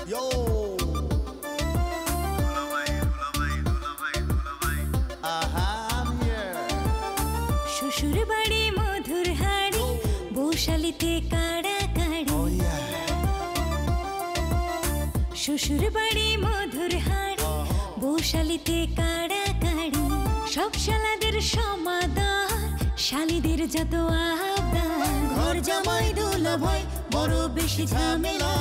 Yo. I'm here. শ্বশুর বাড়ি মধুর হাড়ি বৌশালীতে কাড়া কাড়ি Oh yeah. শ্বশুর বাড়ি মধুর হাড়ি বৌশালীতে কাড়া কাড়ি সব শালাদের সমাদর শালীদের যত আবদার ঘর জামাই দুলাভাই বড় বেশি ঝামেলা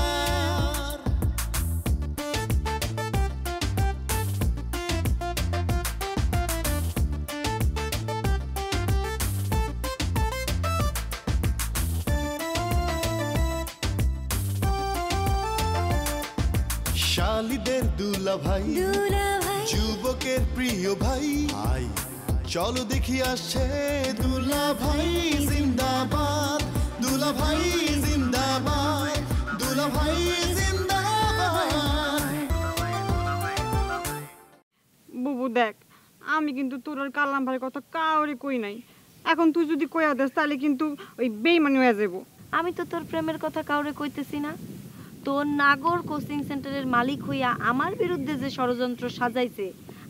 শালীদের দুলাভাই দুলাভাই যুবকের প্রিয় ভাই ভাই চলো দেখি আসছে দুলাভাই জিন্দাবাদ দুলাভাই জিন্দাবাদ দুলাভাই জিন্দাবাদ। বুবু দেখ আমি কিন্তু তোর আর কালাম ভাইয়ের কথা কাউরে কই নাই এখন তুই যদি কইয়া দেস তাহলে কিন্তু ওই বেইমানি হয়ে যাবো আমি তো তোর প্রেমের কথা কাউরে কইতেছি না তোর নাগর কোচিং সেন্টারের মালিক হইয়া আমার বিরুদ্ধে যে ষড়যন্ত্র সাজাইছে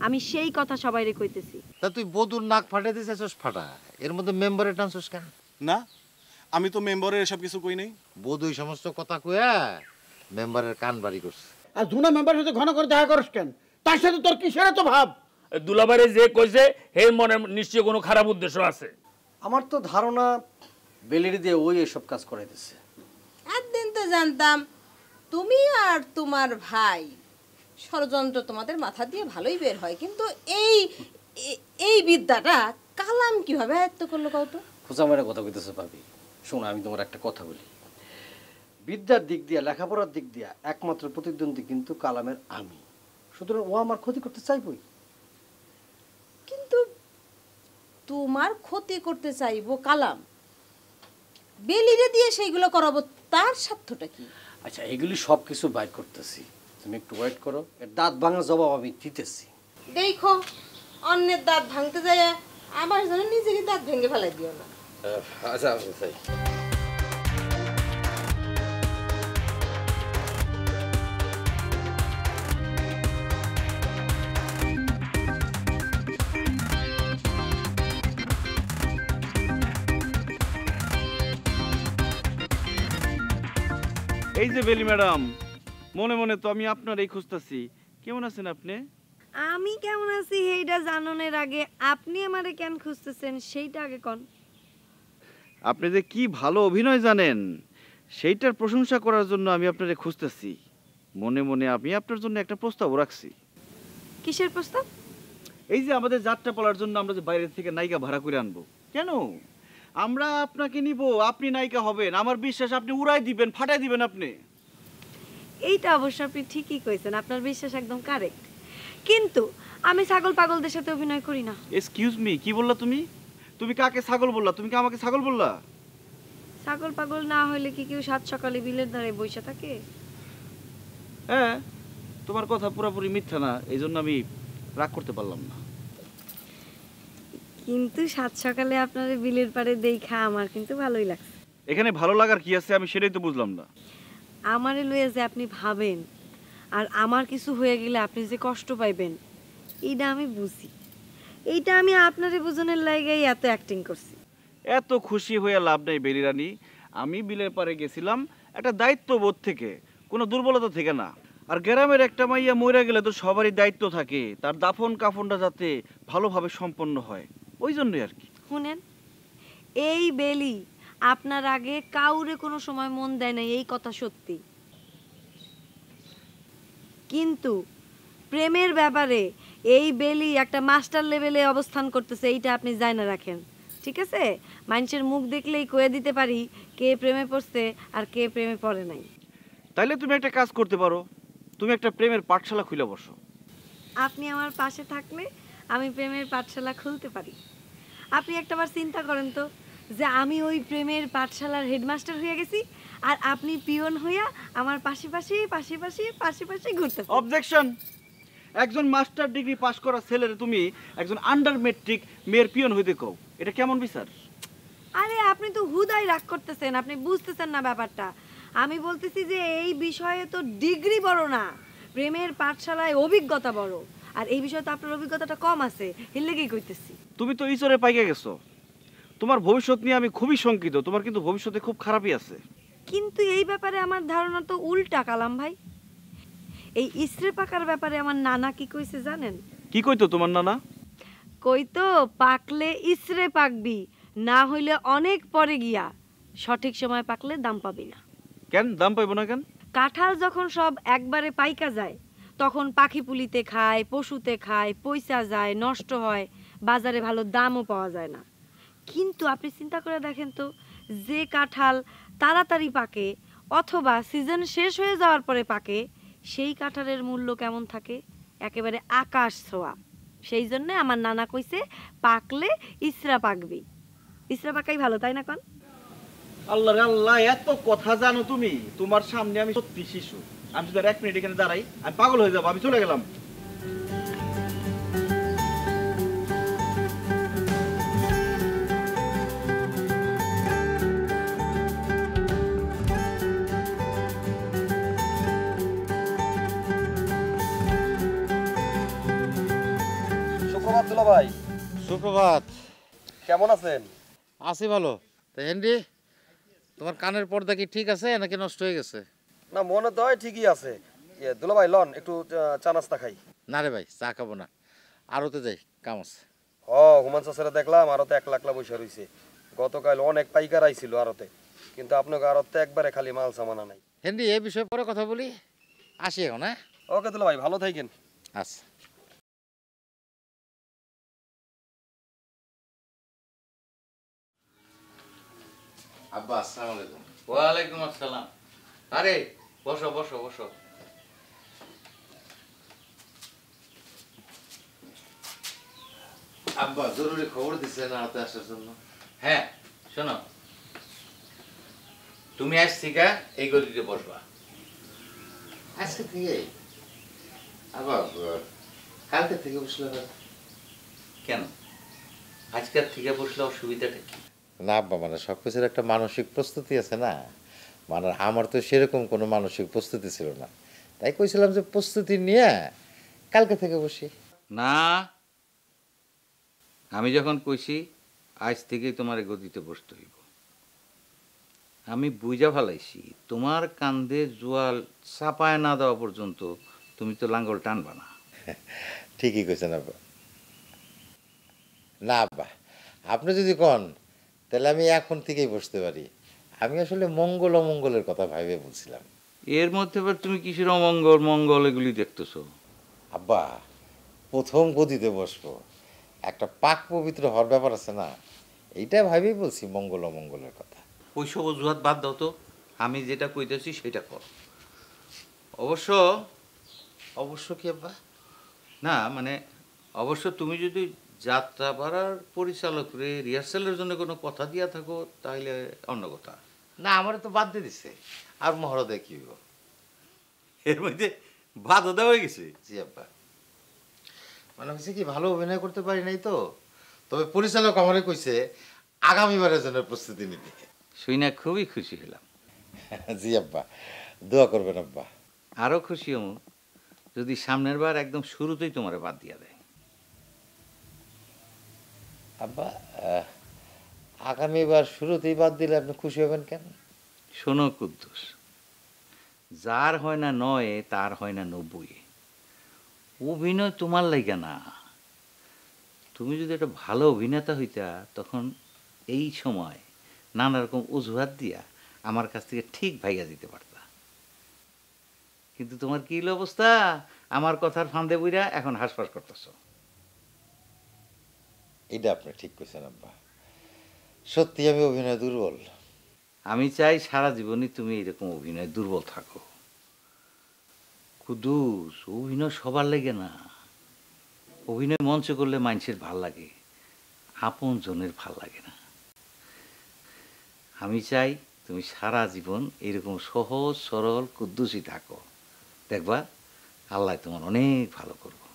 আমি সেই কথা সবাইরে কইতেছি তা তুই বধুর নাক ফাটাই দিছিস ফাটা এর মধ্যে মেম্বারে টানছস কেন না আমি তো মেম্বারের এসব কিছু কই নাই বধু এই সমস্ত কথা কইয়া মেম্বারের কান বাড়ি করছে আর দুনা মেম্বারের সাথে ঘন করে দেখা করিস কেন তার সাথে তোর কিসের এত ভাব দুলাবারে যে কইছে এর মনে নিশ্চয় কোনো খারাপ উদ্দেশ্য আছে আমার তো ধারণা বেলির দিয়ে ওই এসব কাজ করাইতেছে একদিন তো জানতাম তুমি আর তোমার ভাই ষড়যন্ত্র তোমাদের মাথা দিয়ে ভালোই বের হয় কিন্তু এই বিদ্যাটা কালাম কিভাবে আয়ত্ত করলো কও তো খোঁচামারা কথা কইতেছে ভাবি শোনো আমি তোমার একটা কথা বলি বিদ্যার দিক দিয়া লেখাপড়ার দিক দিয়া একমাত্র প্রতিদ্বন্দ্বী কিন্তু কালামের আমি সুতরাং ও আমার ক্ষতি করতে চাইবই কিন্তু তোমার ক্ষতি করতে চাইবো কালাম বেলিরে দিয়ে সেইগুলো করাবো তার স্বার্থটা কি আচ্ছা এগুলি সব কিছু বাইর করতেছি তুমি একটু ওয়েট করো এর দাঁত ভাঙার জবাব আমি দিতেছি দেখো অন্যের দাঁত ভাঙতে যায় আমার জন্য নিজেরই দাঁত ভেঙে ফেলাই দিও না আচ্ছা তাই এই যে বেলি ম্যাডাম মনে মনে তো আমি আপনারই খুঁজতেছি কেমন আছেন আপনি আমি কেমন আছি এইটা জানানোর আগে আপনি আমারে কেন খুঁজতেছেন সেইটা আগে কোন আপনি যে কি ভালো অভিনয় জানেন সেইটার প্রশংসা করার জন্য আমি আপনারে খুঁজতেছি মনে মনে আমি আপনার জন্য একটা প্রস্তাব রাখছি কিসের প্রস্তাব এই যে আমাদের যাত্রাপালার জন্য আমরা যে বাইরে থেকে নায়িকা ভাড়া করে আনবো কেন আমরা আপনাকে নিব আপনি নায়িকা হবেন আমার বিশ্বাস আপনি উড়াই দিবেন ফাটাই দিবেন আপনি এইটা অবশ্য আপনি ঠিকই কইছেন আপনার বিশ্বাস একদম কারেক্ট কিন্তু আমি ছাগল পাগলদের সাথে অভিনয় করি না এক্সকিউজ মি কি বললা তুমি তুমি কাকে ছাগল বললা তুমি কি আমাকে ছাগল বললা ছাগল পাগল না হইলে কি কেউ সাত সকালে বিলের ধারে বসে থাকে হ্যাঁ তোমার কথা পুরোপুরি মিথ্যা না এইজন্য আমি রাগ করতে পারলাম না কিন্তু সাত সকালে আপনার বিলের পাড়ে দেখা আমার কিন্তু ভালোই লাগছে এখানে ভালো লাগার কি আছে আমি সেটাই তো বুঝলাম না আমারে লইয়া যে আপনি ভাবেন আর আমার কিছু হয়ে গেলে আপনি যে কষ্ট পাইবেন এইটা আমি বুঝি এইটা আমি আপনারে বুঝনের লাইগাই এত অ্যাক্টিং করছি এত খুশি হয়ে লাভ নাই বেলি রানী আমি বিলের পাড়ে গেছিলাম একটা দায়িত্ববোধ থেকে কোনো দুর্বলতা থেকে না আর গ্রামের একটা মাইয়া মরে গেলে তো সবারই দায়িত্ব থাকে তার দাফন কাফনটা যাতে ভালোভাবে সম্পন্ন হয় ওই জন্যই আর কি শুনেন এই বেলি আপনার আগে কাউরে কোনো সময় মন দেয় না এই কথা সত্যি কিন্তু প্রেমের ব্যাপারে এই বেলি একটা মাস্টার লেভেলে অবস্থান করতেছে এইটা আপনি জানা রাখেন ঠিক আছে মানুষের মুখ দেখলেই কয়ে দিতে পারি কে প্রেমে পড়ছে আর কে প্রেমে পড়ে নাই তাইলে তুমি একটা কাজ করতে পারো তুমি একটা প্রেমের পাঠশালা খুলে বসো আপনি আমার পাশে থাকলে আমি প্রেমের পাঠশালা খুলতে পারি আপনি একটাবার চিন্তা করেন তো যে আমি ওই প্রেমের পাঠশালার হেডমাস্টার হয়ে গেছি আর আপনি পিয়ন হইয়া আমার পাশাপাশি পাশাপাশি পাশাপাশি ঘুরতে অবজেকশন একজন মাস্টার ডিগ্রি পাস করা ছেলের তুমি একজন আন্ডার মেট্রিক মেয়ের পিয়ন হইতে কও এটা কেমন বিচার আরে আপনি তো হুদাই রাগ করতেছেন আপনি বুঝতেছেন না ব্যাপারটা আমি বলতেছি যে এই বিষয়ে তো ডিগ্রি বড় না, প্রেমের পাঠশালায় অভিজ্ঞতা বড়। আর এই বিষয়ে তো আপনার অভিজ্ঞতাটা কম আছে, এর লেগেই কইতেছি। তুমি তো ইচরে পাইকে গেছো, তোমার ভবিষ্যৎ নিয়ে আমি খুবই শঙ্কিত। তোমার কিন্তু ভবিষ্যতে খুব খারাপই আছে। কিন্তু এই ব্যাপারে আমার ধারণা তো উল্টা কালাম ভাই। এই ইসরে পাকার ব্যাপারে আমার নানা কি কইছে জানেন? কি কইতো তোমার নানা? কইতো পাকলে ইসরে পাকবি, না হইলে অনেক পরে গিয়া সঠিক সময় পাকলে দাম পাবি না। কেন দাম পাইবো না কেন? কাঁঠাল যখন সব একবারে পাইকা যায় তখন পাখি পুলিতে খায়, পশুতে খায়, পয়সা যায়, নষ্ট হয়, বাজারে ভালো দামও পাওয়া যায় না। কিন্তু আপনি চিন্তা করে দেখেন তো, যে কাঁঠাল তাড়াতাড়ি পাকে অথবা সিজন শেষ হয়ে যাওয়ার পরে পাকে, সেই কাঁঠালের মূল্য কেমন থাকে? একেবারে আকাশ ছোঁয়া। সেই জন্য আমার নানা কইছে পাকলে ইসরা পাকবি। ইসরা পাকাই ভালো, তাই না কন? আল্লাহ রে আল্লাহ, এত কথা জানো তুমি? তোমার সামনে আমি সত্যি শিশু। আমি যদি 1 মিনিট এখানে দাঁড়াই আমি পাগল হয়ে যাবো। আমি চলে গেলাম। সুপ্রভাত দুলা ভাই। সুপ্রভাত। কেমন আছেন? আছি ভালো। তা হেনরি, তোমার কানের পর্দা কি ঠিক আছে নাকি নষ্ট হয়ে গেছে? না, মনে তো হয় ঠিকই আছে। দুলা ভাই লন একটু চা নাস্তা খাই। না রে ভাই, চা খাবো না, আরোতে যাই, কাম আছে। হুমান চাচারা দেখলাম আরতে 1 লাখ বসে রয়েছে। গতকাল অনেক পাইকার আইছিল আরতে, কিন্তু আপনাকে আরতে একবারে খালি মাল সামানা নাই। হেনরি, এই বিষয়ে পরে কথা বলি, আসি এখন। হ্যাঁ, ওকে দুলা ভাই, ভালো থাকেন। আচ্ছা। আব্বা, আসসালামু আলাইকুম। ওয়ালাইকুম আসসালাম। আরে বসো বসো বসো। আব্বা জরুরি খবর দিচ্ছেন আড়তে আসার জন্য। হ্যাঁ শোনো, তুমি আজ থেকে এই গলিতে বসবা। আজকে থেকে? আবার কালকে থেকে বসলে হবে? কেন আজকের থেকে বসলে অসুবিধাটা কি? না আব্বা, মানে সবকিছুর একটা মানসিক প্রস্তুতি আছে না, মানে আমার তো সেরকম কোনো মানসিক প্রস্তুতি ছিল না, তাই কইছিলাম যে প্রস্তুতি নিয়ে কালকে থেকে বসি। না, আমি যখন কইছি আজ থেকেই তোমার গদিতে বসতে হইব, আমি বুঝা ফেলাইছি তোমার কান্দে জোয়াল চাপায় না দেওয়া পর্যন্ত তুমি তো লাঙ্গল টানবা না। ঠিকই কইছেন আব্বা। না আব্বা, আপনি যদি কন তাহলে আমি এখন থেকেই বসতে পারি। আমি আসলে মঙ্গল অমঙ্গলের কথা ভাইবে বলছিলাম। এর মধ্যে আবার তুমি কিসের অমঙ্গল মঙ্গল এগুলি দেখতেছো? আব্বা, প্রথম গদিতে বসবো, একটা পাক পবিত্র হওয়ার ব্যাপার আছে না, এইটা ভাবেই বলছি মঙ্গল অমঙ্গলের কথা। ওইসব অজুহাত বাদ দাও তো, আমি যেটা কইতেছি সেটা কর। অবশ্য অবশ্য কি আব্বা? না মানে অবশ্য তুমি যদি যাত্রা পাড়ার পরিচালকরে রিহার্সালের জন্য কোনো কথা দিয়া থাকো তাহলে অন্য কথা। না, আমার তো বাদ দিয়ে দিচ্ছে, আর মহরদে কি হইব? এর মধ্যে বাধা দেওয়া হয়ে গেছে? জি আব্বা, মানে হচ্ছে কি, ভালো অভিনয় করতে পারি নাই তো, তবে পরিচালক আমারে কইছে আগামীবারের জন্য প্রস্তুতি নিতে। শুই না খুবই খুশি হলাম। জি আব্বা, দোয়া করবেন আব্বা। আরও খুশি হম যদি সামনের বার একদম শুরুতেই তোমারে বাদ দিয়া দেয়। আব্বা, আগামীবার শুরুতেই বাদ দিলে আপনি খুশি হবেন কেন? শোনো কুদ্দুস, যার হয় না 9 তার হয় না 90। অভিনয় তোমার লাগে না। তুমি যদি একটা ভালো অভিনেতা হইতা তখন এই সময় নানা রকম অজুহাত দিয়া আমার কাছ থেকে ঠিক ভাইয়া দিতে পারতা। কিন্তু তোমার কি অবস্থা, আমার কথার ফান্দে বুইরা এখন হাসপাস করতেছ। এটা আপনি ঠিক কইছেন আব্বা, সত্যি আমি অভিনয় দুর্বল। আমি চাই সারা জীবনই তুমি এরকম অভিনয় দুর্বল থাকো। কুদ্দুস, অভিনয় সবার লাগে না। অভিনয় মঞ্চ করলে মানুষের ভাল লাগে, আপন জনের ভাল লাগে না। আমি চাই তুমি সারা জীবন এরকম সহজ সরল কুদ্দুসই থাকো, দেখবা আল্লাহ তোমার অনেক ভালো করবো।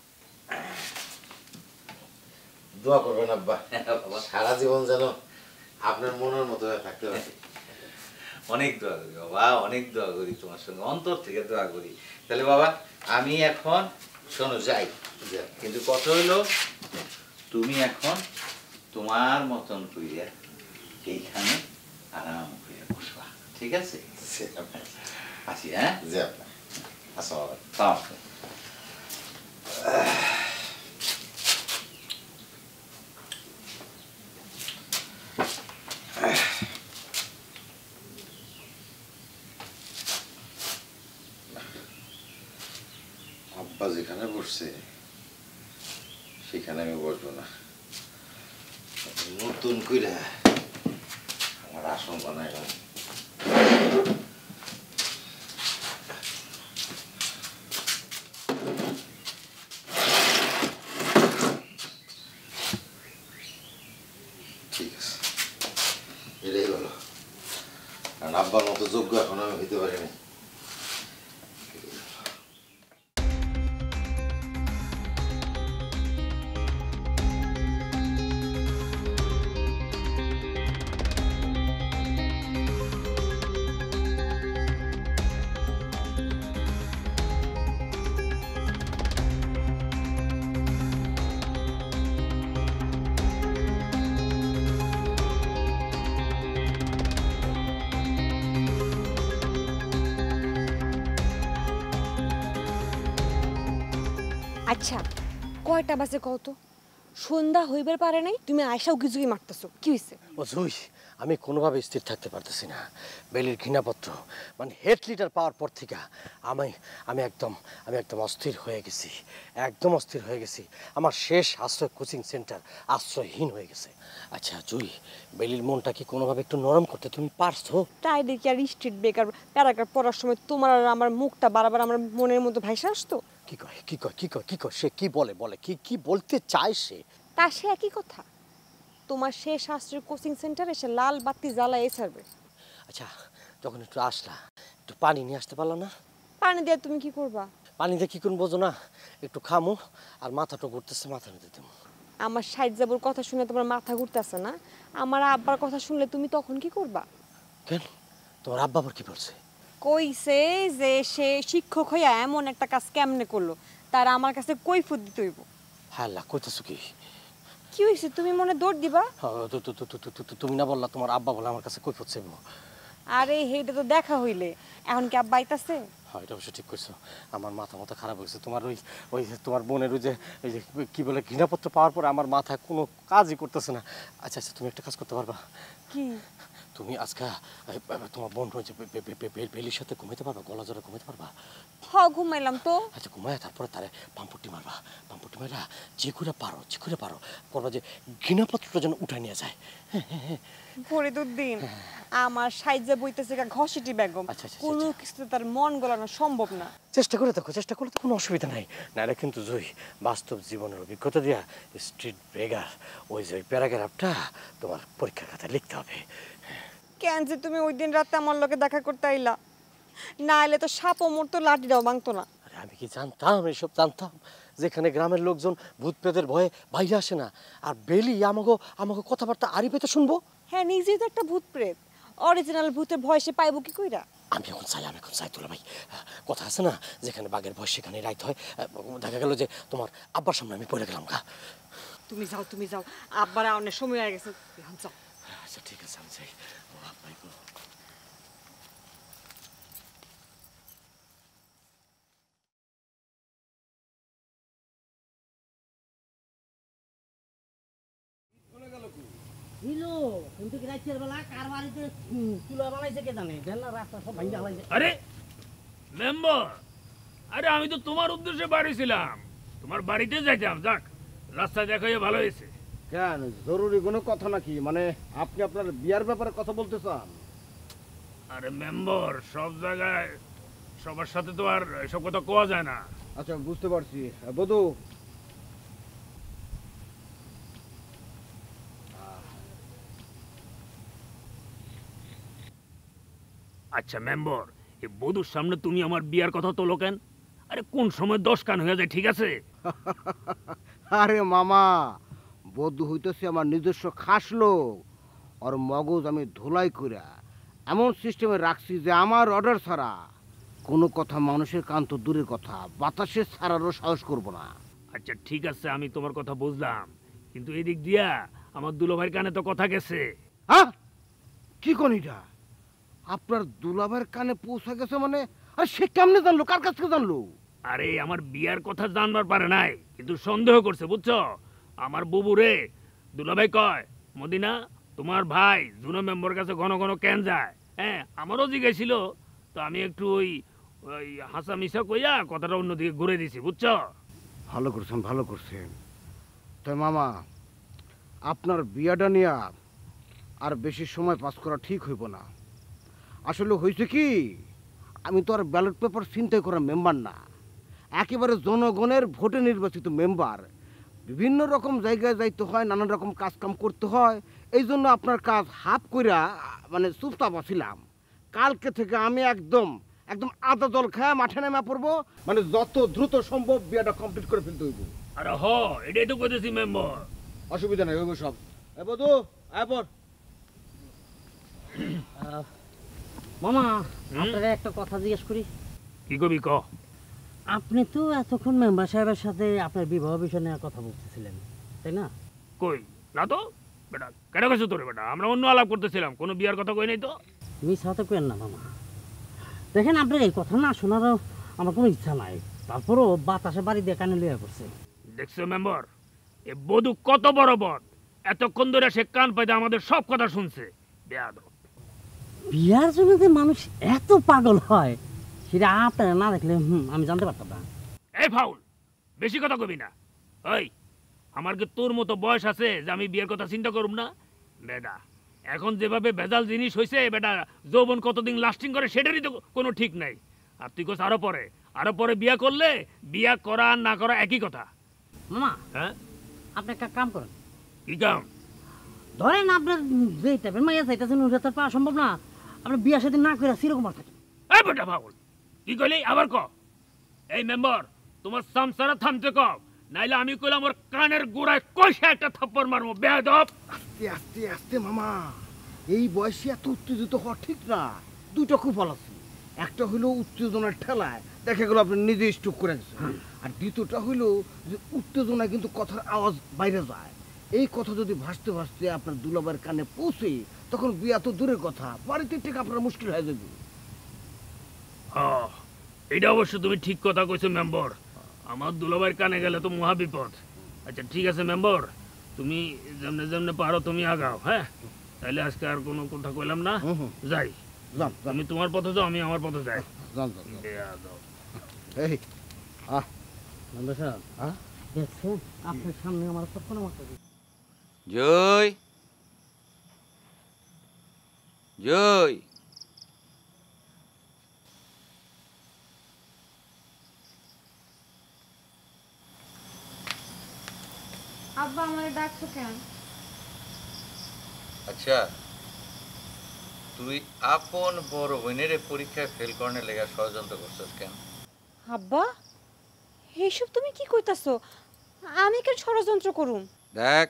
দোয়া করবেন আব্বা, সারা জীবন যেন আপনার মনের মতো হয়ে থাকতে পারি। অনেক দোয়া করি বাবা, অনেক দোয়া করি তোমার সঙ্গে, অন্তর থেকে দোয়া করি। তাহলে বাবা আমি এখন শোনো যাই, কিন্তু কত হইলো, তুমি এখন তোমার মতন কইরা এইখানে আরাম করে বসবা, ঠিক আছে? আসি, হ্যাঁ? আচ্ছা বাবা। আব্বা যেখানে বসছে সেখানে আমি বসবো না, নতুন কইরা আমার আসন বানাইলাম। ঠিক আছে, এটাই বলো, কারণ আব্বার মতো যোগ্য এখন আমি হইতে পারিনি। আচ্ছা কয়টা বাজে কত? সন্ধ্যা হইবার পারে নাই, তুমি আয়সাও কিছুই মারতেছো, কি হয়েছে? ও জুই, আমি কোনোভাবে স্থির থাকতে পারতেছি না। বেলির ঘৃণাপত্র মানে হেড লিটার পাওয়ার পর থেকে আমি একদম অস্থির হয়ে গেছি, একদম অস্থির হয়ে গেছি। আমার শেষ আশ্রয় কোচিং সেন্টার আশ্রয়হীন হয়ে গেছে। আচ্ছা জুই, বেলির মনটা কি কোনোভাবে একটু নরম করতে তুমি পারছো? তাই দেখি আর স্ট্রিট বেকার প্যারাগ্রাফ পড়ার সময় তোমার আর আমার মুখটা বারবার আমার মনের মধ্যে ভাইসা আসতো। কি কয় সে কি বলে কি বলতে চায় সে? তা সে একই কথা, তোমার শেষ আশ্রয় কোচিং সেন্টারে এসে লাল বাতি জ্বালায় ছাড়বে। আচ্ছা যখন একটু আসলা, একটু পানি নিয়ে আসতে পারলো না? পানি দিয়ে তুমি কি করবা? পানি দিয়ে কি করুন বোঝো না, একটু খামো আর মাথাটা ঘুরতেছে, মাথা নিতে দেবো। আমার সাইড যাবর কথা শুনে তোমার মাথা ঘুরতেছে না? আমার আব্বার কথা শুনলে তুমি তখন কি করবা? কেন, তোমার আব্বা আবার কি বলছে? কইছে যে সে শিক্ষক হইয়া এমন একটা কাজ কেমনে করলো, তার আমার কাছে কৈফিয়ত দিতে হইব। হ্যাঁ আল্লাহ, কইতেছো কি? কি হইছে, তুমি মনে দৌড় দিবা? তুমি না বললা তোমার আব্বা বলে আমার কাছে কৈফিয়ত চাইবো? আরে হেইটা তো দেখা হইলে, এখন কি আব্বা আইতাছে? হ্যাঁ এটা অবশ্য ঠিক করছো, আমার মাথা খারাপ হয়েছে। তোমার ওই তোমার বোনের ওই যে কি বলে ঘৃণাপত্র পাওয়ার পরে আমার মাথায় কোনো কাজই করতেছে না। আচ্ছা তুমি একটা কাজ করতে পারবা? কি? তুমি আজকে তোমার বোন হয়েছে বেলির সাথে ঘুমাইতে পারবা? গলা জোরে ঘুমাইতে পারবা? হ্যাঁ ঘুমাইলাম তো। আচ্ছা ঘুমায় তারপরে তারে পাম্পটি মারবা, পাম্পটি মারা যে করে পারো করবা যে ঘৃণাপত্রটা যেন উঠাই নিয়ে যায়। ফরিদুদ্দিন, আমার সাইজে বইতেছে ঘষিটি বেগম, কোনো কিছুতে তার মন গলানো সম্ভব না। চেষ্টা করে দেখো, কোনো অসুবিধা নাই। নাহলে কিন্তু জয়ী বাস্তব জীবনের অভিজ্ঞতা দিয়া স্ট্রিট বেগার ওই যে প্যারাগ্রাফটা তোমার পরীক্ষার খাতায় লিখতে হবে। কেন যে তুমি ওই দিন রাতে আমার লোকে দেখা করতে আইলা, না এলে তো সাপও মরতো, লাঠিটাও ভাঙতো না। আরে আমি কি জানতাম, এসব জানতাম? যেখানে গ্রামের লোকজন ভূত প্রেতের ভয়ে বাইরে আসে না, আর বেলি আমাকে কথাবার্তা আড়ি পেতে শুনবো। হ্যাঁ নিজেই তো একটা ভূত প্রেত, অরিজিনাল ভূতের ভয় সে পাইবো কি কইরা? আমি এখন চাই তোলা ভাই, কথা আছে না, যেখানে বাঘের ভয় সেখানে রাইত হয়। দেখা গেল যে তোমার আব্বার সামনে আমি পড়ে গেলাম। তুমি যাও, আব্বার অনেক সময় হয়ে গেছে, যাও। আচ্ছা ঠিক আছে, আমি যাই। আরে মেম্বার, আরে আমি তো তোমার উদ্দেশ্যে বাড়ি ছিলাম, তোমার বাড়িতে যাইতাম। যাক রাস্তা দেখাইয়া ভালো হয়েছে। কেন, জরুরি কোনো কথা নাকি? মানে আপনি আপনার বিয়ার ব্যাপারে কথা বলতে চান? আরে মেম্বার, সব জায়গায় সবার সাথে তো আর এসব কথা কোয়া যায় না। আচ্ছা বুঝতে পারছি। বধু আচ্ছা মেম্বার, এই বধূর সামনে তুমি আমার বিয়ার কথা তোলো কেন? আরে কোন সময় 10 কান হয়ে যায়, ঠিক আছে? আরে মামা, বধু হইতেছে আমার নিজস্ব খাস লোক, আর মগজ আমি ধুলাই কইরা এমন সিস্টেমে রাখছি যে আমার অর্ডার ছাড়া কোনো কথা মানুষের কান তো দূরের কথা, বাতাসে ছাড়ারও সাহস করব না। আচ্ছা ঠিক আছে, আমি তোমার কথা বুঝলাম, কিন্তু এদিক দিয়া আমার দুলাভাইয়ের কানে তো কথা গেছে। হ্যাঁ, কি কোন এটা? আপনার দুলাভাইয়ের কানে পৌঁছা গেছে মানে? আর সে কেমনে জানলো? কার কাছ থেকে জানলো? আরে আমার বিয়ার কথা জানবার পারে নাই, কিন্তু সন্দেহ করছে বুঝছো। আমার বুবু রে দুলাভাই কয়, মদিনা তোমার ভাই জুনো মেম্বার কাছে ঘন ঘন কেন যায়? হ্যাঁ, আমারও জিজ্ঞাসিল, তো আমি একটু ওই ওই হাসা মিশা কইয়া কথাটা অন্যদিকে ঘুরে দিছি বুঝছো। ভালো করছেন, ভালো করছেন। তাই মামা, আপনার বিয়াটা নিয়ে আর বেশি সময় পাস করা ঠিক হইব না। আসলে হয়েছে কি, আমি তো আর ব্যালট পেপার ছিনতাই করা মেম্বার না, একেবারে জনগণের ভোটে নির্বাচিত মেম্বার। বিভিন্ন রকম জায়গায় যাইতে হয়, নানান রকম কাজ কাম করতে হয়, এই জন্য আপনার কাজ হাফ কইরা মানে চুপচাপ আছিলাম। কালকে থেকে আমি একদম একদম আদা জল খায় মাঠে নেমে পড়বো, মানে যত দ্রুত সম্ভব বিয়াটা কমপ্লিট করে ফেলতে হইব। আরে হ, এটাই তো কইতেছি মেম্বার। অসুবিধা নাই, হইব সব। এ বধু, আয় পর। মামা, আপনারা একটা কথা জিজ্ঞেস করি। কি কবি ক? আপনি তো এতক্ষণ মেম্বার সাহেবের সাথে আপনার বিবাহ বিষয় নিয়ে কথা বলতেছিলেন, তাই না? কই না তো বেটা, কেন গেছো তোরে বেটা? আমরা অন্য আলাপ করতেছিলাম, কোনো বিয়ার কথা কই নাই তো। মিস হাতে কেন না মামা, দেখেন আপনার এই কথা না শোনারও আমার কোনো ইচ্ছা নাই, তারপরও বাতাসে বাড়ি দিয়ে কানে লিয়া করছে। দেখছো মেম্বার, এ বধূ কত বড় বদ, এতক্ষণ ধরে সে কান পাইতে আমাদের সব কথা শুনছে। বেয়াদব। বিয়ার জন্য যে মানুষ এত পাগল হয় সেটা আপনারা না দেখলে আমি জানতে পারতাম না। এই ফাউল, বেশি কথা কবি না। ওই আমার কি তোর মতো বয়স আছে যে আমি বিয়ের কথা চিন্তা করব না? বেটা এখন যেভাবে ভেজাল জিনিস হয়েছে বেটা, যৌবন কতদিন লাস্টিং করে সেটারই তো কোনো ঠিক নাই। আর তুই কোস আরো পরে বিয়া করলে বিয়া করা আর না করা একই কথা। মামা, হ্যাঁ আপনি একটা কাম করেন। কি কাম? ধরেন আপনার যে টাইপের মাইয়া চাইতেছেন ওটা তো পাওয়া সম্ভব না, আপনার বিয়া সাথে না করে সেরকম থাকেন। এই বেটা ফাউল, কি কইলি আবার ক? এই মেম্বার, তোমার সামসারা থামতে ক, নাইলে আমি কইলাম ওর কানের গোড়ায় কষে একটা থাপ্পড় মারবো। বেয়াদব। আস্তে আস্তে আস্তে মামা, এই বয়সে এত উত্তেজিত হওয়া ঠিক না। দুটো খুব ভালো আছে, একটা হইলো উত্তেজনার ঠেলায় দেখা গেল আপনি নিজে স্ট্রোক করে গেছেন, আর দ্বিতীয়টা হইলো যে উত্তেজনায় কিন্তু কথার আওয়াজ বাইরে যায়। এই কথা যদি ভাসতে ভাসতে আপনার দুলাভাইয়ের কানে পৌঁছে, তখন বিয়া তো দূরের কথা, বাড়িতে ঠিক আপনার মুশকিল হয়ে যাবে। এটা অবশ্য তুমি ঠিক কথা কইছো মেম্বার, আমার দুলাভাইয়ের কানে গেলে তো মহা বিপদ। আচ্ছা ঠিক আছে মেম্বার, তুমি যেমনে যেমনে পারো তুমি আগাও। হ্যাঁ, তাইলে আজকে আর কোনো কথা কইলাম না, যাই। তুমি তোমার পথে যাও, আমি আমার পথে যাই। এই মেম্বার সাহেব, দেখছেন আপনার সামনে আমার কখনো মাথা জয় জয়, আব্বা আমারে ডাকছো কেন? আচ্ছা তুই আপন বড় বোনের পরীক্ষায় ফেল করার লেগে ষড়যন্ত্র করছিস কেন? আব্বা, এইসব তুমি কি কইতাছো? আমি কেন ষড়যন্ত্র করুম? দেখ,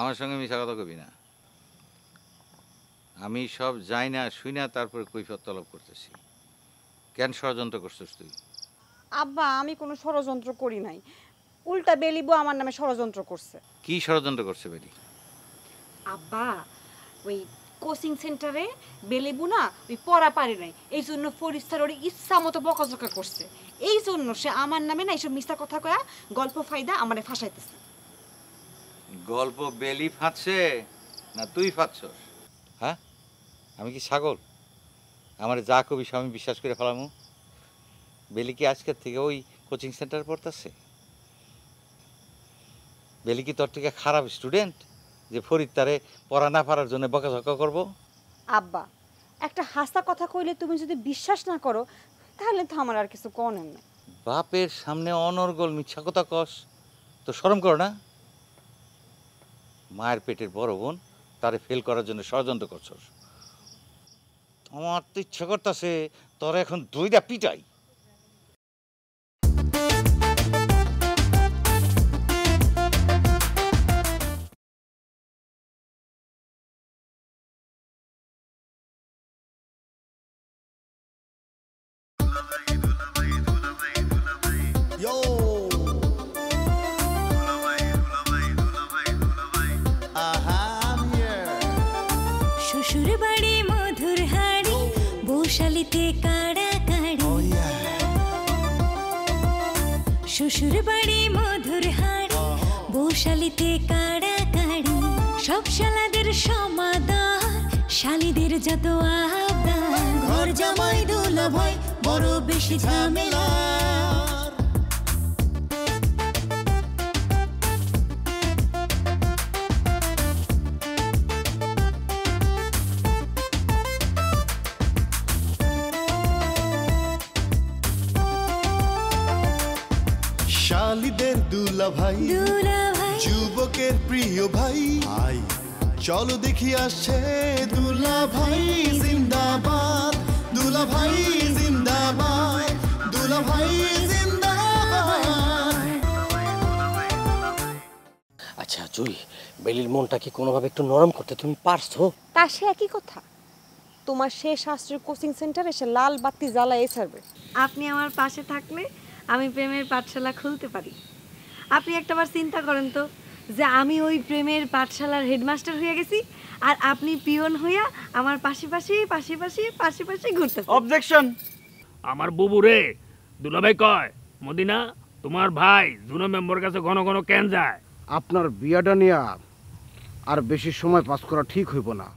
আমার সঙ্গে মিশা কথা কবি না। আমি সব যাই না শুই না, তারপরে কৈফিয়ত তলব করতেছি। কেন ষড়যন্ত্র করছিস তুই? আব্বা, আমি কোনো ষড়যন্ত্র করি নাই, উল্টা বেলিবো আমার নামে ষড়যন্ত্র করছে। কি ষড়যন্ত্র করছে বেলি? আব্বা, ওই কোচিং সেন্টারে বেলিবু না ওই পড়া পারে নাই, এই জন্য ফরিস্তার ওর ইচ্ছা মতো বকাঝকা করছে। এই জন্য সে আমার নামে না এইসব মিথ্যা কথা কয়া গল্প ফায়দা আমারে ফাঁসাইতেছে। গল্প বেলি ফাঁদছে না তুই ফাঁদছস? হ্যাঁ, আমি কি ছাগল? আমার যা কবি আমি বিশ্বাস করে ফেলামু? বেলি কি আজকের থেকে ওই কোচিং সেন্টার পড়তেছে? বেলি কি তোর থেকে খারাপ স্টুডেন্ট যে ফরিদ তারে পড়া না পারার জন্য বকাঝকা করবো? আব্বা, একটা হাসা কথা কইলে তুমি যদি বিশ্বাস না করো তাহলে তো আমার আর কিছু কনের নাই। বাপের সামনে অনর্গল মিথ্যা কথা কস, তো শরম করো না? মায়ের পেটের বড় বোন, তারে ফেল করার জন্য ষড়যন্ত্র করছস। আমার তো ইচ্ছা করতেছে তোর এখন দুইটা পিটাই। Yo. I'm here. শ্বশুর বাড়ি মধুর হাড়ি বৌশালিতে কাড়া কাড়ি শ্বশুর বাড়ি মধুর হাড়ি বৌশালিতে কাড়া কাড়ি সব শালাদের সমাদর শালিদের যত আবদার ঘর জামাই দুলা ভাই বড় বেশি ঝামেলা শালিদের দুলা ভাই যুবকের প্রিয় ভাই আই চলো দেখি আসছে দুলা ভাই জিন্দাবাদ দুলা ভাই জিন্দাবাদ দুলা ভাই জিন্দাবাদ। আচ্ছা জুই, বেলির মনটা কি কোনোভাবে একটু নরম করতে তুমি পারছো? তা সে একই কথা, তোমার সে শাস্ত্রীয় কোচিং সেন্টারে সে লাল বাতি জ্বালায় ছাড়বে। আপনি আমার পাশে থাকলে আমি প্রেমের পাঠশালা খুলতে পারি। আপনি একটাবার চিন্তা করেন তো যে আমি ওই প্রেমের পাঠশালার হেডমাস্টার হয়ে গেছি আর আপনি পিয়ন হইয়া আমার পাশাপাশি ঘুরতেছেন। অবজেকশন। আমার বুবু রে, দুলাভাই কয় মদিনা তোমার ভাই জুনো মেম্বার কাছে ঘন ঘন কেন যায়? আপনার বিয়াটা নিয়ে আর বেশি সময় পাস করা ঠিক হইব না।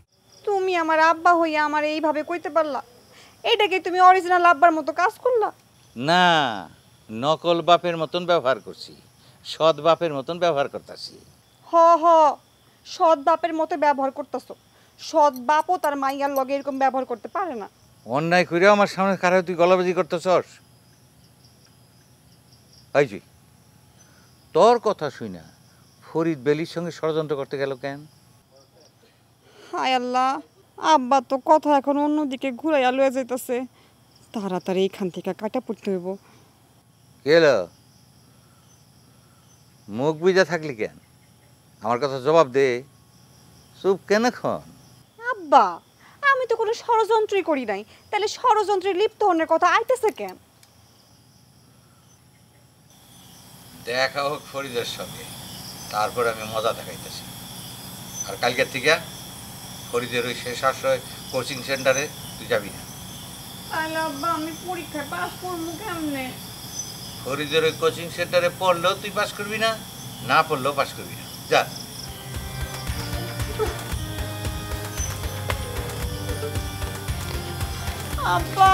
তুমি আমার আব্বা হইয়া আমার এইভাবে কইতে পারলা? এইটাকে তুমি অরিজিনাল আব্বার মতো কাজ করলা? না, নকল বাপের মতন ব্যবহার করছি, সৎ বাপের মতন ব্যবহার করতেছি। হ সৎ বাপের মতো ব্যবহার করতেছো। সৎ বাপও তার মাইয়ার লগে এরকম ব্যবহার করতে পারে না। অন্যায় করে আমার সামনে কারে তুই গলাবাজি করতেছস? ভাইজি, তোর কথা শুই না ফরিদ বেলির সঙ্গে ষড়যন্ত্র করতে গেল কেন? হায় আল্লাহ, আব্বা তো কথা এখন অন্যদিকে ঘুরাইয়া লয়ে যাইতেছে। তাড়াতাড়ি এইখান থেকে কাটা পড়তে হইব। গেল মুখ বুঝা থাকলি কেন? আমার কথা জবাব দে। চুপ কেন খন? আব্বা, আমি তো কোনো ষড়যন্ত্রই করি নাই, তাহলে ষড়যন্ত্রে লিপ্ত হওয়ার কথা আইতেছে কেন? দেখা হোক ফরিদের সঙ্গে, তারপর আমি মজা দেখাইতেছি। আর কালকের থেকে ফরিদের ওই শেষ আশ্রয় কোচিং সেন্টারে তুই যাবি না। তাহলে আব্বা আমি পরীক্ষায় পাস করবো কেমনে? ফরিদের ওই কোচিং সেন্টারে পড়লেও তুই পাস করবি না, না পড়লেও পাস করবি না। যা। আব্বা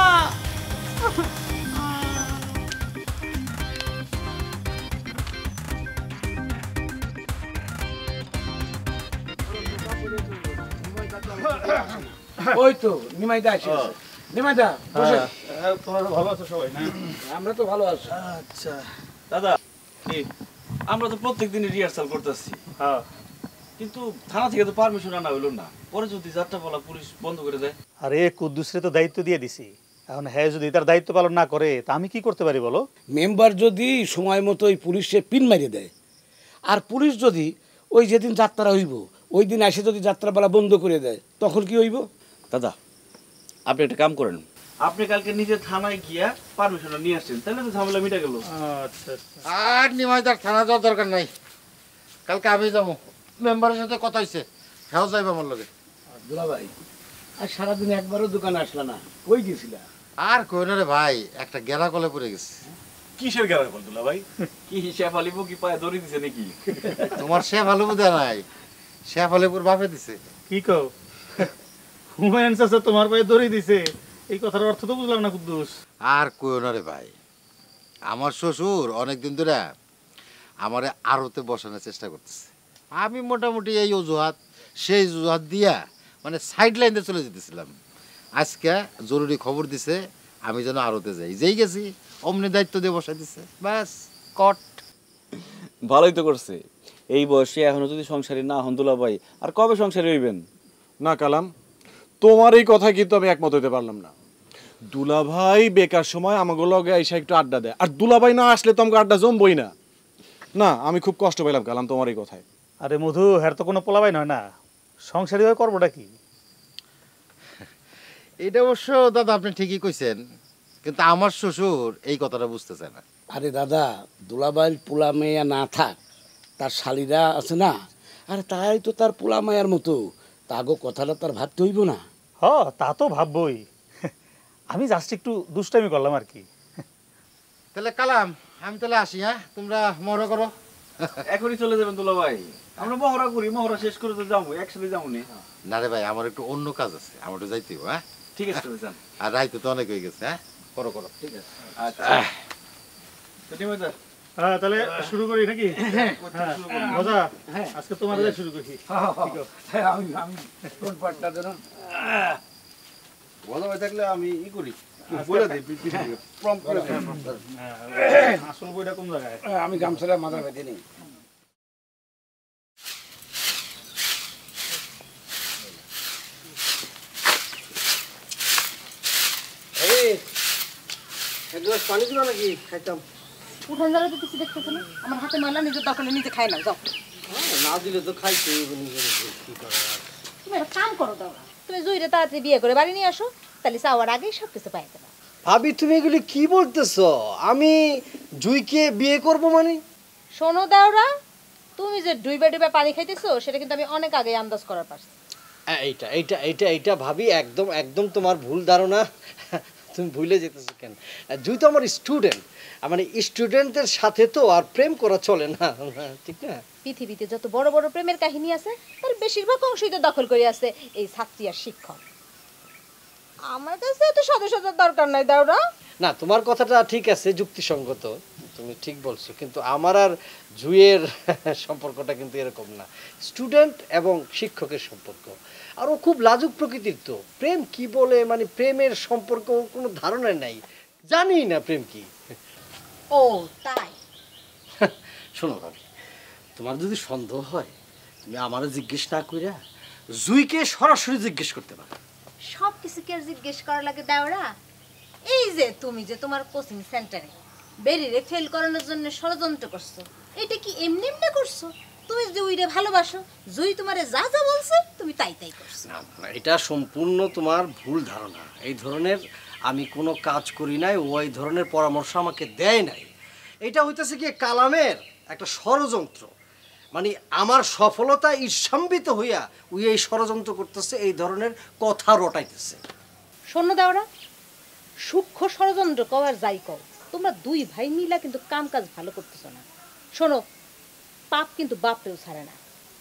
ওই তো নিমাইদা আসে। নিমাইদা বসে। তোমরা ভালো আছো সবাই না? আমরা তো ভালো আছি। আচ্ছা দাদা, কি আমরা তো প্রত্যেকদিন রিহার্সাল করতেছি, হ্যাঁ, কিন্তু থানা থেকে তো পারমিশন আনা হইলো না। পরে যদি যাত্রা বলা পুলিশ বন্ধ করে দেয়। আরে কুদ্দুসরে তো দায়িত্ব দিয়ে দিছি, এখন হ্যাঁ যদি তার দায়িত্ব পালন না করে তা আমি কি করতে পারি বলো? মেম্বার যদি সময় মতো ওই পুলিশে পিন মারিয়ে দেয়, আর পুলিশ যদি ওই যেদিন যাত্রা হইব ওই দিন এসে যদি যাত্রাপালা বন্ধ করে দেয়, তখন কি হইব? দাদা, আপনি একটা কাম করেন, আপনি কালকে নিজে থানায় গিয়া পারমিশনটা নিয়ে আসছেন, তাহলে তো ঝামেলা মিটে গেল। আচ্ছা, আর নিমাইদার থানা যাওয়ার দরকার নাই, কালকে আমি যাবো। মেম্বারের সাথে কথা হয়েছে, হ্যাঁ যাইব আমার লগে। দুলা ভাই, আর সারাদিন একবারও দোকানে আসলা না, কই গেছিলা? আর কই না রে ভাই, একটা গেরা কলে পড়ে গেছে। কিসের গেরা কল দুলা ভাই? কি শেফ আলিপু কি পায়ে দড়ি দিছে নাকি? তোমার শেফ আলিপু দেয় নাই, শেফ আলিপুর বাপে দিছে। কি কও? হুমায়ুন চাচা তোমার পায়ে দড়ি দিছে? এই কথার অর্থ তো বুঝলাম না কুদ্দুস। আর কই না রে ভাই, আমার শ্বশুর অনেকদিন ধরে আমারে আড়তে বসানোর চেষ্টা করতেছে। আমি মোটামুটি এই অজুহাত সেই অজুহাত দিয়া মানে সাইড লাইনে চলে যেতেছিলাম। আজকে জরুরি খবর দিছে আমি যেন আড়তে যাই, যেই গেছি অমনি দায়িত্ব দিয়ে বসাই দিছে, ব্যাস কট। ভালোই তো করছে, এই বয়সে এখনো যদি সংসারী না হন দুলা ভাই, আর কবে সংসারী হইবেন? না কালাম, তোমার এই কথা কিন্তু আমি একমত হইতে পারলাম না। দুলাভাই বেকার সময় আমাকে লগে আইসা একটু আড্ডা দেয়, আর দুলাভাই না আসলে তো আমাকে আড্ডা জমবই না। না, আমি খুব কষ্ট পেলাম কালাম তোমার এই কথায়। আরে মধু, হ্যার তো কোনো পোলাবাই নয় না, সংসারী হয়ে করবোটা কি? এটা অবশ্য দাদা আপনি ঠিকই কইছেন, কিন্তু আমার শ্বশুর এই কথাটা বুঝতে চায় না। আরে দাদা, দুলাভাইয়ের পোলা মেয়া না থাক, তার শালিরা আছে না, আরে তাই তো তার পোলা মায়ার মতো, তাগো কথাটা তার ভাবতে হইব না। হ, তা তো ভাববই। আমি জাস্ট একটু দুষ্টামি করলাম আর কি। তাহলে কালাম, আমি তাহলে আসি। হ্যাঁ, তোমরা মহড়া করো। এখনই চলে যাবেন দুলা ভাই? আমরা মহড়া করি, মহড়া শেষ করে তো যাবো, একসাথে যাবো নি। না রে ভাই, আমার একটু অন্য কাজ আছে, আমার একটু যাইতে হবে। হ্যাঁ ঠিক আছে, চলে যান। আর রাইতে তো অনেক হয়ে গেছে। হ্যাঁ, করো করো। ঠিক আছে, আচ্ছা। হ্যাঁ, তাহলে শুরু করি নাকি? মজা, আজকে তোমার শুরু করছি। আমি কোন পার্টটা যেন ভালো হয়ে থাকলে আমি ই করি, আসল বইটা কোন জায়গায়? আমি গামছাটা মাথা বেঁধে নিই। পানি দিবা নাকি? খাইতাম। উঠান জ্বালা তো কিছু দেখতেছো না, আমার হাতে ময়লা, নিজের দরকার নিজে খাই না, যাও। না দিলে তো খাইতে কি করা। তুমি একটা কাম করো, দাও তুমি জুইরে তাড়াতাড়ি বিয়ে করে বাড়ি নিয়ে আসো, তাহলে চাওয়ার আগেই সব কিছু পাই যাবে। ভাবি, তুমি এগুলি কি বলতেছো? আমি জুইকে বিয়ে করব মানে? শোনো দাওরা, তুমি যে ডুইবে ডুইবে পানি খাইতেছো সেটা কিন্তু আমি অনেক আগে আন্দাজ করার পারছি। এইটা এইটা এইটা এইটা ভাবি, একদম একদম তোমার ভুল ধারণা। তুমি ভুলে যেতেছো কেন? জুই তো আমার স্টুডেন্ট, মানে স্টুডেন্টের সাথে তো আর প্রেম করা চলে না, ঠিক না? পৃথিবীতে যত বড় বড় প্রেমের কাহিনী আছে তার বেশিরভাগ অংশই তো দখল করে আছে এই ছাত্রী আর শিক্ষক। আমার কাছে তো সদস্যতার দরকার নাই দাওরা। না, তোমার কথাটা ঠিক আছে, যুক্তিসঙ্গত, তুমি ঠিক বলছো, কিন্তু আমার আর জুইয়ের সম্পর্কটা কিন্তু এরকম না। স্টুডেন্ট এবং শিক্ষকের সম্পর্ক, আর ও খুব লাজুক প্রকৃতির, তো প্রেম কি বলে, মানে প্রেমের সম্পর্ক কোনো ধারণা নাই, জানি না প্রেম কি। ও তাই? শোনো ভাবি, তোমার যদি সন্দেহ হয় তুমি আমারও জিজ্ঞেস না কইরা জুইকে সরাসরি জিজ্ঞেস করতে পারো। সব কিছু কি আর জিজ্ঞেস করা লাগে দাওরা? এই যে তুমি যে তোমার কোচিং সেন্টারে বেরিয়ে ফেল করানোর জন্য ষড়যন্ত্র করছো, এটা কি এমনি এমনি করছো? তুমি জুইরে ভালোবাসো, জুই তোমারে যা যা বলছে তুমি তাই তাই করছো। না, এটা সম্পূর্ণ তোমার ভুল ধারণা। এই ধরনের আমি কোনো কাজ করি নাই, ও এই ধরনের পরামর্শ আমাকে দেয় নাই। এটা হইতেছে কি কালামের একটা ষড়যন্ত্র, মানে আমার সফলতা ঈর্ষান্বিত হইয়া ওই এই ষড়যন্ত্র করতেছে, এই ধরনের কথা রটাইতেছে। শোনো দাওরা, সূক্ষ্ম ষড়যন্ত্র কওয়ার যাই কও, তোমরা দুই ভাই মিলা কিন্তু কাম কাজ ভালো করতেছো না। শোনো, পাপ কিন্তু বাপরেও ছাড়ে না।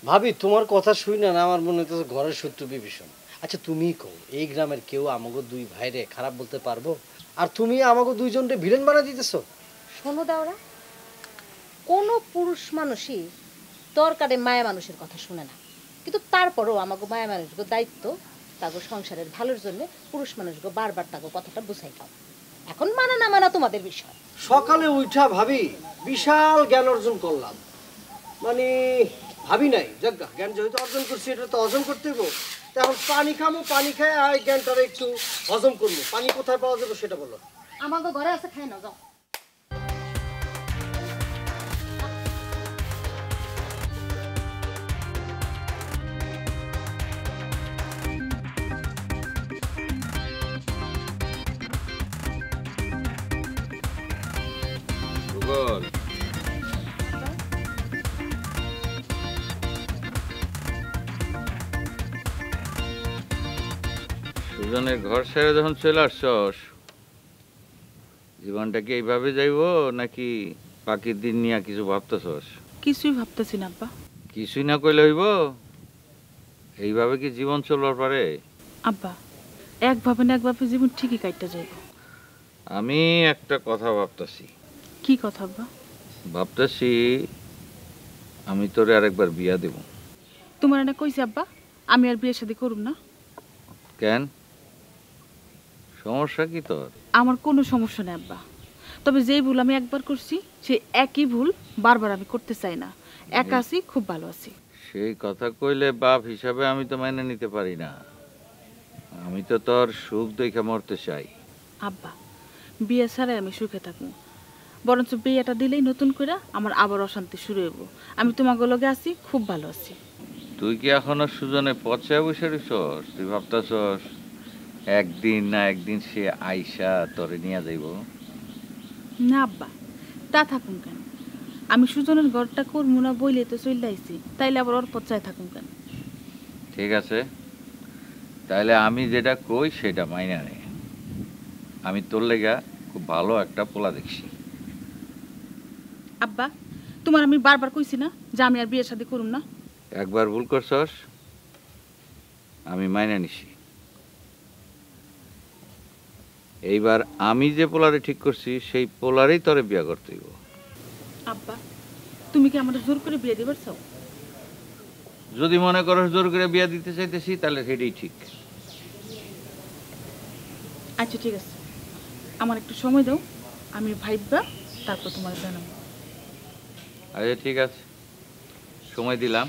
ভাবি, তোমার কথা শুই না আমার মনে হইতেছে ঘরের শত্রু বিভীষণ। আচ্ছা তুমিই কও, এই গ্রামের কেউ আমাকে দুই ভাইরে খারাপ বলতে পারবো? আর তুমি আমাকে দুইজনকে ভিলেন বানা দিতেছো। শোনো দাওরা, কোনো পুরুষ মানুষই দরকারে মায়া মানুষের কথা শুনে না, কিন্তু তারপরেও আমাকে মায়া মানুষকে দায়িত্ব তাগো সংসারের ভালোর জন্য পুরুষ মানুষকে বারবার তাগো কথাটা বুঝাই দাও। এখন মানা না মানা তোমাদের বিষয়। সকালে উঠা ভাবি বিশাল জ্ঞান অর্জন করলাম, মানে ভাবি নাই যজ্ঞা জ্ঞান যেহেতু অর্জন করছি এটা তো অর্জন করতে হইব। এখন পানি খামো, পানি খাই আর জ্ঞানটারে একটু হজম করবো। পানি কোথায় পাওয়া যাবে সেটা বলো। আমাকে ঘরে আছে, খাই না, যাও। সুজনের ঘর ছেড়ে যখন চলে আসছস, জীবনটা কি এইভাবে যাইব নাকি বাকি দিন নিয়ে কিছু ভাবতেছস? কিছুই ভাবতেছি না আব্বা। কিছুই না কইলে হইব? এইভাবে কি জীবন চলবার পারে? আব্বা, একভাবে না একভাবে জীবন ঠিকই কাটতে যাইব। আমি একটা কথা ভাবতেছি। কি কথা আব্বা? ভাবতেছি আমি তোরে আরেকবার বিয়া দেব। তোমার না কইছি আব্বা আমি আর বিয়ে শাদী করব না। কেন, সমস্যা কি তোর? আমার কোনো সমস্যা নেই আব্বা, তবে যেই ভুল আমি একবার করছি সেই একই ভুল বারবার আমি করতে চাই না। একা আছি, খুব ভালো আছি। সেই কথা কইলে বাপ হিসাবে আমি তো মেনে নিতে পারি না। আমি তো তোর সুখ দেখে মরতে চাই। আব্বা, বিয়ে ছাড়াই আমি সুখে থাকবো, বরঞ্চ বিয়েটা দিলেই নতুন করে আমার আবার অশান্তি শুরু হইব। আমি তোমাকে লগে আছি, খুব ভালো আছি। তুই কি এখনো সুজনে পচে বসে রইছস? তুই ভাবতেছস একদিন না একদিন সে আইসা তোরে নিয়ে যাইব। না আব্বা, তা থাকুন কেন? আমি সুজনের ঘরটা করবো না বইলে তো চলে আইছি, তাইলে আবার ওর পচায় থাকুন কেন? ঠিক আছে, তাহলে আমি যেটা কই সেটা মাইনা নে। আমি তোর লেগা খুব ভালো একটা পোলা দেখছি। আব্বা, তোমার আমি বারবার কইছি না যে আমি আর বিয়ের শাদী করুম না? একবার ভুল করছস, আমি মাইনা নিছি। এইবার আমি যে পোলারে ঠিক করছি সেই পোলারেই তোরে বিয়া করতে হইব। আব্বা, তুমি কি আমাদের জোর করে বিয়ে দিবার চাও? যদি মনে করো জোর করে বিয়া দিতে চাইতেছি তাহলে সেটাই ঠিক। আচ্ছা ঠিক আছে, আমার একটু সময় দাও, আমি ভাইবা তারপর তোমার জানাবো। আচ্ছা ঠিক আছে, সময় দিলাম।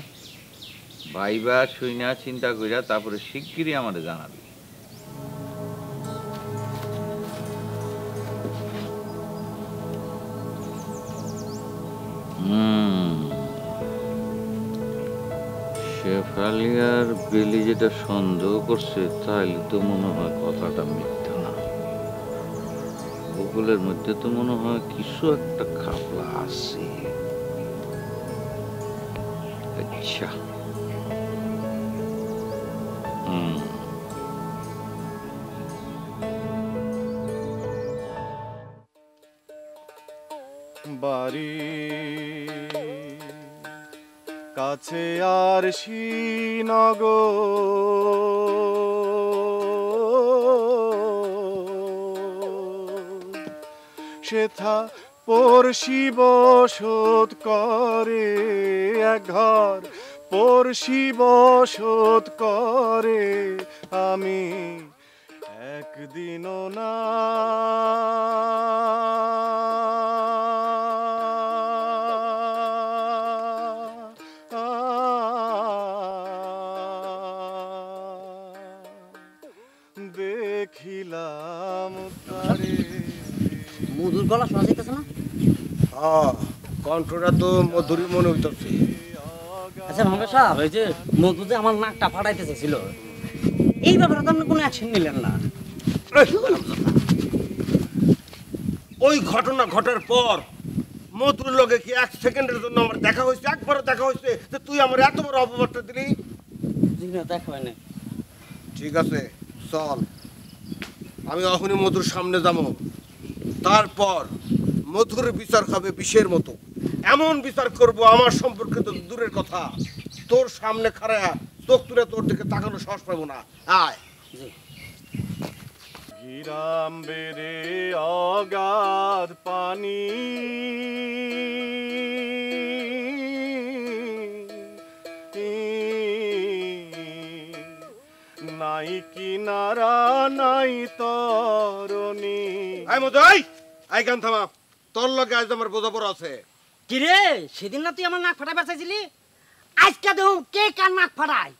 ভাইবা শুইনা চিন্তা কইরা তারপরে শিগগিরই আমাদের জানাবি। শেফালিয়ার বেলি যেটা সন্দেহ করছে তাহলে তো মনে হয় কথাটা মিথ্যা না। বকুলের মধ্যে তো মনে হয় কিছু একটা খাপলা আছে। আচ্ছা, বাড়ি কাছে আর শ্রীনগর সেথা পড়শি বসত করে এক ঘর পড়শি বসত করে আমি একদিনও না দেখিলাম তারে। মধুর গলা শোনা যাইতেছে না? কণ্ঠটা তো মধুরই মনে হইতেছে। আচ্ছা ভাঙ্গা সাহেব, ওই যে মধু যে আমার নাকটা ফাটাইতে চাইছিল, এই ব্যাপারে তো আপনি কোনো অ্যাকশন নিলেন না। ওই ঘটনা ঘটার পর মধুর লগে কি এক সেকেন্ডের জন্য আমার দেখা হয়েছে? একবারও দেখা হয়েছে যে তুই আমার এত বড় অপবাদটা দিলি? দেখা হয় না। ঠিক আছে চল, আমি এখনই মধুর সামনে যাবো, তারপর মধুর বিচার খাবে বিষের মতো। এমন বিচার করব আমার সম্পর্কে তো দূরের কথা, তোর সামনে খাড়া চোখ তুলে তোর দিকে তাকানো সাহস পাবো না। আয়। গিরাম বেড়ে অগাধ পানি নাই কিনারা নাই তরণী। আয় মধু, আই গান থামা, তোর লগে আজ আমার বোঝাপড়া আছে। কি রে, সেদিন না তুই আমার নাক ফাটাই চাইছিলি, আজকে দেখুন কে কার নাক ফাটায়?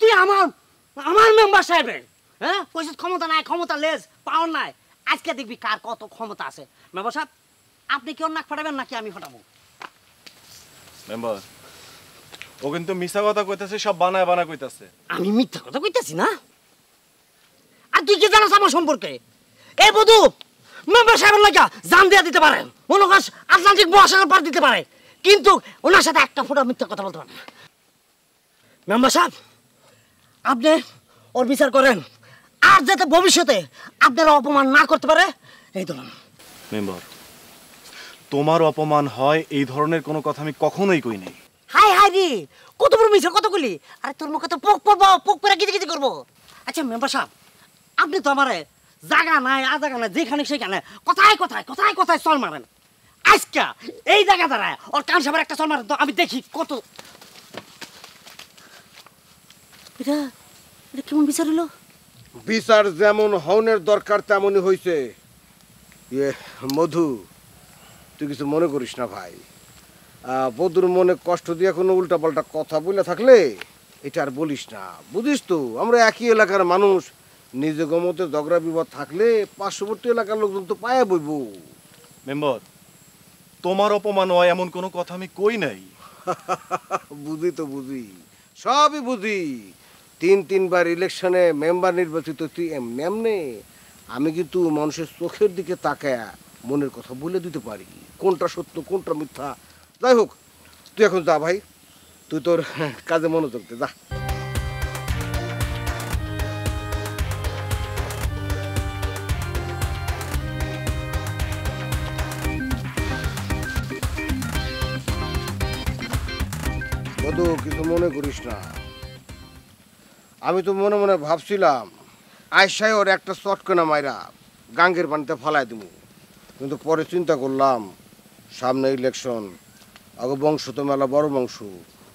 তুই আমার মেম্বার সাহেবের হ্যাঁ কইছিস ক্ষমতা নাই, ক্ষমতা লেজ পাওয়ার নাই। আজকে দেখবি কার কত ক্ষমতা আছে। মেম্বার সাহেব, আপনি কি ওর নাক ফাটাবেন নাকি আমি ফাটাবো? মেম্বার, ও কিন্তু মিছা কথা কইতাছে, সব বানায় বানায় কইতাছে। আমি মিথ্যা কথা কইতাছি না? আর তুই কি জানাস আমার সম্পর্কে? এই বধু মেম্বার সাহেবের লাগা জান দিয়া দিতে পারে, মনে কর আটলান্টিক মহাসাগর পার দিতে পারে, কিন্তু ওনার সাথে একটা ফোঁটা মিথ্যা কথা বলতে পারে না। মেম্বার সাহেব, আপনি ওর বিচার করেন, আর যাতে ভবিষ্যতে আপনারা অপমান না করতে পারে এই ধরুন। মেম্বার, তোমার অপমান হয় এই ধরনের কোনো কথা আমি কখনোই কই নাই। হাই হাই রে, কত বড় মিছা কতগুলি! আরে তোর মুখে তো পোক পড়বো, পোক পরে গিজি গিজি করবো। আচ্ছা মেম্বার সাহেব, আপনি তো আমারে জায়গা নাই আজাগা নাই যেখানে সেখানে কথায় কথায় কথায় কথায় চল মারেন। আজকা এই জায়গা দাঁড়ায় ওর কান সাবার একটা চল মারেন তো আমি দেখি কত। এটা এটা কেমন বিচার হলো? বিচার যেমন হওনের দরকার তেমনই হয়েছে। মধু, তুই কিছু মনে করিস না ভাই। বধুর মনে কষ্ট দিয়ে কোনো উল্টাপাল্টা কথা বলে থাকলে এটা আর বলিস না। বুঝিস তো আমরা একই এলাকার মানুষ, নিজে গমতে ঝগড়া বিবাদ থাকলে পার্শ্ববর্তী এলাকার লোকজন তো পায়ে বইব। মেম্বার, তোমার অপমান হয় এমন কোনো কথা আমি কই নাই। বুঝি তো বুঝি, সবই বুঝি। 3-3বার ইলেকশনে মেম্বার নির্বাচিত তুই এমনি আমি কিন্তু মানুষের চোখের দিকে তাকায় মনের কথা বলে দিতে পারি কোনটা সত্য কোনটা মিথ্যা। যাই হোক তুই এখন যা ভাই, তুই তোর কাজে মনোযোগ দে, যা। বধু কিছু মনে করিস না, আমি তো মনে মনে ভাবছিলাম আয়সায় ওর একটা চটকনা মাইরা গাঙ্গের পানিতে ফালাই দিব, কিন্তু পরে চিন্তা করলাম সামনে ইলেকশন, আগে বংশ তো মেলা বড় বংশ,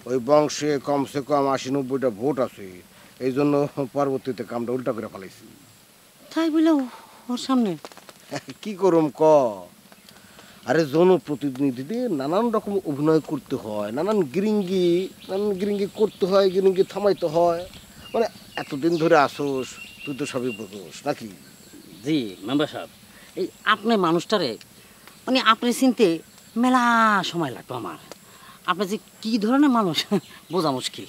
ওই বংশে কমসে কম 80-90টা ভোট আছে, এই জন্য পরবর্তীতে কামটা উল্টা করে ফেলাইছি। তাই বলে ওর সামনে কি করুম ক? আরে জনপ্রতিনিধিদের নানান রকম অভিনয় করতে হয়, নানান গিরিঙ্গি করতে হয়, গিরিঙ্গি থামাইতে হয়, মানে এতদিন ধরে আসোস তুই তো সবই বুঝোস নাকি? জি মেম্বার সাহেব, এই আপনি মানুষটারে মানে আপনি চিনতে মেলা সময় লাগতো আমার। আপনি যে কি ধরনের মানুষ বোঝা মুশকিল।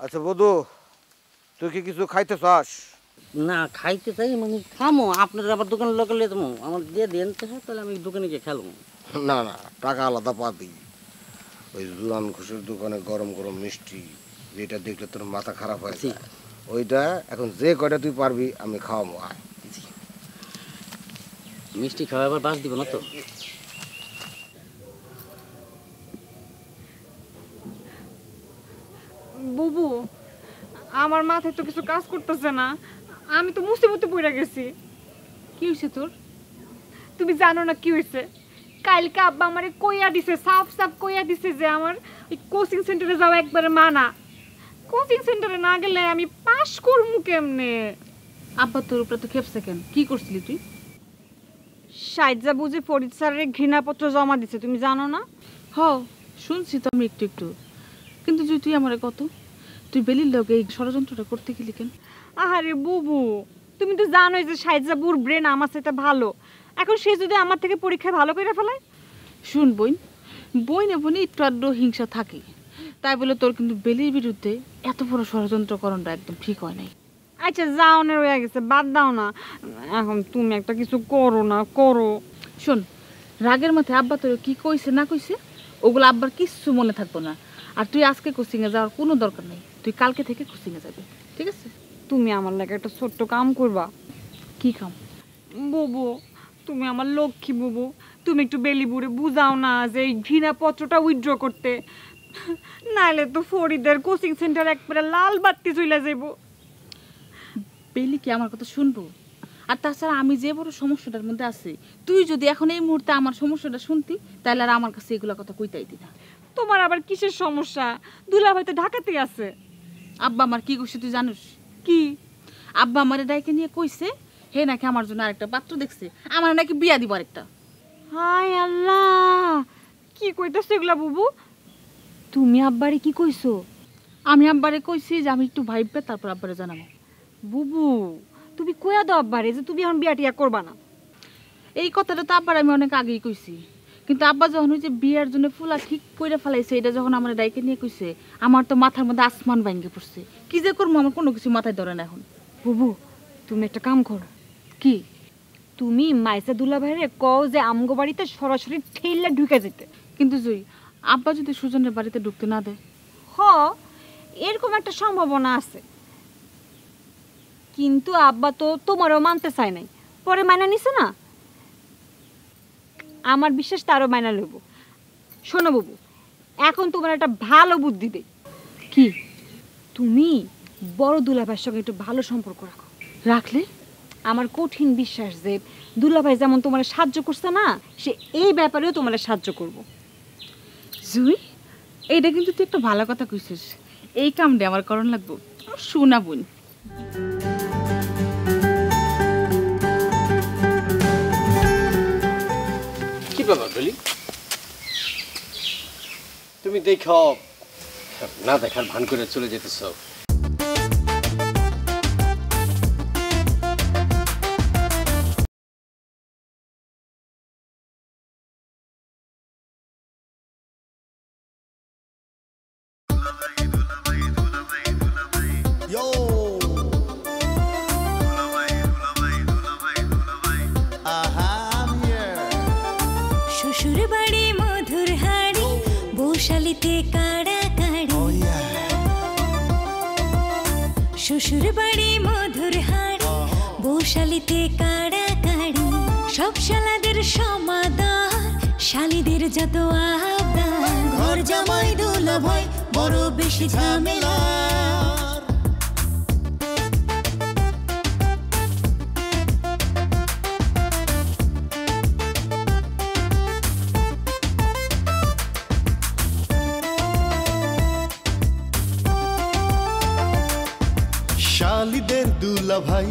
আচ্ছা বধু, তুই কি কিছু খাইতে চাস? না খাইতে চাই মানে খামো, আপনার আবার দোকানের লোক লে দেবো, আমার দিয়ে দেন তো, তাহলে আমি দোকানে গিয়ে খেলবো। না না, টাকা আলাদা পাবি। ওই জুয়ান ঘোষের দোকানে গরম গরম মিষ্টি, যেটা দেখলে তোর মাথা খারাপ হয়ে যায়, ওইটা এখন যে কয়টা তুই পারবি আমি খাওয়াবো। আয় মিষ্টি খাওয়া আবার বাস দিব না তো? বুবু, আমার মাথায় তো কিছু কাজ করতেছে না, আমি তো মুসিবতে পড়ে গেছি। কি হয়েছে তোর? তুমি জানো না কি হয়েছে? কালকে আব্বা আমারে কইয়া দিছে, সাফ সাফ কইয়া দিছে যে আমার ওই কোচিং সেন্টারে যাওয়া একবারে মানা। কোচিং সেন্টারে না গেলে আমি পাস করবো কেমনে? আব্বা তোর উপরে তো খেপছে কেন? কি করছিলি তুই? সাইজা বুঝে ফরিদ স্যারের ঘৃণাপত্র জমা দিছে, তুমি জানো না? হ শুনছি তো আমি একটু একটু, কিন্তু তুই আমারে কত, তুই বেলির লগে এই ষড়যন্ত্রটা করতে গেলি কেন? আহারে বুবু, তুমি তো জানোই যে সাইজাবুর ব্রেন আমার সাথে ভালো, এখন সে যদি আমার থেকে পরীক্ষায় ভালো করে ফেলায়। শুন বইনে বইনে একটু আড্ড হিংসা থাকে, তাই বলে তোর কিন্তু বেলির বিরুদ্ধে এত বড় ষড়যন্ত্রকরণটা একদম ঠিক হয় নাই। আচ্ছা যাও না, রয়ে গেছে, বাদ দাও না, এখন তুমি একটা কিছু করো না, করো। শোন, রাগের মাথায় আব্বা তোর কি কইছে না কইছে ওগুলো আব্বার কিচ্ছু মনে থাকবো না, আর তুই আজকে কোচিংয়ে যাওয়ার কোনো দরকার নেই, তুই কালকে থেকে কোচিংয়ে যাবি, ঠিক আছে? তুমি আমার লাগে একটা ছোট্ট কাম করবা। কি কাম? বুবু, তুমি আমার লক্ষ্মী বুবু, তুমি একটু বেলিবুড়ে বুঝাও না যে এই ঘৃণাপত্রটা উইথড্র করতে, নাইলে তো ফরিদের কোচিং সেন্টার একবারে লাল বাতি চলে যাইব। বেলি কি আমার কথা শুনবো? আর তাছাড়া আমি যে বড় সমস্যাটার মধ্যে আছি, তুই যদি এখন এই মুহূর্তে আমার সমস্যাটা শুনতি তাহলে আর আমার কাছে এগুলো কথা কইতাই দিনা। তোমার আবার কিসের সমস্যা? দুলাভাই তো ঢাকাতেই আছে। আব্বা আমার কি কইছে তুই জানিস? কি? আব্বা আমারে ডাইকে নিয়ে কইছে হে নাকি আমার জন্য আরেকটা পাত্র দেখছে, আমার নাকি বিয়া দিব আরেকটা। হায় আল্লাহ, কি কইতাছ এগুলা বুবু? তুমি আব্বারে কি কইছো? আমি আব্বারে কইছি যে আমি একটু ভাইবে তারপর আব্বারে জানাবো। বুবু, তুমি কইয়া দাও আব্বারে যে তুমি এখন বিয়া টিয়া করবা না। এই কথাটা তো আব্বার আমি অনেক আগেই কইছি, কিন্তু আব্বা যখন ওই যে বিয়ার জন্য ফুলা ঠিক করে ফেলাইছে, এটা যখন আমার ডাইকে নিয়ে কইছে আমার তো মাথার মধ্যে আসমান ভাঙ্গে পড়ছে, কি যে করবো আমার কোনো কিছু মাথায় ধরে না এখন। বুবু, তুমি একটা কাম করো। কি? তুমি মাইসা দুলাভাইরে কও যে আমগো বাড়িতে সরাসরি ঠেললা ঢুকে যেতে। কিন্তু জয়ী, আব্বা যদি সুজনের বাড়িতে ঢুকতে না দেয়? হ, এরকম একটা সম্ভাবনা আছে, কিন্তু আব্বা তো তোমারও মানতে চায় নাই, পরে মাইনা নিছে না। আমার বিশ্বাস তারও মাইনা লইব। শোনো বুবু, এখন তোমার একটা ভালো বুদ্ধি দেই। কি? তুমি বড় দুলাভাইয়ের সঙ্গে একটু ভালো সম্পর্ক রাখো। রাখলে আমার কঠিন বিশ্বাস যে দুলাভাই যেমন তোমার সাহায্য করছে না, সে এই ব্যাপারেও তোমার সাহায্য করব। জুই, এইটা কিন্তু তুই একটা ভালো কথা কইছিস, এই কামটা আমার করণ লাগবো। শোনা বোন, কি ব্যাপার বলি? তুমি দেখো না দেখার ভান করে চলে যেতেছ। শ্বশুর বাড়ি মধুর হাড়ি বৌশালীতে কাড়াকাড়ি শ্বশুর বাড়ি মধুর হাড়ি বৌশালীতে কাড়াকাড়ি সব শালাদের সমাদর শালীদের যত আবদার ঘর জামাই দুলাভাই বড় বেশি ঝামেলা শালীদের দুলাভাই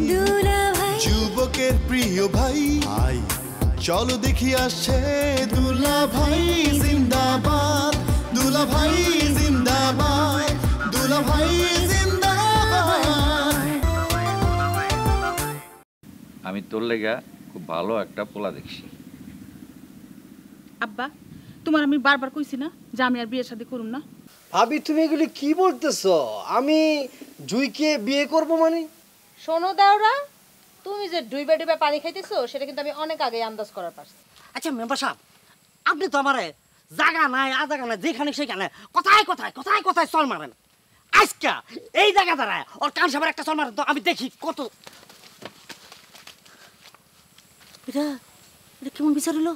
যুবকের প্রিয় ভাই চলো দেখি আসছে দুলাভাই জিন্দাবাদ দুলাভাই জিন্দাবাদ দুলাভাই জিন্দাবাদ। আমি তোর লেগা খুব ভালো একটা পোলা দেখছি। আব্বা তোমার আমি বারবার কইছি না যে আমি আর বিয়ের শাদী করুম না। ভাবি তুমি এগুলি কি বলতেছো? আমি জুইকে বিয়ে করব মানে? শোনো দাওরা, তুমি যে ডুইবা ডুইবা পানি খাইতেছো সেটা কিন্তু আমি অনেক আগে আন্দাজ করার পারছি। আচ্ছা মেম্বার সাহেব, আপনি তো আমারে জায়গা নাই আজাগা নাই যেখানে সেখানে কথায় কথায় কথায় কথায় চল মারেন। আজকা এই জায়গা দাঁড়ায় ওর কান সাবার একটা চল মারেন তো আমি দেখি কত। এটা এটা কেমন বিচার হলো?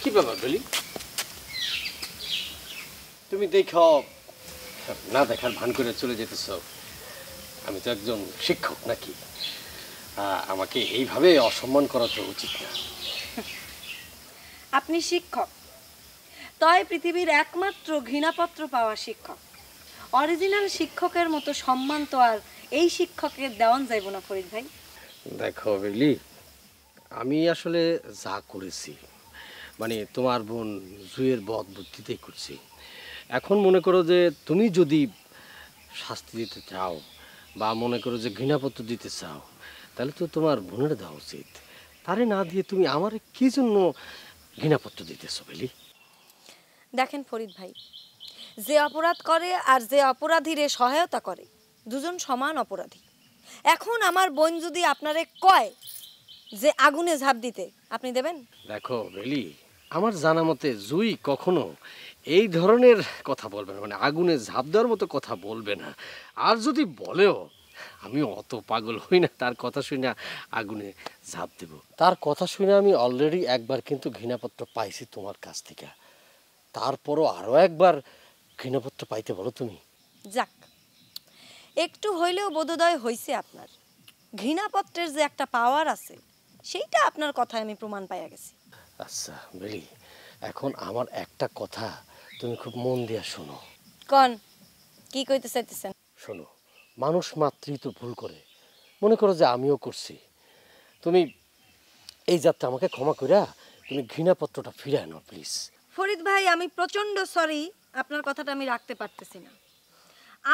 কি ব্যাপার বলি? তুমি দেখো না দেখার ভান করে চলে যেতেছ। আমি তো একজন শিক্ষক নাকি? আমাকে এইভাবে অসম্মান করা তো উচিত না। আপনি শিক্ষক, তয় পৃথিবীর একমাত্র ঘৃণাপত্র পাওয়া শিক্ষক। অরিজিনাল শিক্ষকের মতো সম্মান তো আর এই শিক্ষকের দেওয়ান যাইব না ফরিদ ভাই। দেখো বেলি, আমি আসলে যা করেছি মানে তোমার বোন জুয়ের বদ বুদ্ধিতেই করছি। এখন মনে করো যে তুমি যদি শাস্তি দিতে চাও বা মনে করো যে ঘৃণাপত্র দিতে চাও তাহলে তো তোমার বোনের দেওয়া উচিত। তারে না দিয়ে তুমি আমার কি জন্য ঘৃণাপত্র দিতেছো বেলি? দেখেন ফরিদ ভাই, যে অপরাধ করে আর যে অপরাধীরে সহায়তা করে দুজন সমান অপরাধী। এখন আমার বোন যদি আপনারে কয় যে আগুনে ঝাঁপ দিতে, আপনি দেবেন? দেখো বেলি, আমার জানা মতে জুই কখনো এই ধরনের কথা বলবে না, মানে আগুনে ঝাঁপ দেওয়ার মতো কথা বলবে না। আর যদি বলেও আমি অত পাগল হই না তার কথা শুনে আগুনে ঝাঁপ দেব। তার কথা শুনে আমি অলরেডি একবার কিন্তু ঘৃণাপত্র পাইছি তোমার কাছ থেকে, তারপরও আরও একবার ঘৃণাপত্র পাইতে বলো তুমি? যাক, একটু হইলেও বোধোদয় হইছে আপনার। ঘৃণাপত্রের যে একটা পাওয়ার আছে সেইটা আপনার কথায় আমি প্রমাণ পাইয়া গেছি। আচ্ছা বেলি, এখন আমার একটা কথা তুমি খুব মন দিয়া শোনো। কোন কি কইতে চাইতেছেন? শোনো, মানুষ মাত্রই তো ভুল করে, মনে করো যে আমিও করছি। তুমি এই যাত্রা আমাকে ক্ষমা কইরা তুমি ঘৃণাপত্রটা ফিরে আনো প্লিজ। ফরিদ ভাই, আমি প্রচন্ড সরি, আপনার কথাটা আমি রাখতে পারতেছি না।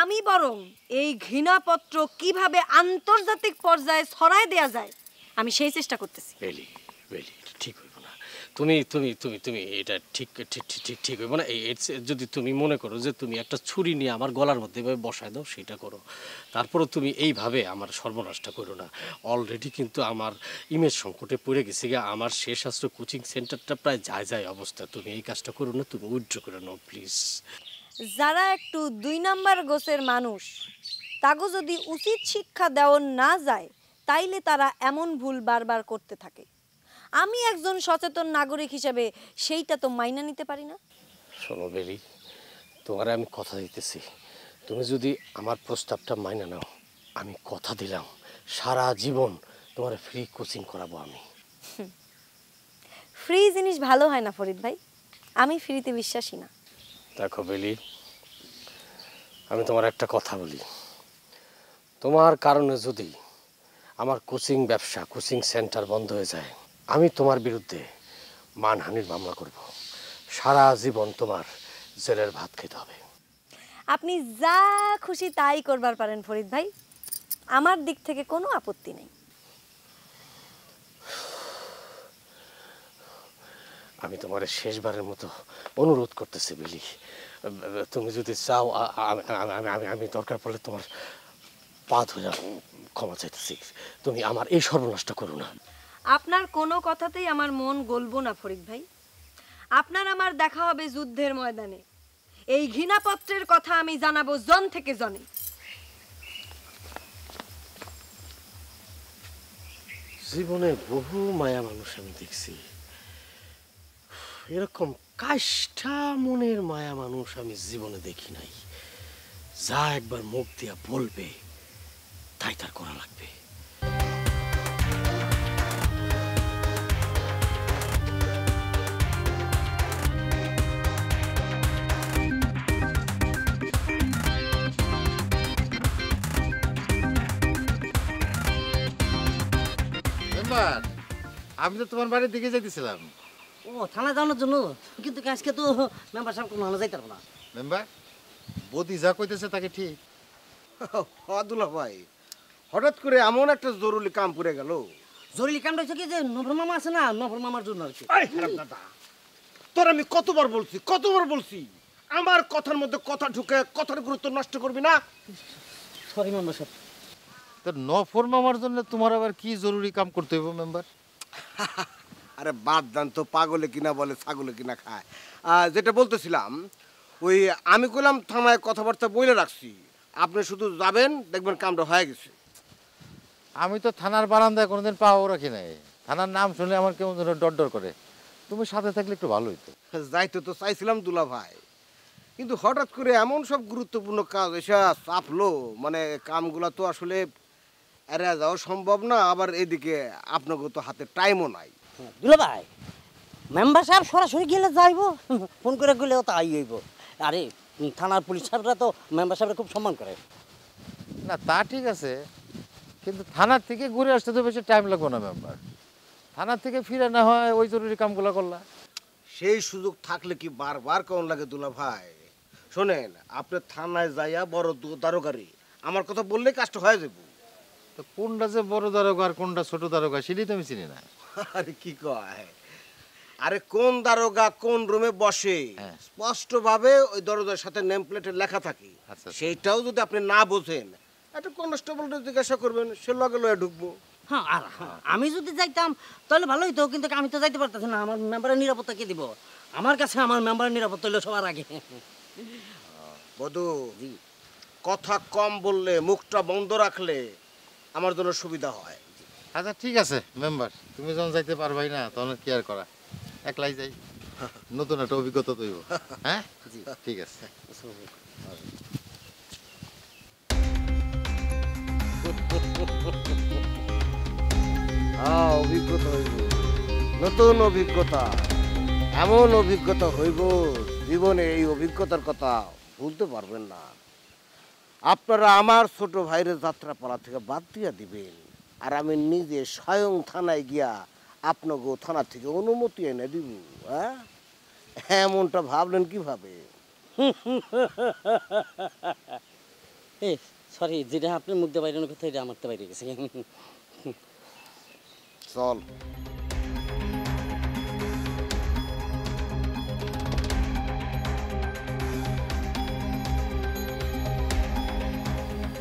আমি বরং এই ঘৃণাপত্র কিভাবে আন্তর্জাতিক পর্যায়ে ছড়ায় দেয়া যায় আমি সেই চেষ্টা করতেছি। বেলি বেলি, ঠিক হইব না। তুমি তুমি তুমি তুমি এটা ঠিক ঠিক ঠিক ঠিক হইব না। যদি তুমি মনে করো যে তুমি একটা ছুরি নিয়ে আমার গলার মধ্যে এভাবে বসায় দাও সেটা করো, তারপরে তুমি এইভাবে আমার সর্বনাশটা করো না। অলরেডি কিন্তু আমার ইমেজ সংকটে পড়ে গেছে গিয়ে, আমার শেষ আশ্রয় কোচিং সেন্টারটা প্রায় যায় অবস্থা। তুমি এই কাজটা করো না, তুমি উইথড্র করে নাও প্লিজ। যারা একটু 2 নাম্বার গোছের মানুষ তাগো যদি উচিত শিক্ষা দেওয়া না যায় তাইলে তারা এমন ভুল বারবার করতে থাকে। আমি একজন সচেতন নাগরিক হিসেবে সেইটা তো মাইনা নিতে পারি না। শোনো বেলি, তোমার আমি কথা দিতেছি, তুমি যদি আমার প্রস্তাবটা মাইনা নাও, আমি কথা দিলাম সারা জীবন তোমার ফ্রি কোচিং করাবো আমি। ফ্রি জিনিস ভালো হয় না ফরিদ ভাই, আমি ফ্রিতে বিশ্বাসী না। দেখো বেলি, আমি তোমার একটা কথা বলি, তোমার কারণে যদি আমার কোচিং ব্যবসা কোচিং সেন্টার বন্ধ হয়ে যায়, আমি তোমার বিরুদ্ধে মানহানির মামলা করব। সারা জীবন তোমার জেলের ভাত খেতে হবে। আপনি যা খুশি তাই করবার পারেন ফরিদ ভাই, আমার দিক থেকে কোনো আপত্তি নেই। আমি তোমার শেষবারের মতো অনুরোধ করতেছি বেলি, তুমি যদি চাও আমি দরকার পড়লে তোমার পা ধরে ক্ষমা চাইতেছি, তুমি আমার এই সর্বনাশটা করো না। আপনার কোনো কথাতেই আমার মন গলবো না ফরিদ ভাই। আপনার আমার দেখা হবে যুদ্ধের ময়দানে। এই ঘৃণাপত্রের কথা আমি জানাবো জন থেকে জনে। জীবনে বহু মায়া মানুষ আমি দেখছি, এরকম কাষ্ঠা মনের মায়া মানুষ আমি জীবনে দেখি নাই। যা একবার মুখ দিয়া বলবে তাই তার করা লাগবে। আমি তো তোমার বাড়ির দিকে যাইতেছিলাম। ও থানা যাওয়ার জন্য, কিন্তু আজকে তো মেম্বার সাহেব কোনো যাইতে পারবো না। মেম্বার বদি যা কইতেছে তাকে ঠিক। দুলা ভাই, হঠাৎ করে এমন একটা জরুরি কাম পড়ে গেল। জরুরি কামটা হচ্ছে কি যে নফর মামা আছে না, নফর মামার জন্য আর কি। তোর আমি কতবার বলছি আমার কথার মধ্যে কথা ঢুকে কথার গুরুত্ব নষ্ট করবি না। সরি মেম্বার সাহেব। তো নফর মামার জন্য তোমার আবার কি জরুরি কাম করতে হইব মেম্বার? আরে বাদ দান তো, পাগলে কিনা বলে ছাগলে কিনা খায়। যেটা বলতেছিলাম, ওই আমি কইলাম থানায় কথাবার্তা বলে রাখছি, আপনি শুধু যাবেন, দেখবেন কামটা হয়ে গেছে। আমি তো থানার বারান্দায় কোনোদিন পাও রাখি নাই। থানার নাম শুনলে আমার কেমন যেন ডর ডর করে। তুমি সাথে থাকলে একটু ভালো হইতো। যাইতে তো চাইছিলাম দুলা ভাই, কিন্তু হঠাৎ করে এমন সব গুরুত্বপূর্ণ কাজ এসে চাপলো, মানে কামগুলো তো আসলে এড়িয়ে যাওয়া সম্ভব না। আবার এদিকে আপনাকে তো হাতে টাইমও নাই। দুলা ভাই, মেম্বার সাহেব সরাসরি গেলে যাইব, ফোন করে গেলেও তো আই হইব। আরে থানার পুলিশ সাহেবরা তো মেম্বার সাহেবরা খুব সম্মান করে। না তা ঠিক আছে, কিন্তু থানার থেকে ঘুরে আসতে তো বেশি টাইম লাগবে না মেম্বার। থানার থেকে ফিরে না হয় ওই জরুরি কামগুলো করলা। সেই সুযোগ থাকলে কি বারবার কেমন লাগে দুলা ভাই? শোনেন, আপনি থানায় যাইয়া বড় দারোগারি আমার কথা বললে কাজটা হয়ে যাবো। তো কোনটা যে বড় দারোগা আর কোনটা ছোট দারোগা সেটাই তো আমি চিনি না। আরে কি কয়, আরে কোন দারোগা কোন রুমে বসে স্পষ্ট ভাবে ওই দরজার সাথে নেম প্লেটে লেখা থাকে। সেইটাও যদি আপনি না বোঝেন, একটা কনস্টেবলকে জিজ্ঞাসা করবেন, সে লগে লয়ে ঢুকবো। হ্যাঁ, আর আমি যদি যাইতাম তাহলে ভালোই তো, কিন্তু আমি তো যাইতে পারতেছি না। আমার মেম্বারের নিরাপত্তা কে দিব? আমার কাছে আমার মেম্বারের নিরাপত্তা হইলো সবার আগে। বধু, কথা কম বললে, মুখটা বন্ধ রাখলে আমার জন্য সুবিধা হয়। আচ্ছা ঠিক আছে মেম্বার, তুমি যখন যাইতে পারবাই না তখন কি আর করা, একলাই যাই। নতুন একটা অভিজ্ঞতা তৈব। হ্যাঁ জি ঠিক আছে। অভিজ্ঞতা হইব, নতুন অভিজ্ঞতা, এমন অভিজ্ঞতা হইব জীবনে এই অভিজ্ঞতার কথা ভুলতে পারবেন না। আপনারা আমার ছোট ভাইয়ের যাত্রাপালা থেকে বাদ দিয়া দিবেন, আর আমি নিজে স্বয়ং থানায় গিয়া আপনাকে থানা থেকে অনুমতি এনে দিব। হ্যাঁ, এমনটা ভাবলেন কিভাবে? সরি, যেটা আপনার মুখ দিয়ে বাইরে কথা, এটা আমার তো বাইরে গেছে। চল।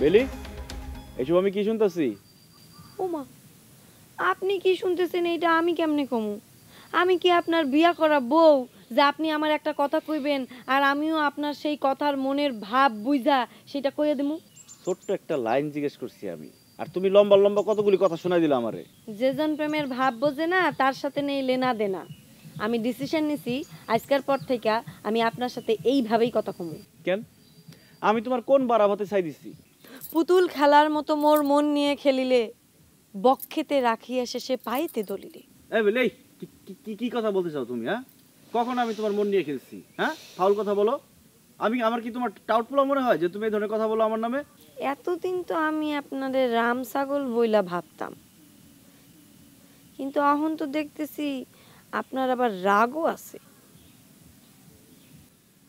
বেলি, এইসব আমি কি শুনতেছি? ওমা, আপনি কি শুনতেছেন? এইটা আমি কেমনে কমু? আমি কি আপনার বিয়া করা বউ যে আপনি আমার একটা কথা কইবেন আর আমিও আপনার সেই কথার মনের ভাব বুঝা সেটা কইয়া দেবো? ছোট্ট একটা লাইন জিজ্ঞেস করছি আমি, আর তুমি লম্বা লম্বা কতগুলি কথা শোনাই দিলা আমারে। যেজন প্রেমের ভাব বোঝে না তার সাথে নেই লেনা দেনা। আমি ডিসিশন নিছি, আজকের পর থেকে আমি আপনার সাথে এইভাবেই কথা কমু। কেন? আমি তোমার কোন বাড়াবাতে চাই দিছি? পুতুল খেলার মতো মোর মন নিয়ে খেলিলে, বক্ষেতে রাখিয়া শেষে পাইতে দলিলে। এই বেলি, কি কথা বলতে চাও তুমি? হ্যাঁ, কখন আমি তোমার মন নিয়ে খেলছি? হ্যাঁ, ফাউল কথা বলো। আমার কি তোমার টাউট পোলা মনে হয় যে তুমি এই ধরনের কথা বলো আমার নামে? এতদিন তো আমি আপনাদের রাম ছাগল বইলা ভাবতাম, কিন্তু এখন তো দেখতেছি আপনার আবার রাগও আছে।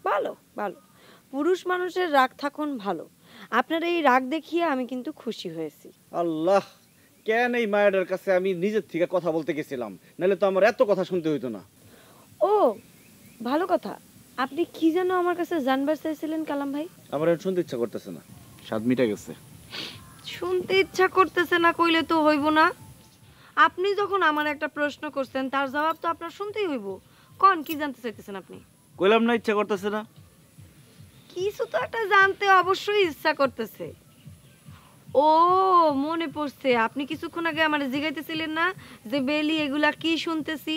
ভালো ভালো, পুরুষ মানুষের রাগ থাকুন ভালো। আপনার এই রাগ দেখিয়ে আমি কিন্তু খুশি হয়েছি। আল্লাহ, কেন এই মায়ের কাছে আমি নিজের থেকে কথা বলতে গেছিলাম, নাহলে তো আমার এত কথা শুনতে হইতো না। ও ভালো কথা, আপনি কি যেন আমার কাছে জানবার চাইছিলেন কালাম ভাই? আমার এখন শুনতে ইচ্ছা করতেছে না, স্বাদ মিটে গেছে। শুনতে ইচ্ছা করতেছে না কইলে তো হইব না। আপনি যখন আমার একটা প্রশ্ন করছেন তার জবাব তো আপনার শুনতেই হইব। কোন কি জানতে চাইতেছেন আপনি? কইলাম না ইচ্ছা করতেছে না। কিছু তো একটা জানতে অবশ্যই ইচ্ছা করতেছে। ও মনে পড়ছে, আপনি কিছুক্ষণ আগে আমারে জিজ্ঞাইতেছিলেন না যে বেলি এগুলা কি শুনতেছি।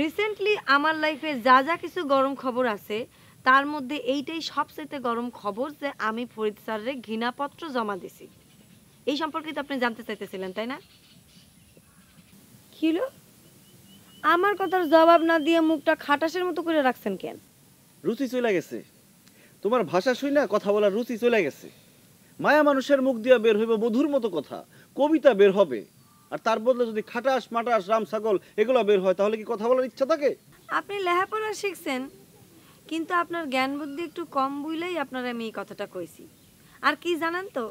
রিসেন্টলি আমার লাইফে যা যা কিছু গরম খবর আছে তার মধ্যে এইটাই সবচেয়ে গরম খবর যে আমি ফরিদ স্যারের ঘৃণাপত্র জমা দিছি। এই সম্পর্কে তো আপনি জানতে চাইতেছিলেন, তাই না? কি হলো? আমার কথার জবাব না দিয়ে মুখটা খাটাসের মতো করে রাখছেন কেন? রুচি চলে গেছে, তোমার ভাষা শুই না কথা বলার রুচি চলে গেছে। মায়া মানুষের মুখ দিয়ে বের হইব বধুর মতো কথা, কবিতা বের হবে, আর তার বদলে যদি খাটাস মাটাস রাম ছাগল এগুলো বের হয় তাহলে কি কথা বলার ইচ্ছা থাকে? আপনি লেখাপড়া শিখছেন, কিন্তু আপনার জ্ঞান বুদ্ধি একটু কম বুঝলেই আপনার আমি এই কথাটা কইছি। আর কি জানেন তো,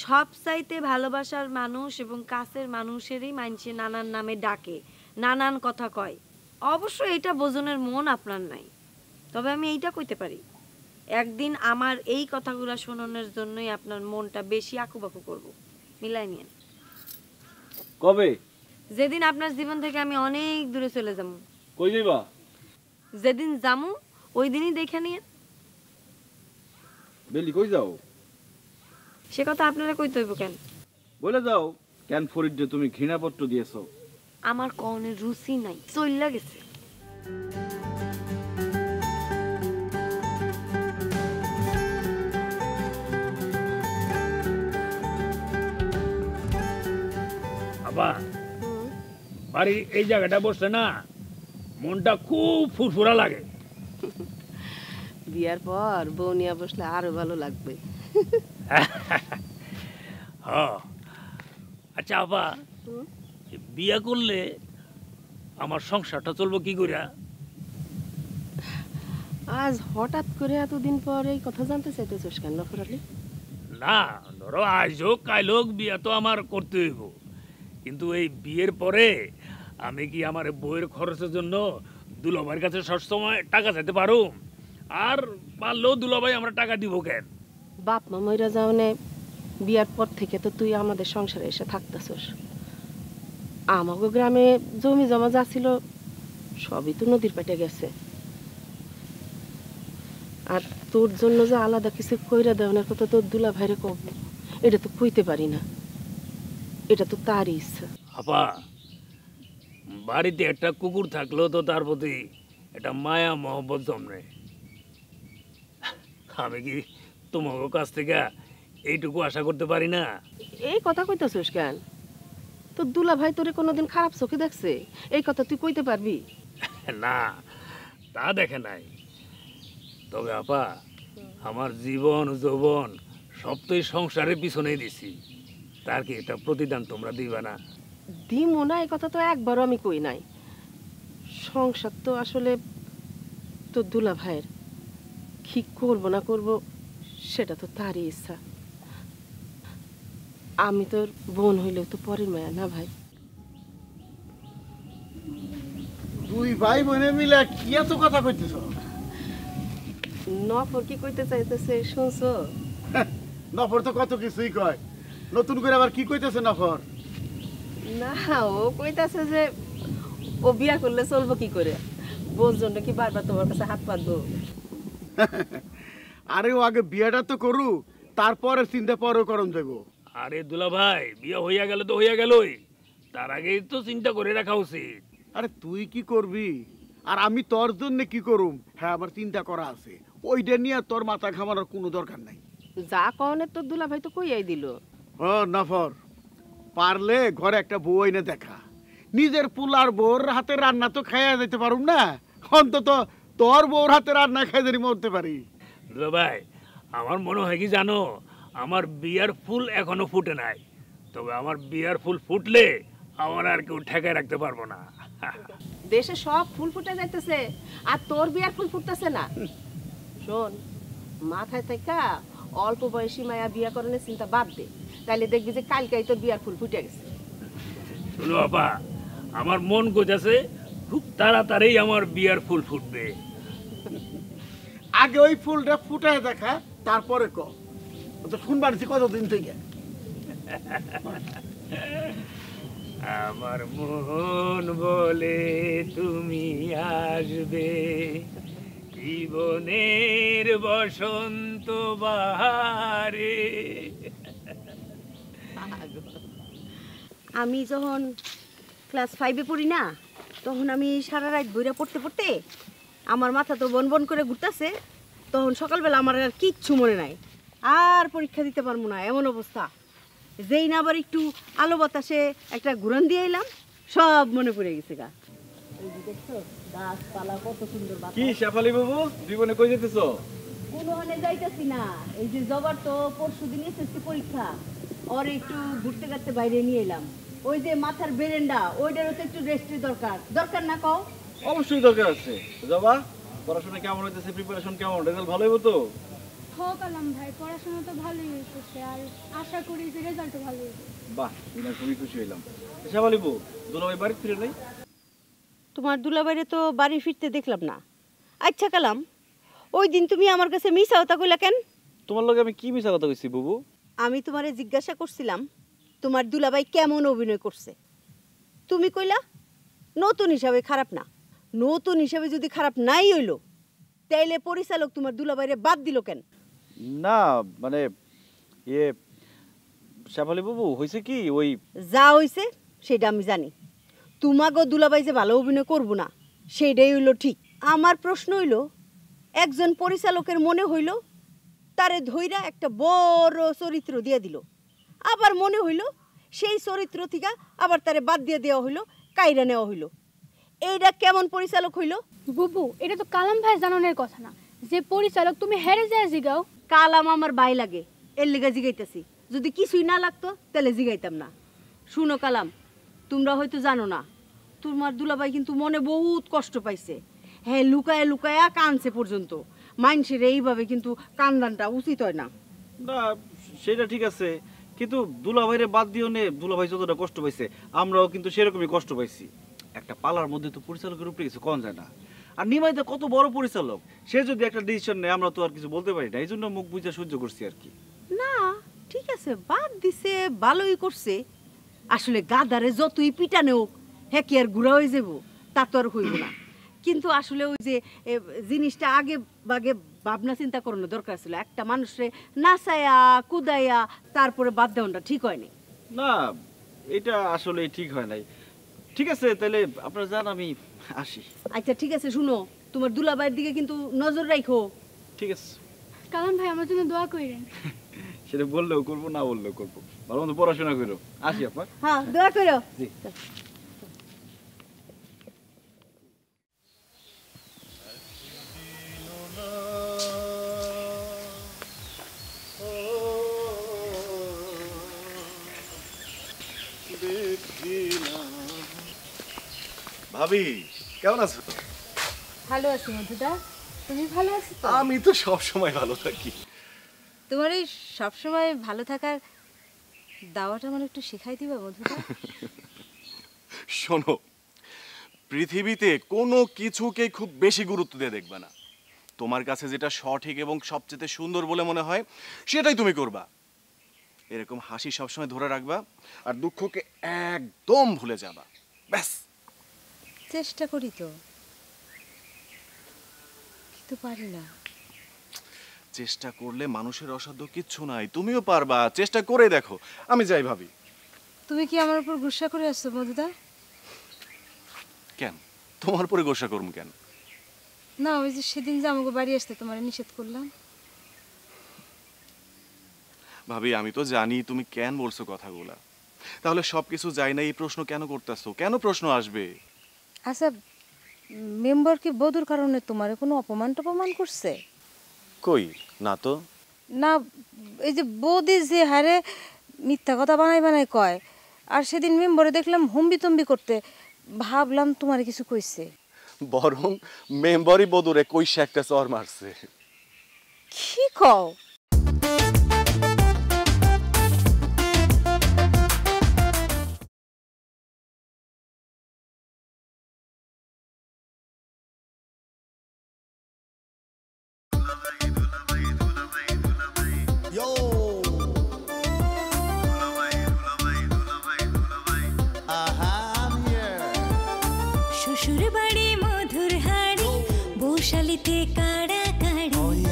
সব চাইতে ভালোবাসার মানুষ এবং কাছের মানুষেরই মানুষে নানান নামে ডাকে, নানান কথা কয়। অবশ্য এইটা বোঝনের মন আপনার নাই, তবে আমি এইটা কইতে পারি একদিন আমার এই কথাগুলো শোনানোর জন্যই আপনার মনটা বেশি আকুবাকু করব। মিলাই নিয়েন। কবে? যেদিন আপনার জীবন থেকে আমি অনেক দূরে চলে যাবো। কই যাইবা? যেদিন যামু ওই দিনই দেখে নিয়েন। বেলি কই যাও? সে কথা আপনারা কইতে হইব কেন? বলে যাও কেন ফরিদে তুমি ঘৃণাপত্র দিয়েছো? আমার কনের রুচি নাই, চইলা গেছে। আবা বাড়ির এই জায়গাটা বসছে না, মনটা খুব ফুরফুরা লাগে। বিয়ার পর বউ নিয়ে বসলে আরো ভালো লাগবে। হ্যাঁ, আচ্ছা আবা, বিয়া করলে আমার সংসারটা চলবো কি করে? আজ হঠাৎ করে এতদিন পর এই কথা জানতে চাইতেছিস কেন নফর আলী? না, ধরো আজ হোক কাল হোক বিয়া তো আমার করতে হইব, কিন্তু এই বিয়ের পরে আমি কি আমার বইয়ের খরচের জন্য দুলাভাইয়ের কাছে সবসময় টাকা চাইতে পারো? আর পারলেও দুলাভাই আমরা টাকা দিব কেন? বাপ মা মইরা যাওনে বিয়ার পর থেকে তো তুই আমাদের সংসারে এসে থাকতেছস। আমাগো গ্রামে জমি জমা যা ছিল সবই তো নদীর পেটে গেছে। আর তোর জন্য যে আলাদা কিছু কইরা দেওয়ার কথা তোর দুলা ভাইরে কব, এটা তো কইতে পারি না, এটা তো তারই ইচ্ছা। আপা, বাড়িতে একটা কুকুর থাকলেও তো তার প্রতি একটা মায়া মহব্বত জন্মে। আমি কি তোমার কাছ থেকে এইটুকু আশা করতে পারি না? এই কথা কইতেছিস কেন? তোর দুলা ভাই তোরে কোনোদিন খারাপ চোখে দেখছে? এই কথা তুই কইতে পারবি? না, তা দেখে নাই। তবে আপা, আমার জীবন যৌবন সব তো এই সংসারের পিছনেই দিছি, তার কি এটা প্রতিদান তোমরা দিবা না? দিমু না এই কথা তো একবারও আমি কই নাই। সংসার তো আসলে তোর দুলা ভাইয়ের, কি করবো না করবো সেটা তো তারই ইচ্ছা। আমি তোর বোন হইলেও তো পরের মায়া না ভাই? দুই ভাই বোনে মিলে কি এত কথা কইতেছ? নফর কি কইতে চাইতেছে শুনছো? নফর তো কত কিছুই কয়, নতুন করে আবার কি কইতেছে নফর? না, ও কইতাছে যে ও বিয়া করলে চলবো কি করে, বোন জন্য কি বারবার তোমার কাছে হাত পাতবো? আরে ও আগে বিয়েটা তো করু, তারপরে চিন্তা পরে করম দেব। আরে দুলা ভাই, বিয়ে হইয়া গেল তো হইয়া গেলই, তার আগেই তো চিন্তা করে রাখা উচিত। আরে তুই কি করবি আর আমি তোর জন্য কি করুম? হ্যাঁ, আমার চিন্তা করা আছে, ওইটা নিয়ে তোর মাথা ঘামানোর কোনো দরকার নাই। যা কনে তোর দুলা ভাই তো কইয়াই দিল। ও নফর, পারলে ঘরে একটা বউ এনে দেখা, নিজের পুলার বউর হাতে রান্না তো খাইয়া যেতে পারুম না, অন্তত তোর বউর হাতে রান্না খাই যদি মরতে পারি। দুলা ভাই, আমার মনে হয় কি জানো, আমার বিয়ার ফুল এখনো ফুটে নাই, তবে আমার বিয়ার ফুল ফুটলে আমার আর কেউ ঠেকায় রাখতে পারবো না। দেশে সব ফুল ফুটে যাইতেছে আর তোর বিয়ার ফুল ফুটতেছে না। শোন, মাথায় থেকে অল্প বয়সী মায়া বিয়া করানোর চিন্তা বাদ দে, তাইলে দেখবি যে কালকেই তোর বিয়ার ফুল ফুটে গেছে। শুনো বাবা, আমার মন গোজাছে খুব তাড়াতাড়ি আমার বিয়ার ফুল ফুটবে। আগে ওই ফুলটা ফুটায় দেখা, তারপরে ক। তো শুনবার কতদিন থেকে। আমার মন বলে তুমি আসবে জীবনের বসন্ত বাহারে। আমি যখন ক্লাস 5-এ পড়ি না, তখন আমি সারা রাত বইরা পড়তে পড়তে আমার মাথা তো বন বন করে ঘুরতেছে। তখন সকালবেলা আমার আর কিচ্ছু মনে নাই, আর পরীক্ষা দিতে পারবো না এমন অবস্থা। যেই না আবার একটু আলো বাতাসে একটা ঘুরান দিয়ে এলাম, সব মনে পড়ে গেছে গা। এই যে দেখছো গাছপালা কত সুন্দর। কি শেফালি বাবু, জীবনে কই যেতেছো? কোনোখানে যাইতেছি না, এই যে জবার তো পরশুদিন এসএসসি পরীক্ষা, ওর একটু ঘুরতে ঘাটতে বাইরে নিয়ে এলাম। ওই যে মাথার বেরেন্ডা, ওইটারও তো একটু রেস্টের দরকার। দরকার না কও? অবশ্যই দরকার আছে। যাবা, পড়াশোনা কেমন হইতেছে? প্রিপারেশন কেমন? রেজাল্ট ভালো হইব তো? হোক আলম ভাই, পড়াশোনা তো ভালোই হইতেছে, আর আশা করি যে রেজাল্টও ভালো হইবে। বাহ, শুনে খুবই খুশি হইলাম। শেফালি বাবু, দুলাভাই বাড়ি ফিরে নাই? তোমার দুলাভাইরে তো বাড়ি ফিরতে দেখলাম না। আচ্ছা কালাম, ওই দিন তুমি আমার কাছে মিছা কথা কইলা কেন? তোমার লগে আমি কি মিছা কথা কইছি বাবু? আমি তোমারে জিজ্ঞাসা করছিলাম তোমার দুলাভাই কেমন অভিনয় করছে। তুমি কইলা নতুন হিসাবে খারাপ না। নতুন হিসাবে যদি খারাপ নাই হইলো, তাইলে পরিচালক তোমার দুলাভাইরে বাদ দিল কেন? না মানে ইয়ে শেফালি বাবু, হইছে কি, ওই যা হইছে সেটা আমি জানি। তোমাগো দুলাভাই যে ভালো অভিনয় করবো না সেইটাই হইলো ঠিক। আমার প্রশ্ন হইল, একজন পরিচালকের মনে হইল তারে ধইরা একটা বড় চরিত্র দিয়ে দিল, আবার মনে হইল সেই চরিত্র থেকে আবার তারে বাদ দিয়ে দেওয়া হইলো, কাইরা নেওয়া হইলো। এইটা কেমন পরিচালক হইল? বুবু, এটা তো কালাম ভাই জানানোর কথা না, যে পরিচালক তুমি হেরে যায় জিগাও। কালাম আমার ভাই লাগে, এর লেগে জিগাইতেছি। যদি কিছুই না লাগতো তাহলে জিগাইতাম না। শুনো কালাম, তোমরা হয়তো জানো না, তোমার দুলাভাই কিন্তু মনে বহুত কষ্ট পাইছে। হ্যাঁ, লুকায়া লুকায়া কানছে পর্যন্ত। মানুষের এইভাবে কিন্তু কান্দানটা উচিত হয় না। না সেটা ঠিক আছে, কিন্তু দুলাভাইরে বাদ দিও নে। দুলাভাই যতটা কষ্ট পাইছে আমরাও কিন্তু সেরকমই কষ্ট পাইছি। একটা পালার মধ্যে তো পরিচালকের উপরে কিছু কম যায় না। আর নিমাইদা কত বড় পরিচালক, সে যদি একটা ডিসিশন নেয় আমরা তো আর কিছু বলতে পারি না। এই জন্য মুখ বুঝে সহ্য করছি আর কি। না ঠিক আছে, বাদ দিছে, ভালোই করছে। আসলে গাদারে যতই পিটানে হোক, হ্যাঁ কি আর ঘুরা হয়ে যাব? তা তো আর হইব না। কিন্তু আসলে ওই যে জিনিসটা আগে বাগে ভাবনা চিন্তা করানো দরকার ছিল। একটা মানুষে নাচায়া কুদাইয়া তারপরে বাদ দেওয়াটা ঠিক হয়নি। না এটা আসলে ঠিক হয় নাই। ঠিক আছে তাহলে আপনারা যান, আমি আসি। আচ্ছা ঠিক আছে, শুনো, তোমার দুলাভাইয়ের দিকে কিন্তু নজর রাখো। ঠিক আছে কালাম ভাই, আমার জন্য দোয়া করেন। সেটা বললেও করবো, না বললেও করবো। ভালো মতো পড়াশোনা করো। আসি আপা। হ্যাঁ, দোয়া করো। জি। ভাবি কেমন আছো? ভালো আছি মধুদা, তুমি ভালো আছো তো? আমি তো সব সময় ভালো থাকি। তোমার এই সবসময় ভালো থাকার দাওয়াটা মানে একটু শেখাই দিবা মধুদা? শোনো, পৃথিবীতে কোনো কিছুকে খুব বেশি গুরুত্ব দিয়ে দেখবে না। তোমার কাছে যেটা সঠিক এবং সবচেয়ে সুন্দর বলে মনে হয় সেটাই তুমি করবা। এরকম হাসি সবসময় ধরে রাখবা, আর দুঃখকে একদম ভুলে যাবা। ব্যাস। চেষ্টা করি তো, কিন্তু পারি না। চেষ্টা করলে মানুষের অসাধ্য কিচ্ছু নাই, তুমিও পারবা। চেষ্টা করে দেখো। আমি যাই ভাবি। তুমি কি আমার উপর গুসা করে আসছো মধুদা? কেন তোমার উপরে গোসা করুম কেন? না, ওই যে সেদিন যে আমাকে বাড়ি আসতে তোমার নিষেধ করলাম। ভাবি আমি তো জানি তুমি কেন বলছো কথাগুলা, তাহলে সবকিছু যাই না এই প্রশ্ন কেন করতেছো? কেন প্রশ্ন আসবে? আচ্ছা, মেম্বার কি বধুর কারণে তোমার কোনো অপমান টপমান করছে? কই না তো। না, এই যে বৌদি যে হারে মিথ্যা কথা বানাই বানাই কয়, আর সেদিন মেম্বারে দেখলাম হুম্বি তুম্বি করতে, ভাবলাম তোমার কিছু কইছে। বরং মেম্বারই বদুরে কইসা একটা চর মারছে। কি কও? Yo. বৌশালীতে কাড়াকাড়ি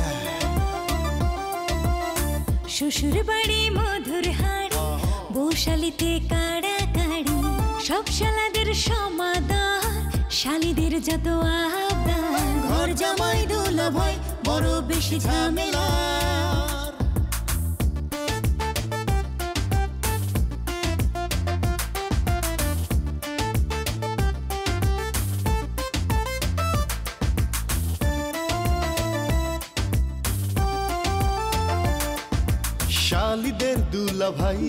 শ্বশুর বাড়ি মধুর হাড়ি বৌশালীতে কাড়াকাড়ি সব শালাদের সমাদর শালীদের যত আবদার ঘর জামাই দুলাভাই বড় বেশি ঝামেলা শালীদের দুলাভাই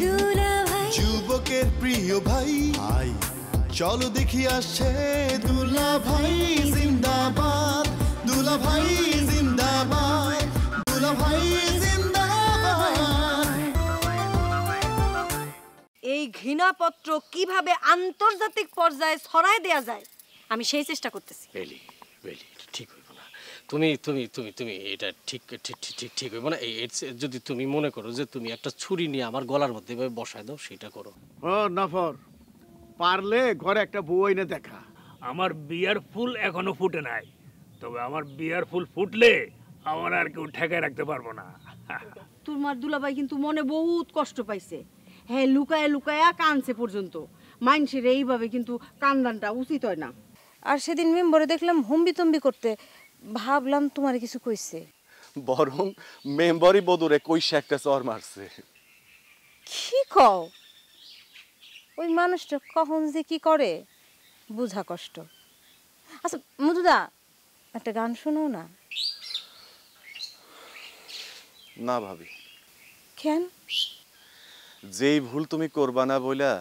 যুবকের প্রিয় ভাই আই চলো দেখি আসছে দুলাভাই জিন্দাবাদ দুলাভাই জিন্দাবাদ দুলাভাই জিন্দাবাদ। এই ঘৃণাপত্র কিভাবে আন্তর্জাতিক পর্যায়ে ছড়ায় দেয়া যায় আমি সেই চেষ্টা করতেছি। বেলি বেলি ঠিক হইব না, তুমি তুমি তুমি তুমি এটা ঠিক ঠিক ঠিক ঠিক হইব না। যদি তুমি মনে করো যে তুমি একটা ছুরি নিয়ে আমার গলার মধ্যে এভাবে বসায় দাও সেটা করো। ও নফর, পারলে ঘরে একটা বউ এনে দেখা। আমার বিয়ার ফুল এখনো ফুটে নাই, তবে আমার বিয়ার ফুল ফুটলে আমার আর কেউ ঠেকায় রাখতে পারবো না। তোমার দুলাভাই কিন্তু মনে বহুত কষ্ট পাইছে, হ্যাঁ লুকায়া লুকায়া কানছে পর্যন্ত। মাইনসের এইভাবে কিন্তু কান্দানটা উচিত হয় না। আর সেদিন মেম্বরে দেখলাম হম্বিতম্বি করতে, ভাবলাম তোমার কিছু কইছে। বরং মেম্বারই বদরে কইসা একটা চর মারছে। কি কও? ওই মানুষটা কখন যে কি করে বুঝা কষ্ট। আচ্ছা মধুদা, একটা গান শোনো না। না ভাবি। কেন? যেই ভুল তুমি করবা না বইলা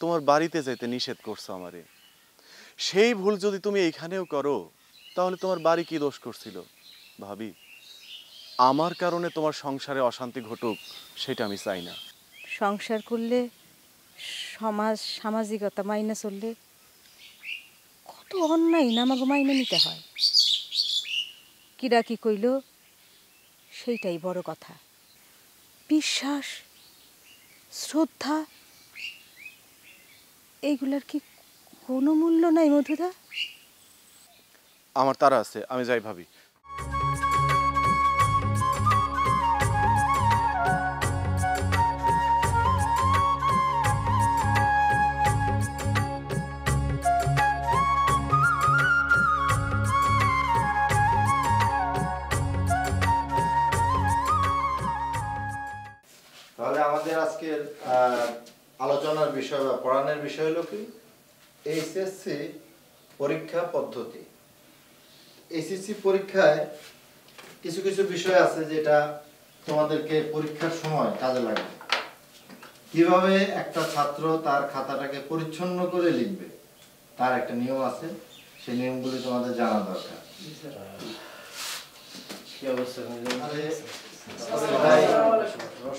তোমার বাড়িতে যাইতে নিষেধ করছো আমারে, সেই ভুল যদি তুমি এইখানেও করো তাহলে তোমার বাড়ি কি দোষ করছিল? ভাবি, আমার কারণে তোমার সংসারে অশান্তি ঘটুক সেটা আমি চাই না। সংসার করলে সমাজ সামাজিকতা মাইনে চললে কত অন্যায় না আমাকে মাইনে নিতে হয়। কিরা কি কইল সেইটাই বড় কথা। বিশ্বাস, শ্রদ্ধা, এইগুলার কি কোনো মূল্য নাই মধুদা? আমার তারা আছে, আমি যাই ভাবি। তাহলে আমাদের আজকের আলোচনার বিষয় বা পড়ানোর বিষয় হলো কি এইচএসসি পরীক্ষা পদ্ধতি। এইচএসসি পরীক্ষায় কিছু কিছু বিষয় আছে যেটা তোমাদেরকে পরীক্ষার সময় কাজে লাগবে। কিভাবে একটা ছাত্র তার খাতাটাকে পরিচ্ছন্ন করে লিখবে তার একটা নিয়ম আছে, সেই নিয়মগুলি তোমাদের জানা দরকার। কি অবস্থা?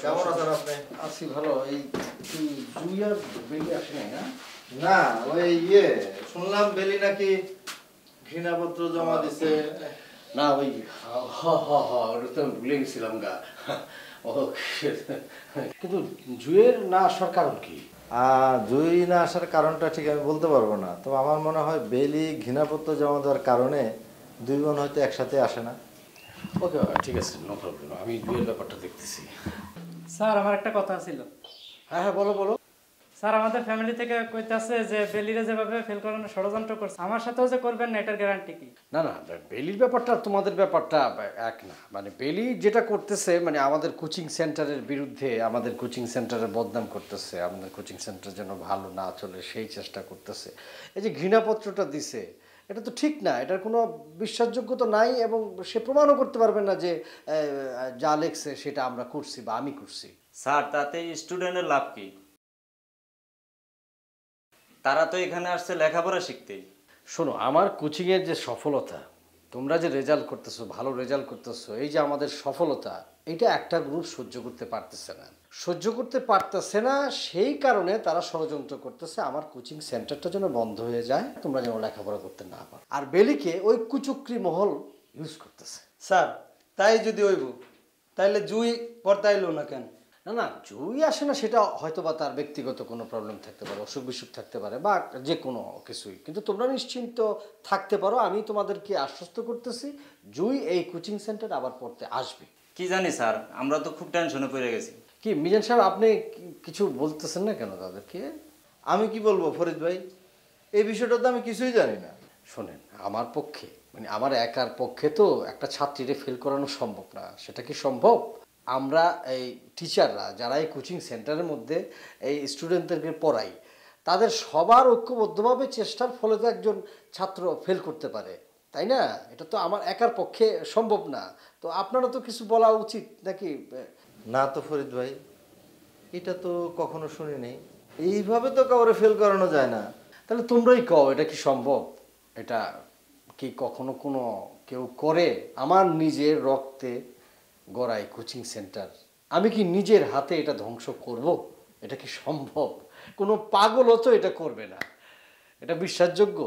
কেমন আছেন আপনি? আছি ভালো। এই জুইয়ার বেলি আসে নাই না? না, ওই শুনলাম বেলি নাকি ঘৃণাপত্র জমা দিছে। না ওই ওটা তো ভুলে গেছিলাম গা। কিন্তু জুয়ের না আসার কারণ কি? জুই না আসার কারণটা ঠিক আমি বলতে পারবো না, তো আমার মনে হয় বেলি ঘৃণাপত্র জমা দেওয়ার কারণে দুই বোন হয়তো একসাথে আসে না। ওকে ঠিক আছে, নো প্রবলেম, আমি জুয়ের ব্যাপারটা দেখতেছি। স্যার আমার একটা কথা ছিল। হ্যাঁ হ্যাঁ বলো বলো। স্যার আমাদের ফ্যামিলি থেকে কইতাছে যে বেলিরে যেভাবে ফেল করানোর ষড়যন্ত্র করছে আমার সাথেও যে করবেন না এটার গ্যারান্টি কি? না না, বেলির ব্যাপারটা তোমাদের ব্যাপারটা এক না। মানে বেলি যেটা করতেছে মানে আমাদের কোচিং সেন্টারের বিরুদ্ধে, আমাদের কোচিং সেন্টারের বদনাম করতেছে, আমাদের কোচিং সেন্টার যেন ভালো না চলে সেই চেষ্টা করতেছে। এই যে ঘৃণাপত্রটা দিছে এটা তো ঠিক না, এটার কোনো বিশ্বাসযোগ্যতা নাই এবং সে প্রমাণও করতে পারবে না যে যা লেখছে সেটা আমরা করছি বা আমি করছি। স্যার তাতে স্টুডেন্টের লাভ কি? তারা তো এখানে আসছে লেখাপড়া শিখতে। শোনো, আমার কোচিংয়ের যে সফলতা, তোমরা যে রেজাল্ট করতেছো, ভালো রেজাল্ট করতেছো, এই যে আমাদের সফলতা, এটা একটা গ্রুপ সহ্য করতে পারতেছে না, সেই কারণে তারা ষড়যন্ত্র করতেছে আমার কোচিং সেন্টারটা যেন বন্ধ হয়ে যায়, তোমরা যেন লেখাপড়া করতে না পারো। আর বেলিকে ওই কুচুকরি মহল ইউজ করতেছে। স্যার তাই যদি হইব তাইলে জুই পড়তাইলো না কেন? না না, জুই আসে না সেটা হয়তো বা তার ব্যক্তিগত কোনো প্রবলেম থাকতে পারে, অসুখ বিসুখ থাকতে পারে বা যে কোনো কিছুই, কিন্তু তোমরা নিশ্চিন্ত থাকতে পারো। আমি তোমাদেরকে আশ্বস্ত করতেছি জুই এই কোচিং সেন্টার আবার পড়তে আসবে। কি জানি স্যার, আমরা তো খুব টেনশনে পড়ে গেছি। কি মিজান সাহেব, আপনি কিছু বলতেছেন না কেন তাদেরকে? আমি কি বলবো ফরিদ ভাই, এই বিষয়টা তো আমি কিছুই জানি না। শোনেন, আমার পক্ষে মানে আমার একার পক্ষে তো একটা ছাত্রীরে ফেল করানো সম্ভব না। সেটা কি সম্ভব? আমরা এই টিচাররা যারা এই কোচিং সেন্টারের মধ্যে এই স্টুডেন্টদেরকে পড়াই, তাদের সবার ঐক্যবদ্ধভাবে চেষ্টার ফলে তো একজন ছাত্র ফেল করতে পারে, তাই না? এটা তো আমার একার পক্ষে সম্ভব না। তো আপনারা তো কিছু বলা উচিত নাকি? না তো ফরিদ ভাই, এটা তো কখনো শুনি নেই, এইভাবে তো কাউরে ফেল করানো যায় না। তাহলে তোমরাই কও, এটা কি সম্ভব? এটা কি কখনো কোনো কেউ করে? আমার নিজের রক্তে গড়াই কোচিং সেন্টার, আমি কি নিজের হাতে এটা ধ্বংস করব? এটা কি সম্ভব? কোনো পাগলও তো এটা করবে না। এটা বিশ্বাসযোগ্য?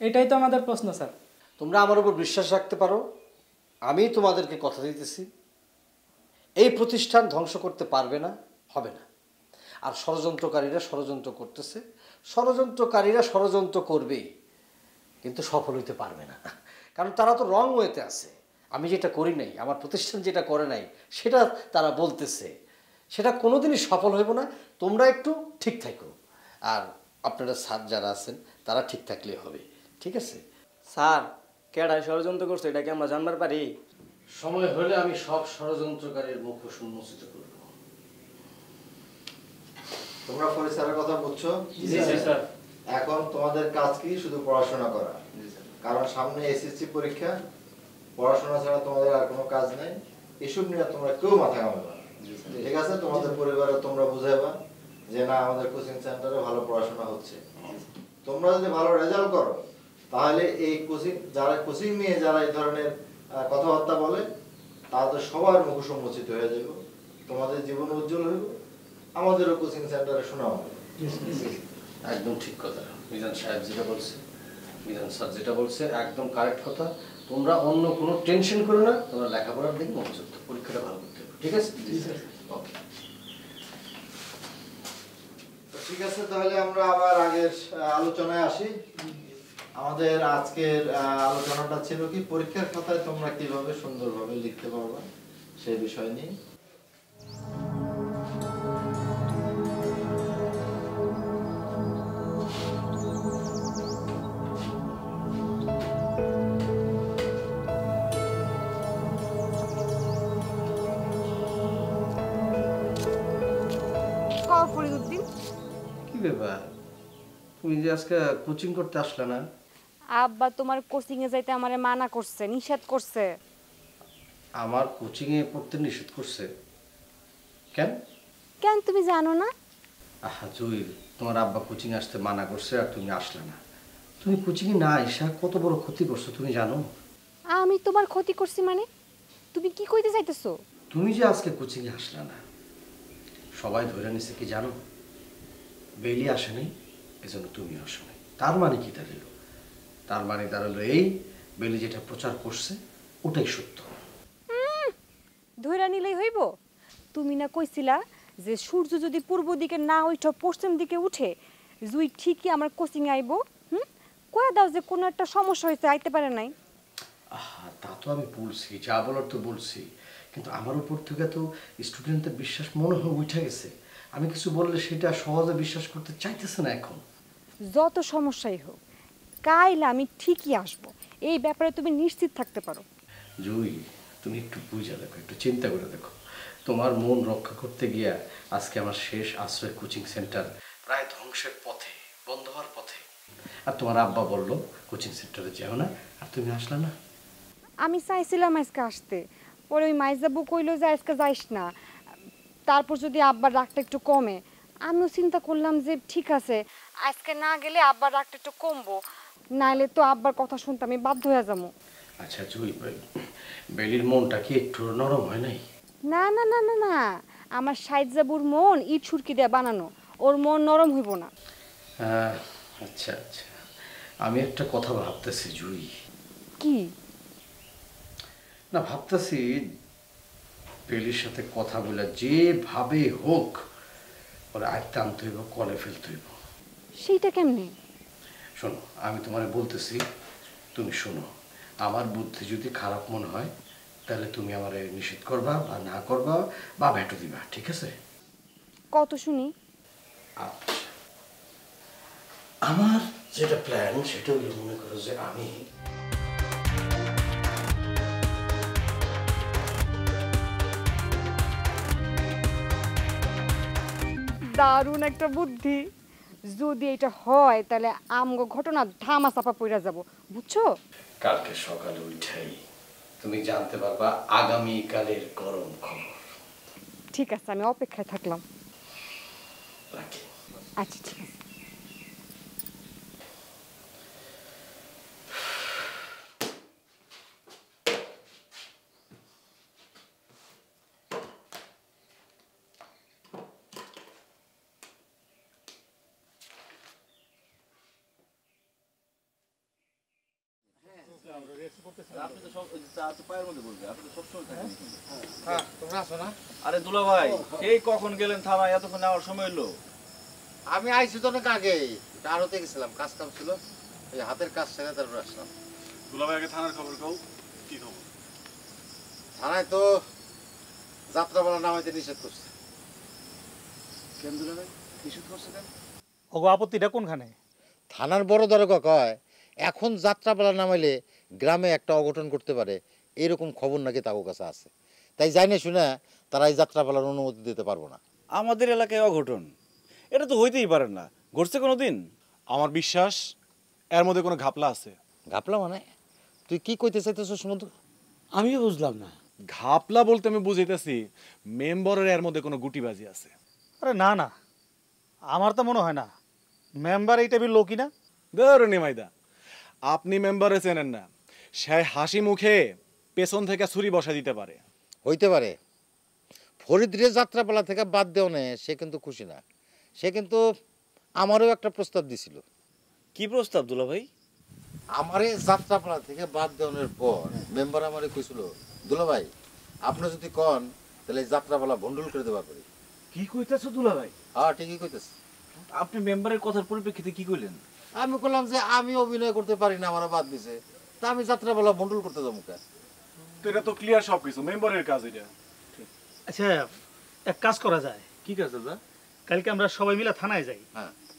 এটাই তো আমাদের প্রশ্ন স্যার। তোমরা আমার উপর বিশ্বাস রাখতে পারো, আমি তোমাদেরকে কথা দিতেছি এই প্রতিষ্ঠান ধ্বংস করতে পারবে না, হবে না। আর ষড়যন্ত্রকারীরা ষড়যন্ত্র করতেছে, ষড়যন্ত্রকারীরা ষড়যন্ত্র করবেই, কিন্তু সফল হইতে পারবে না, কারণ তারা তো রং ওয়েতে আছে। আমি যেটা করি নাই, আমার প্রতিষ্ঠান যেটা করে নাই, সেটা তারা বলতেছে, সেটা কোনোদিনই সফল হইব না। তোমরা একটু ঠিক থাকো, আর আপনারা স্যার যারা আছেন তারা ঠিক থাকলে হবে, ঠিক আছে? স্যার, কেডায় ষড়যন্ত্র করছে এটা কি আমরা জানবার পারি? সময় হলে আমি সব ষড়যন্ত্রকারীর মুখ উন্মোচিত করব। তোমরা ফরিদ স্যারের কথা বুঝছো? জি স্যার। এখন তোমাদের কাজ কি? শুধু পড়াশোনা করা, কারণ সামনে এসএসসি পরীক্ষা। পড়াশোনা ছাড়া তোমাদের আর কোনো কাজ নেই। এসব নিয়ে তোমরা কেউ মাথা ঘামাবে না, ঠিক আছে? তোমাদের পরিবারে তোমরা বুঝাইবা যে না, আমাদের কোচিং সেন্টারে ভালো পড়াশোনা হচ্ছে। তোমরা যদি ভালো রেজাল্ট করো, তাহলে এই কোচিং যারা কোচিং নিয়ে যারা এই ধরনের কথাবার্তা বলে, তাদের সবার মুখ সম্মোচিত হয়ে যাবে, তোমাদের জীবন উজ্জ্বল হইব, আমাদেরও কোচিং সেন্টারে শোনাও হবে। একদম ঠিক কথা মিজান সাহেব যেটা বলছে, মিজান স্যার যেটা বলছে একদম কারেক্ট কথা। তোমরা অন্য কোনো টেনশন করো না, তোমরা লেখাপড়ার দিকে মনোযোগ দাও, পরীক্ষাটা ভালো করতে হবে, ঠিক আছে? ওকে, ঠিক আছে, তাহলে আমরা আবার আগের আলোচনায় আসি। আমাদের আজকের আলোচনাটা ছিল কি, পরীক্ষার খাতায় তোমরা কিভাবে সুন্দরভাবে লিখতে পারবে সেই বিষয় নিয়ে। ফরিদউদ্দিন, কি ব্যাপার? তুমি যে আজকে কোচিং করতে আসলে না? আব্বা তোমার কোচিং এ যাইতে আমারে মানা করছে, নিষেধ করছে। আমার কোচিং এ পড়তে নিষেধ করছে? কেন? কেন তুমি জানো না? আহা জুই, তোমার আব্বা কোচিং আসতে মানা করছে আর তুমি আসলে না। তুমি কোচিং এ না এসে কত বড় ক্ষতি করছো তুমি জানো? আমি তোমার ক্ষতি করছি মানে? তুমি কি কইতে চাইতেছো? তুমি যে আজকে কোচিং এ আসলে না, সবাই ধরে নিছে কি জানো? বেলি আসেনি, এজন্য তুমি আসো নাই। তার মানে কি দাঁড়ালো? তার মানে দাঁড়ালো এই, বেলি যেটা প্রচার করছে ওটাই সত্য। ধইরা নিলেই হইব? তুমি না কইছিলা যে সূর্য যদি পূর্ব দিকে না উঠে পশ্চিম দিকে উঠে, জুই ঠিকই আমার কোচিং আইবো। কয়ে দাও যে কোনো একটা সমস্যা হয়েছে, আইতে পারে নাই। আহা, তা তো আমি বলছি, যা বলার তো বলছি, কিন্তু আমার উপর থেকে তো স্টুডেন্টদের বিশ্বাস মনে হয় উঠে গেছে। আমি কিছু বললে সেটা সহজে বিশ্বাস করতে চাইতেছে না এখন। যত সমস্যাই হোক, কাইল আমি ঠিকই আসবো, এই ব্যাপারে তুমি নিশ্চিত থাকতে পারো। জুই, তুমি একটু বুঝে দেখো, একটু চিন্তা করে দেখো। তোমার মন রক্ষা করতে গিয়া আজকে আমার শেষ আশ্রয় কোচিং সেন্টার প্রায় ধ্বংসের পথে, বন্ধ হওয়ার পথে। আর তোমার আব্বা বললো কোচিং সেন্টারে যেও না, আর তুমি আসলে না। আমি চাইছিলাম আজকে আসতে, পরে ওই মাইজাবু কইলো যে আজকে যাইস না, তারপর যদি আব্বার রাগটা একটু কমে। আমিও চিন্তা করলাম যে ঠিক আছে, আজকে না গেলে আব্বার রাগটা একটু কমবো, নাইলে তো আব্বার কথা শুনতে আমি বাধ্য হয়ে যাবো। আচ্ছা জুই, বেলির মনটা কি একটু নরম হয় নাই? না না না না না, আমার সাইজাবুর মন ইট সুরকি দিয়ে বানানো, ওর মন নরম হইব না। আচ্ছা আচ্ছা, আমি একটা কথা ভাবতেছি জুই। কি? না ভাবতেছি, বেলির সাথে কথা বলে যেভাবে হোক ওরা আয়ত্তে আনতে হইব, কলে ফেলতে হইব। সেইটা কেমনে? শোনো, আমি তোমারে বলতেছি, তুমি শোনো। আমার বুদ্ধি যদি খারাপ মনে হয় তাহলে তুমি আমারে নিষেধ করবা বা না করবা বা ভেটো দিবা, ঠিক আছে? কত শুনি। আচ্ছা, আমার যেটা প্ল্যান সেটা হলো, মনে করো যে আমি দারুণ একটা বুদ্ধি। যদি এটা হয় তাহলে আমগো ঘটনা ধামা চাপা পড়া যাব, বুঝছো? কালকে সকালে উঠাই তুমি জানতে পারবা আগামীকালের গরম খবর। ঠিক আছে, আমি অপেক্ষায় থাকলাম। রাখি। আচ্ছা, ঠিক আছে। আরে দুলা ভাই, এই কখন গেলেন থানায়? এতক্ষণ আমার সময় হলো। আমি আইছি তো অনেক আগে, আরতে গেছিলাম, কাজ কাম ছিল, এই হাতের কাজ সেরে তারপর আসলাম। দুলাভাই আগে থানার খবর কও, কি খবর? থানায় তো যাত্রাপালা নামাইতে নিষেধ করছে। কেন দুলাভাই নিষেধ করছে কেন? ওগো আপত্তিটা কোনখানে? থানার বড় দরগা কয় এখন যাত্রাপালা নামাইলে গ্রামে একটা অঘটন করতে পারে, এরকম খবর নাকি তাদের কাছে আছে। তাই জানি শুনে তারা এই যাত্রাপালার অনুমতি দিতে পারবো না। আমাদের এলাকায় অঘটন, এটা তো হইতেই পারে না। ঘটছে কোনোদিন? আমার বিশ্বাস এর মধ্যে কোনো ঘাপলা আছে। ঘাপলা মানে? তুই কি কইতে চাইতেছিস মধু? আমিও বুঝলাম না। ঘাপলা বলতে আমি বুঝাইতেছি মেম্বারের এর মধ্যে কোনো গুটিবাজি আছে। আরে না না, আমার তো মনে হয় না। মেম্বার এই টাইপের লোকই না। ধরুন নিমাইদা, আপনি মেম্বারে চেনেন না, সে হাসি মুখে পেছন থেকে ছুরি বসা দিতে পারে। হইতে পারে। ফরিদরে যাত্রাপালা থেকে বাদ দেওয়া নেই, সে কিন্তু খুশি না। সে কিন্তু আমারও একটা প্রস্তাব দিছিল। কি প্রস্তাব দুলা ভাই? আমারে যাত্রাপালা থেকে বাদ দেওয়ার পর মেম্বার আমারে কইছিল, দুলা ভাই আপনি যদি কন তাহলে যাত্রাপালা ভন্ডুল করে দেওয়া পারি। কি কইতেছ দুলা ভাই? হ্যাঁ, ঠিকই কইতেছে। আপনি মেম্বারের কথার পরিপ্রেক্ষিতে কি কইলেন? আমি বললাম যে আমি অভিনয় করতে পারি না, আমার বাদ দিছে, তা আমি যাত্রাপালা ভন্ডুল করতে যাবো কেন? তো এটা তো ক্লিয়ার সবকিছু, মেম্বারের কাজ এটা। আচ্ছা, এক কাজ করা যায়। কি কাজ দাদা? কালকে আমরা সবাই মিলে থানায় যাই।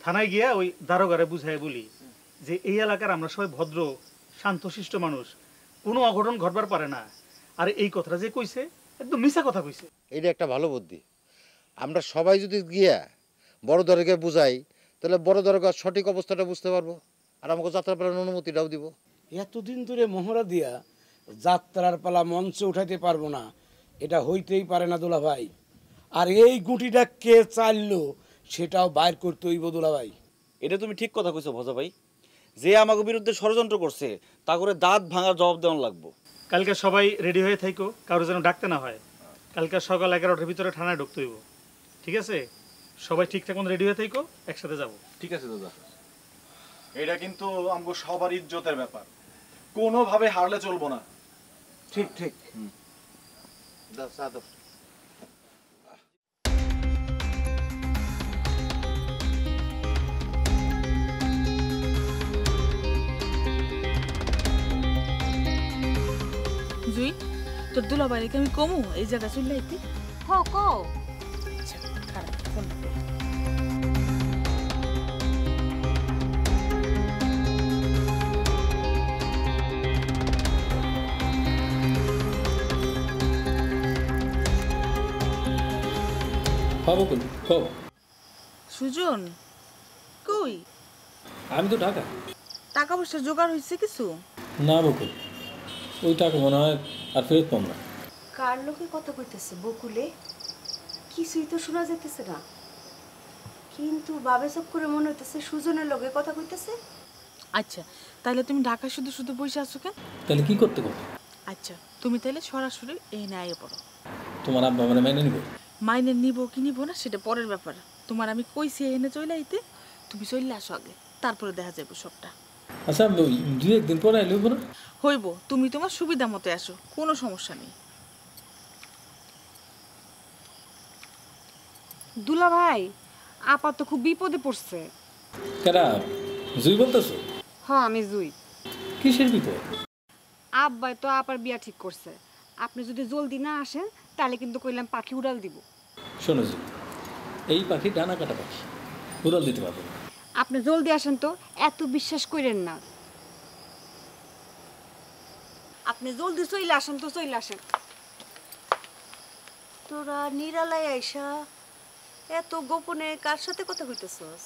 থানায় গিয়ে ওই দারোগারে বুঝাই বলি যে এই এলাকার আমরা সবাই ভদ্র শান্তশিষ্ট মানুষ, কোনো অঘটন ঘটবার পারে না। আর এই কথাটা যে কইছে একদম মিছা কথা কইছে। এটা একটা ভালো বুদ্ধি। আমরা সবাই যদি গিয়া বড় দরগাকে বুঝাই তাহলে বড় দরগা সঠিক অবস্থাটা বুঝতে পারবো, আর আমাকে যাত্রাপালার অনুমতিটাও দিব। এতদিন ধরে মোহরা দিয়া যাত্রার পালা মঞ্চে উঠাইতে পারবো না, এটা হইতেই পারে না দুলা ভাই। আর এই গুটিটা কে চাইলো সেটাও বাইর করতে হইব দুলা ভাই। এটা তুমি ঠিক কথা কইছো ভজা ভাই। যে আমাকে বিরুদ্ধে ষড়যন্ত্র করছে তা করে দাঁত ভাঙার জবাব দেওয়ান লাগবো। কালকে সবাই রেডি হয়ে থাইকো, কারো যেন ডাকতে না হয়। কালকে সকাল 11টার ভিতরে থানায় ঢুকতে হইব, ঠিক আছে? সবাই ঠিকঠাক মতো রেডি হয়ে থাইকো, একসাথে যাব। ঠিক আছে দাদা। এটা কিন্তু আমগো সবার ইজ্জতের ব্যাপার, কোনোভাবে হারলে চলবো না। ঠিক ঠিক। জুই, তোর দুলা বাইরে আমি কমু এই জায়গা চলে আইতি? হ কও। আচ্ছা, খারাপ ফোন কর। বকুল কও। সুজন কই? আমি তো ঢাকা। টাকা পয়সা জোগাড় হয়েছে কিছু? না বকুল, ওই টাকা মনে হয় আর ফেরত পাম না। কার লোকে কথা কইতেছে বকুলে? কিছুই তো শোনা যাইতেছে না, কিন্তু বাবে সব করে মনে হইতেছে সুজনের লোকে কথা কইতেছে। আচ্ছা, তাহলে তুমি ঢাকা শুধু শুধু বসে আছো কেন? তাহলে কি করতে হবে? আচ্ছা, তুমি তাহলে সরাসরি এনে আইয়ে পড়ো। তোমার আব্বা মানে মেনে নিব? মাইনে নিব কি নিব না সেটা পরের ব্যাপার। তোমার আমি কইছি এনে চলে আইতে, তুমি চলে আসো আগে, তারপরে দেখা যাবে সবটা। আচ্ছা, দুই একদিন পরে আইলে না? হইব, তুমি তোমার সুবিধা মতো আসো, কোনো সমস্যা নেই। দুলা ভাই আপা তো খুব বিপদে পড়ছে। কেডা জুই বলতেছো? হ্যাঁ আমি জুই। কিসের বিপদ? আব্বাই তো আপার বিয়া ঠিক করছে, আপনি যদি জলদি না আসেন তাহলে কিন্তু কইলাম পাখি উড়াল দিব। শোনো জি, এই পাখি ডানা কাটা পাখি, উড়াল দিতে পারবে না। আপনি জলদি আসেন তো, এত বিশ্বাস করেন না। আপনি জলদি চলে আসেন তো, চলে আসেন। তোরা নিরালায় আইসা এত গোপনে কার সাথে কথা কইতেছস?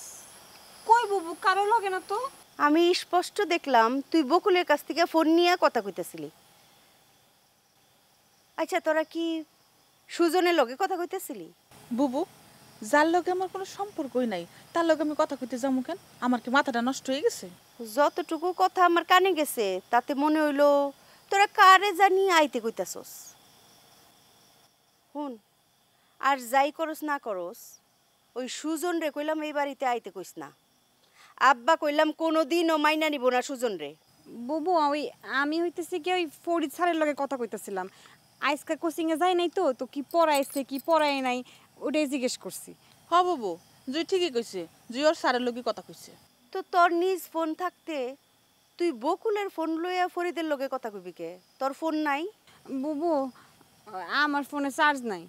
কই বুবু, কারো লাগে না তো। আমি স্পষ্ট দেখলাম তুই বকুলের কাছ থেকে ফোন নিয়ে কথা কইতেছিলি। আচ্ছা তোরা কি সুজনের লগে কথা কইতেছিলি? বুবু, যার লগে আমার কোনো সম্পর্কই নাই তার লগে আমি কথা কইতে যাবো কেন? আমার কি মাথাটা নষ্ট হয়ে গেছে? যতটুকু কথা আমার কানে গেছে তাতে মনে হইলো তোরা কারে জানি আইতে কইতাছস। হুন, আর যাই করস না করস, ওই সুজন রে কইলাম এই বাড়িতে আইতে কইস না। আব্বা কইলাম কোনোদিনও মাইনা নিব না সুজন রে। বুবু আমি হইতেছি কি ওই ফরিদ স্যারের লগে কথা কইতেছিলাম। আজকে কোচিং এ যাই নাই তো, তো কি পড়াইছে কি পড়াই নাই ওটাই জিজ্ঞেস করছি। হ বুবু, জুই ঠিকই কইছে, জুই ওর স্যারের লগে কথা কইছে। তো তোর নিজ ফোন থাকতে তুই বকুলের ফোন লইয়া ফরিদের লগে কথা কইবি কে? তোর ফোন নাই? বুবু আমার ফোনে চার্জ নাই।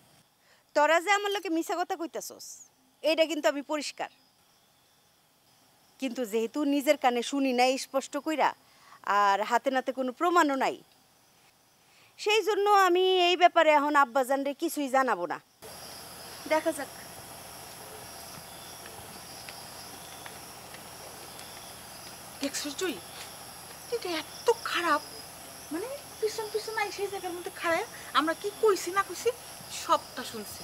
তোরা যে আমার লগে মিছা কথা কইতাছস এইটা কিন্তু আমি পরিষ্কার, কিন্তু যেহেতু নিজের কানে শুনি নাই স্পষ্ট কইরা, আর হাতে নাতে কোনো প্রমাণও নাই, সেই জন্য আমি এই ব্যাপারে এখন আব্বাজানরে কিছুই জানাবো না। দেখা যাক। দেখছিস জুই, এটা এত খারাপ, মানে পিছন পিছন আই সেই জায়গার মধ্যে খাড়ায় আমরা কি কইছি না কইছি সবটা শুনছি।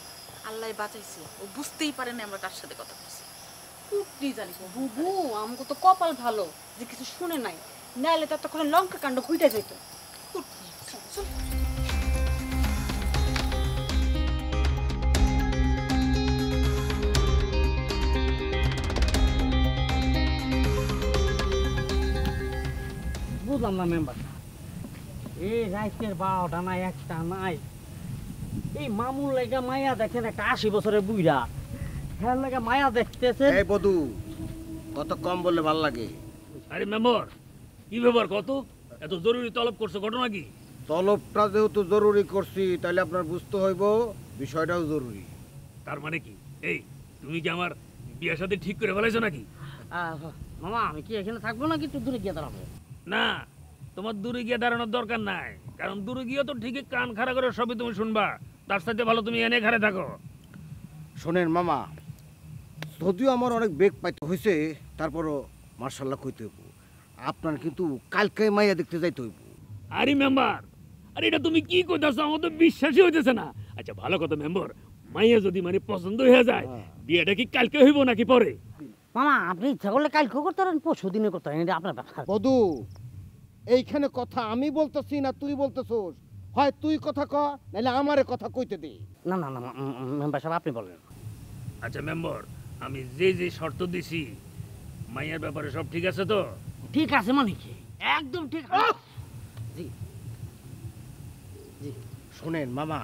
আল্লাহ বাঁচাইছে, ও বুঝতেই পারে না আমরা কার সাথে কথা কইছি। কুটনি জানি বুবু আমাকে তো কপাল ভালো যে কিছু শুনে নাই, নাইলে তো তখন লঙ্কা কাণ্ড ঘুইটা যেত। কুটনি চল। বুঝলাম না মেম্বার, এই রাইতের 12টা নাই একটা নাই, এই মামুর লেগা মায়া দেখেন একটা 80 বছরের বুইড়া, হ্যাঁ লেগা মায়া দেখতেছে। এই বধু কত কম বললে ভাল লাগে। আরে মেম্বার কি ব্যাপার, কত এত জরুরি তলব করছো, ঘটনা কি? তলবটা যেহেতু জরুরি করছি তাহলে আপনার বুঝতে হইব বিষয়টাও জরুরি। তার মানে কি এই তুমি কি আমার বিয়ের সাথে ঠিক করে ফেলাইছো নাকি? মামা আমি কি এখানে থাকবো নাকি একটু দূরে গিয়ে দাঁড়াবো? না, তোমার দূরে গিয়ে দাঁড়ানোর দরকার নাই, কারণ দূরে গিয়ে তো ঠিকই কান খাড়া করে সবই তুমি শুনবা, তার সাথে ভালো তুমি এনে খাড়ে থাকো। শোনেন মামা, যদিও আমার অনেক বেগ পাইতে হয়েছে, তারপরও মার্শাল্লাহ কইতে হইব আপনার কিন্তু কালকে মাইয়া দেখতে যাইতে হইব। আরে মেম্বার, আরে এটা তুমি কি কইতাছো, আমার তো বিশ্বাসই হইতেছে না। আচ্ছা ভালো কথা মেম্বার, মাইয়া যদি মানে পছন্দ হয়ে যায় বিয়েটা কি কালকে হইব নাকি পরে? মামা আপনি ইচ্ছা করলে কালকে করতে পারেন, পরশু দিনে করতে পারেন, এটা আপনার ব্যাপার। বধু এইখানে কথা আমি বলতেছি না তুই বলতেছোস, হয় তুই কথা ক নাহলে আমারে কথা কইতে দে। না না না মেম্বার সাহেব আপনি বলেন। আচ্ছা মেম্বার, আমি যে যে শর্ত দিছি মাইয়ার ব্যাপারে সব ঠিক আছে তো? ঠিক আছে মানে কি একদম ঠিক আছে। জি জি শোনেন মামা,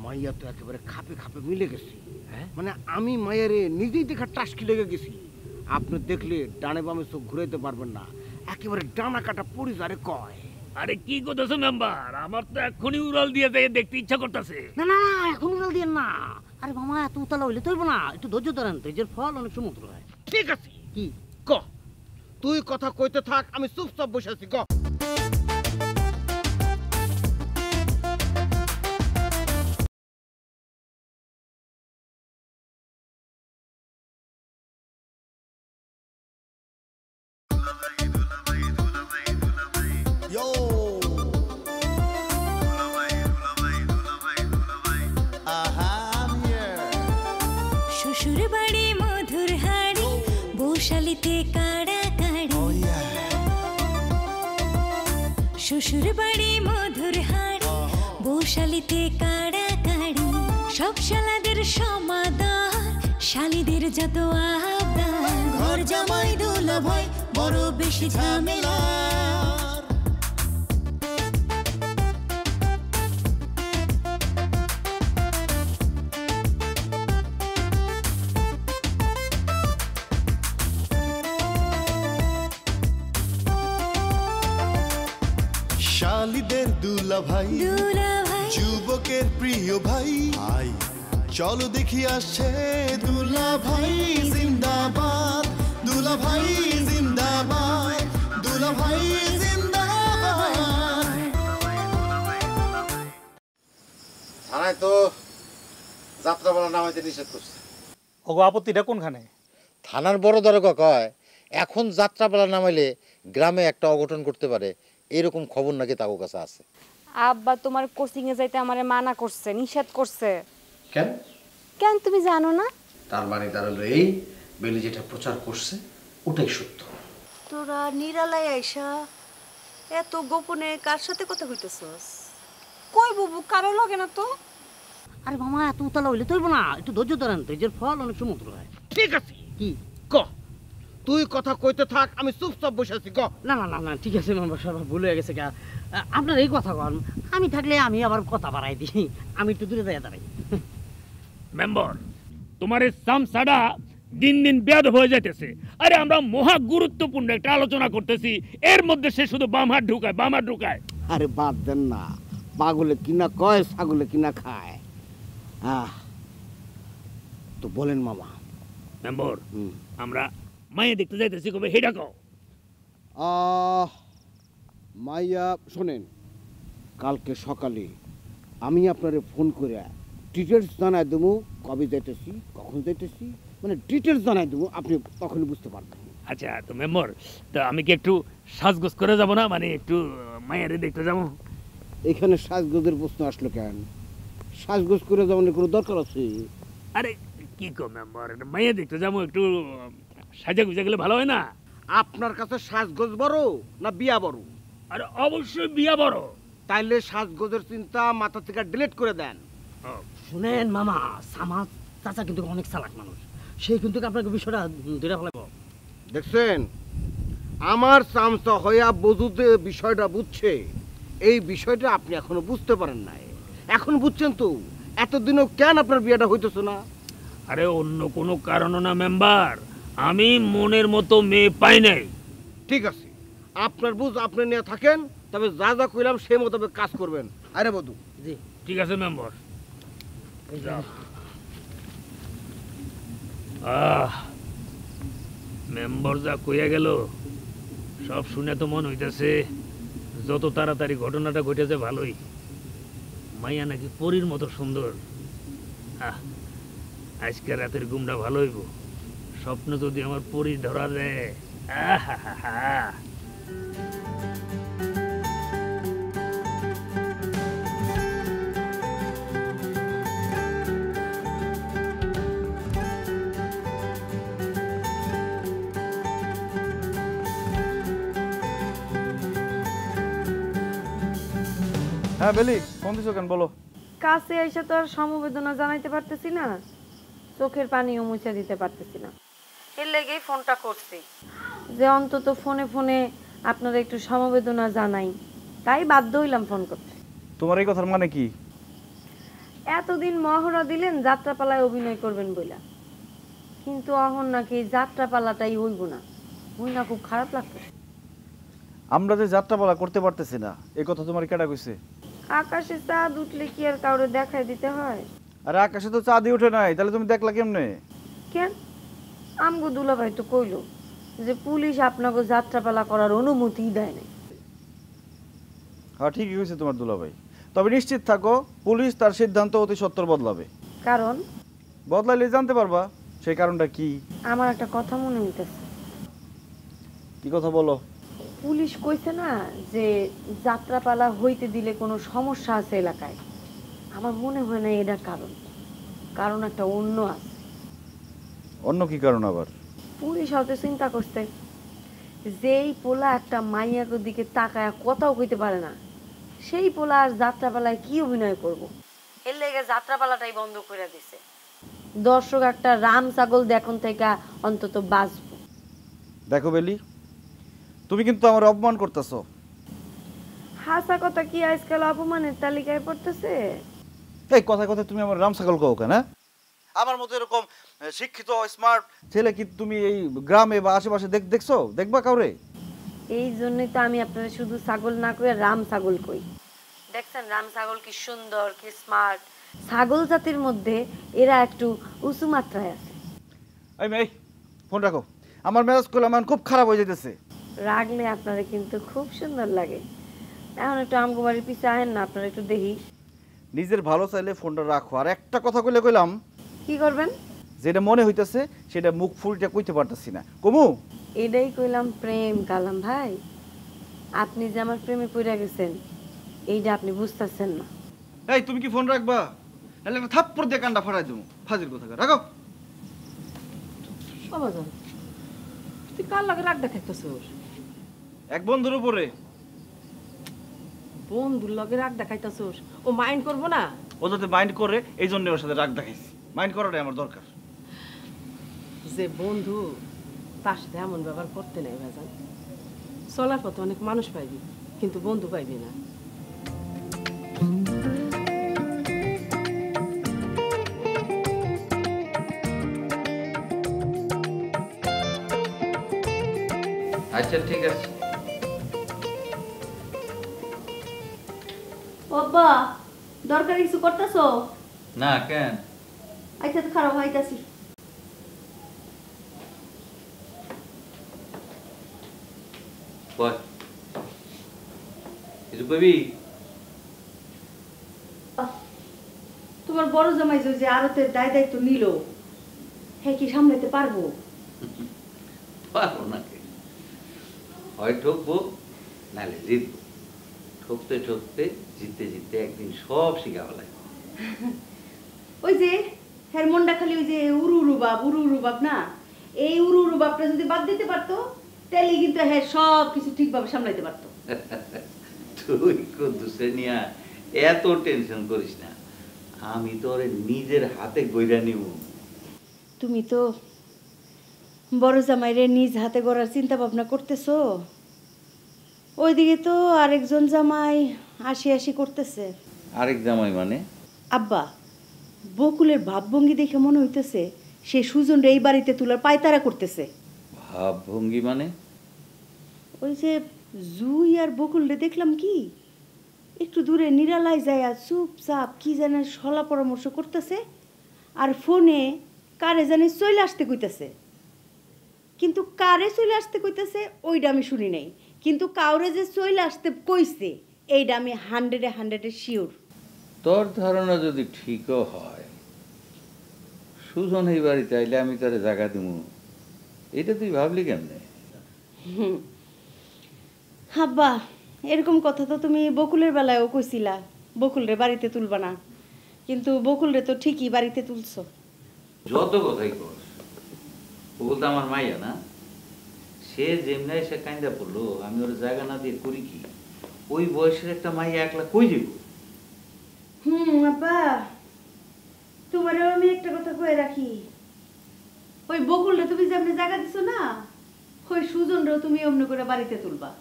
মাইয়া তো একেবারে খাপে খাপে মিলে গেছি, মানে আমি মায়ের নিজেই দেখা টাসকি লেগে গেছি। আপনি দেখলে ডানে বামে চোখ ঘুরাইতে পারবেন না, একেবারে ডানা কাটা পরিজারে কয়। আরে কি করতেছো মেম্বার, আমার তো এখনই উড়াল দিয়ে যাই দেখতে ইচ্ছা করতেছে। না না এখন উড়াল দিয়ে না, আরে মামা এত উতালা হইলে চলবো না, একটু ধৈর্য ধরেন, ধৈর্যের ফল অনেক সমুদ্র হয়। ঠিক আছে কি ক, তুই কথা কইতে থাক, আমি চুপচাপ বসে আছি। ক শ্বশুর বাড়ি মধুর হাড়ি, বৌশালিতে কাড়া কাড়ি। শ্বশুর বাড়ি মধুর হাড়ি, বৌশালিতে কাড়া কাড়ি। সব শালাদের সমাদর, শালিদের যত আবদার। ঘর জামাই দুলা ভাই বড় বেশি ঝামেলা। শালিদের দুলা ভাই যুবকের প্রিয় ভাই আই চলো দেখি আসছে দুলা ভাই জিন্দাবাদ দুলা ভাই জিন্দাবাদ দুলা ভাই জিন্দাবাদ। থানায় তো যাত্রাপালা নামাইতে নিষেধ করছে। ওগো আপত্তিটা কোনখানে? থানার বড় দরগা কয় এখন যাত্রাপালা নামাইলে গ্রামে একটা অঘটন করতে পারে, এরকম খবর নাকি তার কাছে আছে। আব্বা তোমার কোচিং এ যাইতে আমারে মানা করছে, নিষেধ করছে। কেন কেন তুমি জানো না? তার মানে তার হলো এই বেলি যেটা প্রচার করছে ওটাই সত্য। তোরা নিরালায় আইসা এত গোপনে কার সাথে কথা কইতেছস? কই বুবু, কারো লাগে না তো। আরে মামা এত উতলা হইলে তৈব না, একটু ধৈর্য ধরেন, ধৈর্যের ফল অনেক সমুদ্র হয়। ঠিক আছে, কি ক তুই কথা কইতে থাক, আমি চুপচাপ বসে আছি। ক না না না না ঠিক আছে মেম্বার সাহেব, ভুল হয়ে গেছে। আপনার এই কথা কন, আমি থাকলে আমি আবার কথা বাড়াই দিই, আমি একটু দূরে যাই দাঁড়াই। মেম্বার, তোমার এই সামসাডা দিন দিন বেয়াদ হয়ে যাইতেছে। আরে আমরা মহা গুরুত্বপূর্ণ একটা আলোচনা করতেছি, এর মধ্যে সে শুধু বাম হাত ঢুকায়, বাম হাত ঢুকায়। আরে বাদ দেন না, পাগলে কিনা কয় ছাগলে কিনা খায়। তো বলেন মামা। মেম্বার, আমরা মায়ে দেখতে যাইতেছি, কবে হেডা কও। মাইয়া শোনেন, কালকে সকালে আমি আপনারে ফোন করে ডিটেলস জানাই দেবো, কবে যাইতেছি, কখন যাইতেছি, মানে ডিটেলস জানাই দেবো, আপনি তখনই বুঝতে পারবেন। আচ্ছা, তো মেম্বার, তো আমি কি একটু সাজগোজ করে যাব না, মানে একটু মায়েরে দেখতে যাবো? এখানে সাজগোজের প্রশ্ন আসলো কেন? সাজগোজ করে যাওয়ার কোনো দরকার আছে? আরে কি কো মেম্বার, মায়ে দেখতে যাবো, একটু সাজা গুজা গেলে ভালো হয় না? আপনার কাছে সাজগোজ বড় না বিয়া বড়? আরে অবশ্যই বিয়া বড়। তাইলে সাজগোজের চিন্তা মাথা থেকে ডিলিট করে দেন। শুনেন মামা, সামাদ চাচা কিন্তু অনেক চালাক মানুষ, সেই কিন্তু আপনাকে বিষয়টা ধরে ফেলাব। দেখছেন, আমার চামচা হইয়া বধূতে বিষয়টা বুঝছে, এই বিষয়টা আপনি এখনো বুঝতে পারেন নাই। এখন বুঝছেন তো, এতদিনও কেন আপনার বিয়েটা হইতেছে না? আরে অন্য কোনো কারণ না মেম্বার, আমি মনের মতো মেয়ে পাই নাই। ঠিক আছে, আপনার বুঝ আপনি নিয়ে থাকেন, তবে যা যা কইলাম সেই মোতাবেক কাজ করবেন। আরে বধূ। জি ঠিক আছে মেম্বার। মেম্বার যা কইয়া গেল সব শুনে তো মন হইতেছে যত তাড়াতাড়ি ঘটনাটা ঘটেছে ভালোই। মাইয়া নাকি পরীর মতো সুন্দর। আজকে রাতের ঘুমটা ভালো হইব, স্বপ্ন যদি আমার পরী ধরা দেয়। হ্যাঁ বেলি, ফোন দিছো কেন বলো? কাছে এসে তো আর সমবেদনা জানাইতে পারতেছি না, চোখের পানিও মুছে দিতে পারতেছি না, এর লেগেই ফোনটা করছি যে অন্তত ফোনে ফোনে আপনারা একটু সমবেদনা জানাই, তাই বাধ্য হইলাম ফোন করতে। তোমার এই কথার মানে কি? এতদিন মহড়া দিলেন যাত্রাপালায় অভিনয় করবেন বইলা, কিন্তু অহন নাকি যাত্রাপালাটাই হইব না, হই না, খুব খারাপ লাগতেছে। আমরা যে যাত্রাপালা করতে পারতেছি না, এই কথা তোমার কেডা কইছে? আকাশে চাঁদ উঠলে কি আর কাউরে দেখাই দিতে হয়? আরে আকাশে তো চাঁদই ওঠে নাই, তাহলে তুমি দেখলা কেমনে? কেন, আমগো দুলাভাই তো কইলো যে পুলিশ আপনাকে যাত্রাপালা করার অনুমতি দেয় নাই। হ্যাঁ ঠিকই কইছে তোমার দুলাভাই, তবে নিশ্চিত থাকো পুলিশ তার সিদ্ধান্ত অতি সত্বর বদলাবে। কারণ বদলাইলে জানতে পারবা সেই কারণটা কি। আমার একটা কথা মনে হইতেছে। কি কথা বলো? পুলিশ কইছে না যে যাত্রাপালা হইতে দিলে কোনো সমস্যা আছে এলাকায়, আমার মনে হয় না এটা কারণ, কারণ একটা অন্য আছে। অন্য কি কারণ আবার? পুলিশ হয়তো চিন্তা করছে যেই পোলা একটা মাইয়ার দিকে তাকায় কথাও কইতে পারে না, সেই পোলা আর যাত্রাপালায় কি অভিনয় করব, এর লেগে যাত্রাপালাটাই বন্ধ করে দিছে। দর্শক একটা রাম ছাগল দেখুন থেকে অন্তত বাঁচবো। দেখো বেলি, তুমি কিন্তু আমার অপমান করতেছো। হাসা কথা কি আজকাল অপমানের তালিকায় পড়তেছে? এই কথা কথা তুমি আমার রাম ছাগল কও কেন? আমার মতো এরকম শিক্ষিত স্মার্ট ছেলে কি তুমি এই গ্রামে বা আশেপাশে দেখছো? দেখবা কাউরে? এই জন্যই তো আমি আপনারা শুধু ছাগল না কই রাম ছাগল কই। দেখছেন রাম ছাগল কি সুন্দর, কি স্মার্ট। ছাগল জাতির মধ্যে এরা একটু উঁচু মাত্রায় আছে। এই মেয়ে ফোন রাখো, আমার মেজাজ করলে আমার খুব খারাপ হয়ে যেতেছে। রাগলে আপনারা কিন্তু খুব সুন্দর লাগে। এখন একটু আমগো বাড়ির পিছে আহেন না, আপনারা একটু দেখি। নিজের ভালো চাইলে ফোনটা রাখো। আর একটা কথা কইলাম, কি করবেন? যেটা মনে হইতেছে সেটা মুখ ফুলটা কইতে পারতেছি না। কমু এটাই কইলাম প্রেম কালাম ভাই। আপনি যে আমার প্রেমে পড়ে গেছেন এইটা আপনি বুঝতেছেন না। এই তুমি কি ফোন রাখবা? নাহলে একটা থাপ্পড় দিয়ে কান্ডা ফাটাই দেবো। ফাজিল কথা রাখো। বাবাজান তুই কার লাগে রাগ দেখাইতেছস? এক বন্ধুর উপরে। বন্ধুর লগে রাগ দেখাইতেছস? ও মাইন্ড করবো না? ও যাতে মাইন্ড করে এই জন্য ওর সাথে রাগ দেখাইছি। মাইন্ড করাটাই আমার দরকার। যে বন্ধু তার সাথে এমন ব্যবহার করতে নাই ভাইজান। চলার পথে অনেক মানুষ পাইবি, কিন্তু বন্ধু পাইবি না। আচ্ছা ঠিক আছে। বাবা দরকার কিছু করতেছো? না কেন? আচ্ছা তো খারাপ হইতাছি। বল কিছু কইবি? তোমার বড় জামাই যে আরতের দায়িত্ব নিল, হ্যাঁ কি সামলাতে পারবো? পারবো না, হয় ঠকবো নাহলে জিতবো। ঠকতে ঠকতে জিততে জিততে একদিন সব শিখা হলাই। ওই যে হ্যাঁ মনটা খালি ওই যে উরু উরু বাপ না, এই উরু বাপটা যদি বাদ দিতে পারতো তাহলে কিন্তু হ্যাঁ সব কিছু ঠিকভাবে সামলাইতে পারতো। তুই কুদ্দুসে নিয়া এত টেনশন করিস না, আমি তোর নিজের হাতে গইরা নিব। তুমি তো বড় জামাইরে নিজ হাতে গড়ার চিন্তা ভাবনা করতেছো, ওইদিকে তো আরেকজন জামাই আসি করতেছে। আরেক জামাই মানে? আব্বা বকুলের ভাবভঙ্গি দেখে মনে হইতেছে সে সুজনরে এই বাড়িতে তোলার পায়তারা করতেছে। ভাবভঙ্গি মানে? ওই যে জুই আর বকুলরে দেখলাম কি একটু দূরে নিরালায় যায় চুপচাপ কি যেন সলা পরামর্শ করতেছে, আর ফোনে কারে জানি চলে আসতে কইতেছে। কিন্তু কারে চলে আসতে কইতেছে ওইটা আমি শুনি নাই, কিন্তু কাউরে যে চলে আসতে কইছে এইটা আমি 100% শিওর। তোর ধারণা যদি ঠিকও হয়, সুজন এই বাড়িতে আইলে আমি তারে জায়গা দিব, এটা তুই ভাবলি কেমনে? আব্বা এরকম কথা তো তুমি বকুলের বেলায়ও কইছিলা, বকুলরে বাড়িতে তুলবা না, কিন্তু বকুলরে তো ঠিকই বাড়িতে তুলছো। যত কথাই কর, বকুল তো আমার মাইয়া না, সে যেমনি সে কান্দা পড়লো, আমি ওর জায়গা না দিয়ে করি কি? ওই বয়সের একটা মাইয়া একলা কই যাব? আব্বা তোমারও আমি একটা কথা কয়ে রাখি, ওই বকুলরে তুমি যেমনি জায়গা দিছো না, ওই সুজনরেও তুমি অমনি করে বাড়িতে তুলবা,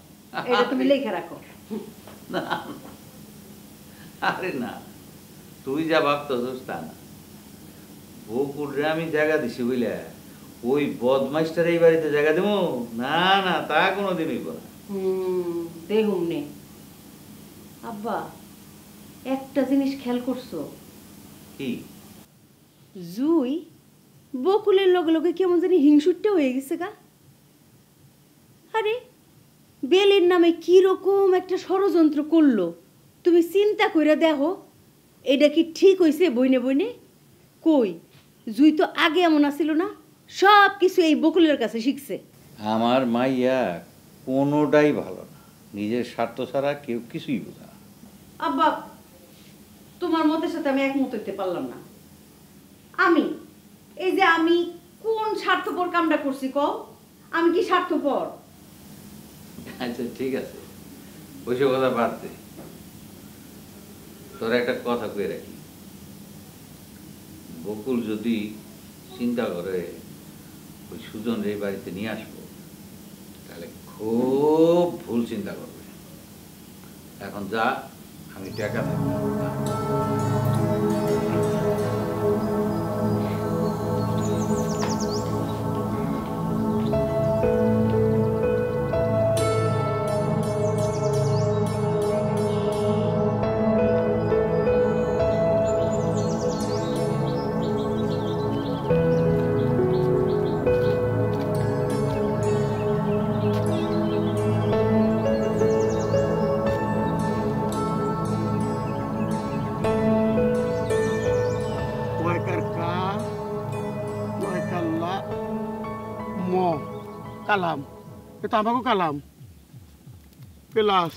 এটা তুমি লেখা রাখো। না আরে না, তুই যা ভাবতেছিস তা না। বকুলরে আমি জায়গা দিছি বুঝলে, ওই বদমাইশটার এই বাড়িতে জায়গা দেবো? না না, তা কোনোদিন হইব না। দেখুন নে আব্বা একটা জিনিস খেয়াল করছো? কি? জুই বকুলের লগে লগে কেমন জানি হিংসুটটা হয়ে গেছে গা। আরে বেলের নামে কি রকম একটা ষড়যন্ত্র করলো, তুমি চিন্তা কইরা দেখো এটা কি ঠিক হইছে? বইনে বইনে কই জুই তো আগে এমন আছিল না, সব কিছু এই বকুলের কাছে শিখছে। আমার মাইয়া কোনোটাই ভালো না, নিজের স্বার্থ ছাড়া কেউ কিছুই বোঝা না। আব্বা তোমার মতের সাথে আমি একমত হইতে পারলাম না। আমি এই যে আমি কোন স্বার্থপর কামটা করছি কও? আমি কি স্বার্থপর? আচ্ছা ঠিক আছে, ওইসব কথা বাদ দে। তোর একটা কথা কয়ে রাখি, বকুল যদি চিন্তা করে ওই সুজন রে বাড়িতে নিয়ে আসবো, তাহলে খুব ভুল চিন্তা করবে। এখন যা, আমি টাকা দেব। কালাম, এটা আমাকেও কালাম প্লাস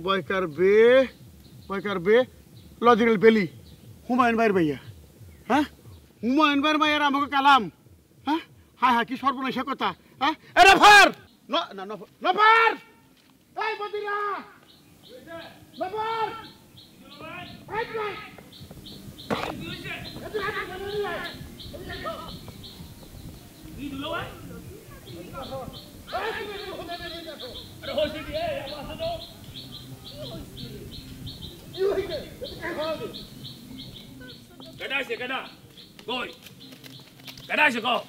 বয়কার বে লজিক্যাল বেলি হুমায়ুন ভাইয়ের ভাইয়া। হ্যাঁ, হুমায়ুন ভাইয়ের ভাইয়ার আমাকে কালাম। হ্যাঁ হ্যাঁ হ্যাঁ, কি সর্বনাশা কথা। হ্যাঁ এরে ফার নফার এই বদিরা নফার এই ভাই কি দিলো ভাই? আরে হইছে কি? এই আওয়াজ দাও। কি হইছে? কেডা আছে কেডা? কই? কেডা আছে কও?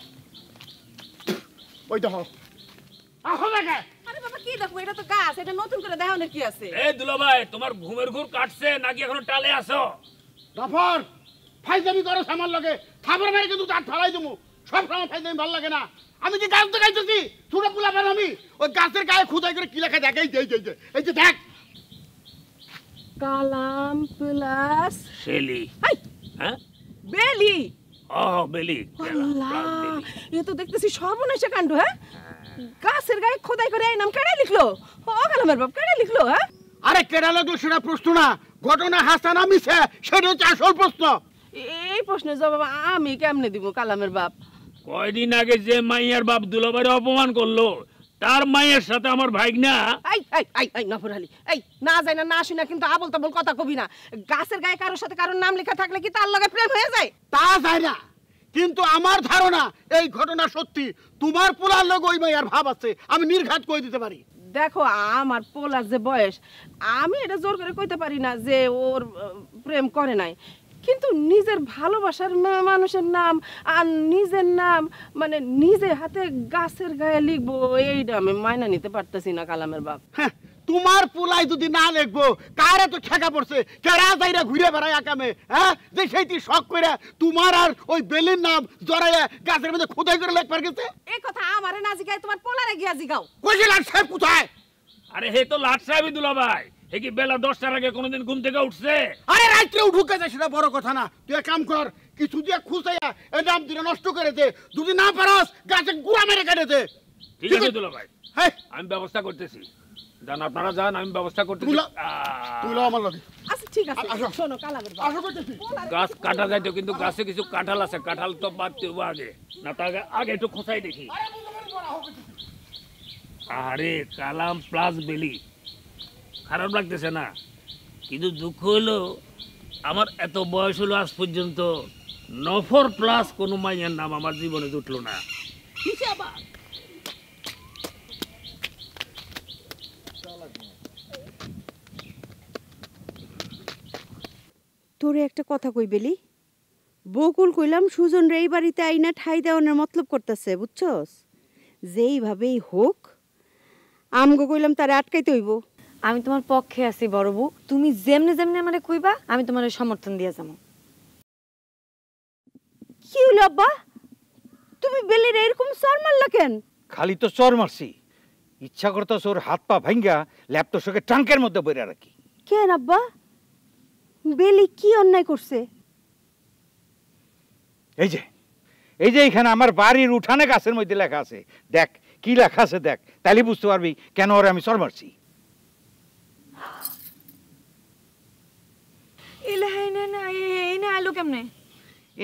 ওই দেখো আহো লাগে। আরে বাবা কি দেখো, এটা তো গাছ, এটা নতুন করে দেখানোর কি আছে? এই দুলা ভাই, তোমার ঘুমের ঘুর কাটছে নাকি এখনো টালে আছো? নফর ফাইজামি করো আমার লাগে, খাবার মেরে কিন্তু তার ঠালাই দেবো। সব সময় ফাইজামি ভালো লাগে না। আমি যে গাছ দেখাইতেছি ছোট পোলা বের, আমি ওই গাছের গায়ে খুদাই করে কি লেখা দেখ, এই যে দেখ কালাম প্লাস শেলি। হ্যাঁ বেলি। ও বেলি। আল্লাহ, এ তো দেখতেছি সর্বনাশা কাণ্ড। হ্যাঁ, গাছের গায়ে খোদাই করে এই নাম কেডা লিখলো? ও কালামের বাপ কেডা লিখলো? হ্যাঁ, আরে কেডা লাগলো সেটা প্রশ্ন না, ঘটনা হাসান মিছে সেটা হচ্ছে আসল প্রশ্ন। এই প্রশ্নের জবাব আমি কেমনে দিব কালামের বাপ? কয়দিন আগে যে মাইয়ার বাপ দুলাভাইরে অপমান করলো, তার মায়ের সাথে আমার ভাইগনা। এই এই এই এই নফর আলী, এই না যায় না শুনা কিন্তু আবল তাবল কথা কবি না। গাছের গায়ে কারোর সাথে কারোর নাম লেখা থাকলে কি তার লগে প্রেম হয়ে যায়? তা যায় না, কিন্তু আমার ধারণা এই ঘটনা সত্যি। তোমার পোলার লোক ওই মাইয়ার ভাব আছে, আমি নির্ঘাত কই দিতে পারি। দেখো আমার পোলার যে বয়স, আমি এটা জোর করে কইতে পারি না যে ওর প্রেম করে নাই, কিন্তু নিজের ভালোবাসার মানুষের নাম আর নিজের নাম মানে নিজে হাতে গাছের গায়ে লিখবো, এইটা আমি মাইনা নিতে পারতেছি না কালামের বাপ। তোমার পোলাই যদি না লিখবো, কারে তো ঠেকা পড়ছে, কেরা যাইরা ঘুরে বেড়ায় আকামে। হ্যাঁ, যে সেইটি শখ করে তোমার আর ওই বেলির নাম জড়াইয়া গাছের মধ্যে খোদাই করে লেখবার গেছে। এই কথা আমারে না জিগাই তোমার পোলারে গিয়া জিগাও। কইছে লাট সাহেব কোথায়? আরে হে তো লাট সাহেবই দুলাভাই। হে কি বেলা 10টার আগে কোনোদিন ঘুম থেকে উঠছে? আরে রাত্রে উঠুকে যায় সেটা বড় কথা না। তুই এক কাম কর, কিছু দিয়ে খুঁজাইয়া এই নাম দিলে নষ্ট করে দে, যদি না পারস গাছে গুড়া মেরে কেটে দে। ঠিক আছে দুলাভাই, আমি ব্যবস্থা করতেছি। যান আপনারা যান, আমি ব্যবস্থা করতেছি। তুই আমার লগে। আচ্ছা ঠিক আছে, শোনো কালামের বাপ, আসো কইতেছি। গাছ কাটা যাইতো, কিন্তু গাছে কিছু কাঁঠাল আছে, কাঁঠাল তো বাড়তে হবে আগে, না তো আগে একটু খোঁচাই দেখি। আরে কালাম প্লাস বেলি, খারাপ লাগতেছে না, কিন্তু দুঃখ হলো আমার এত বয়স হলো আজ পর্যন্ত নফর প্লাস কোনো মাইয়ার নাম আমার জীবনে জুটলো না। তোরে একটা কথা কই বেলি, বকুল কইলাম সুজন রে এই বাড়িতে আইনা ঠাই দেওয়ানোর মতলব করতেছে, বুঝছস? যেইভাবেই হোক আমগো কইলাম তারে আটকাইতে হইব। আমি তোমার পক্ষে আছি বড় বউ, তুমি যেমনে যেমনে আমারে কইবা আমি তোমার সমর্থন দিয়া যাবো। কি হইল আব্বা, তুমি বেলির এরকম চর মারলা কেন? খালি তো চর মারছি, ইচ্ছা করতো ওর হাত পা ভাঙ্গা ল্যাপটপকে ট্রাঙ্কের মধ্যে বইরা রাখি। কেন আব্বা, বেলি কি অন্যায় করছে? এই যে এখানে আমার বাড়ির উঠানে গাছের মধ্যে লেখা আছে, দেখ কি লেখা আছে দেখ, তাহলে বুঝতে পারবি কেন ওরে আমি চর মারছি।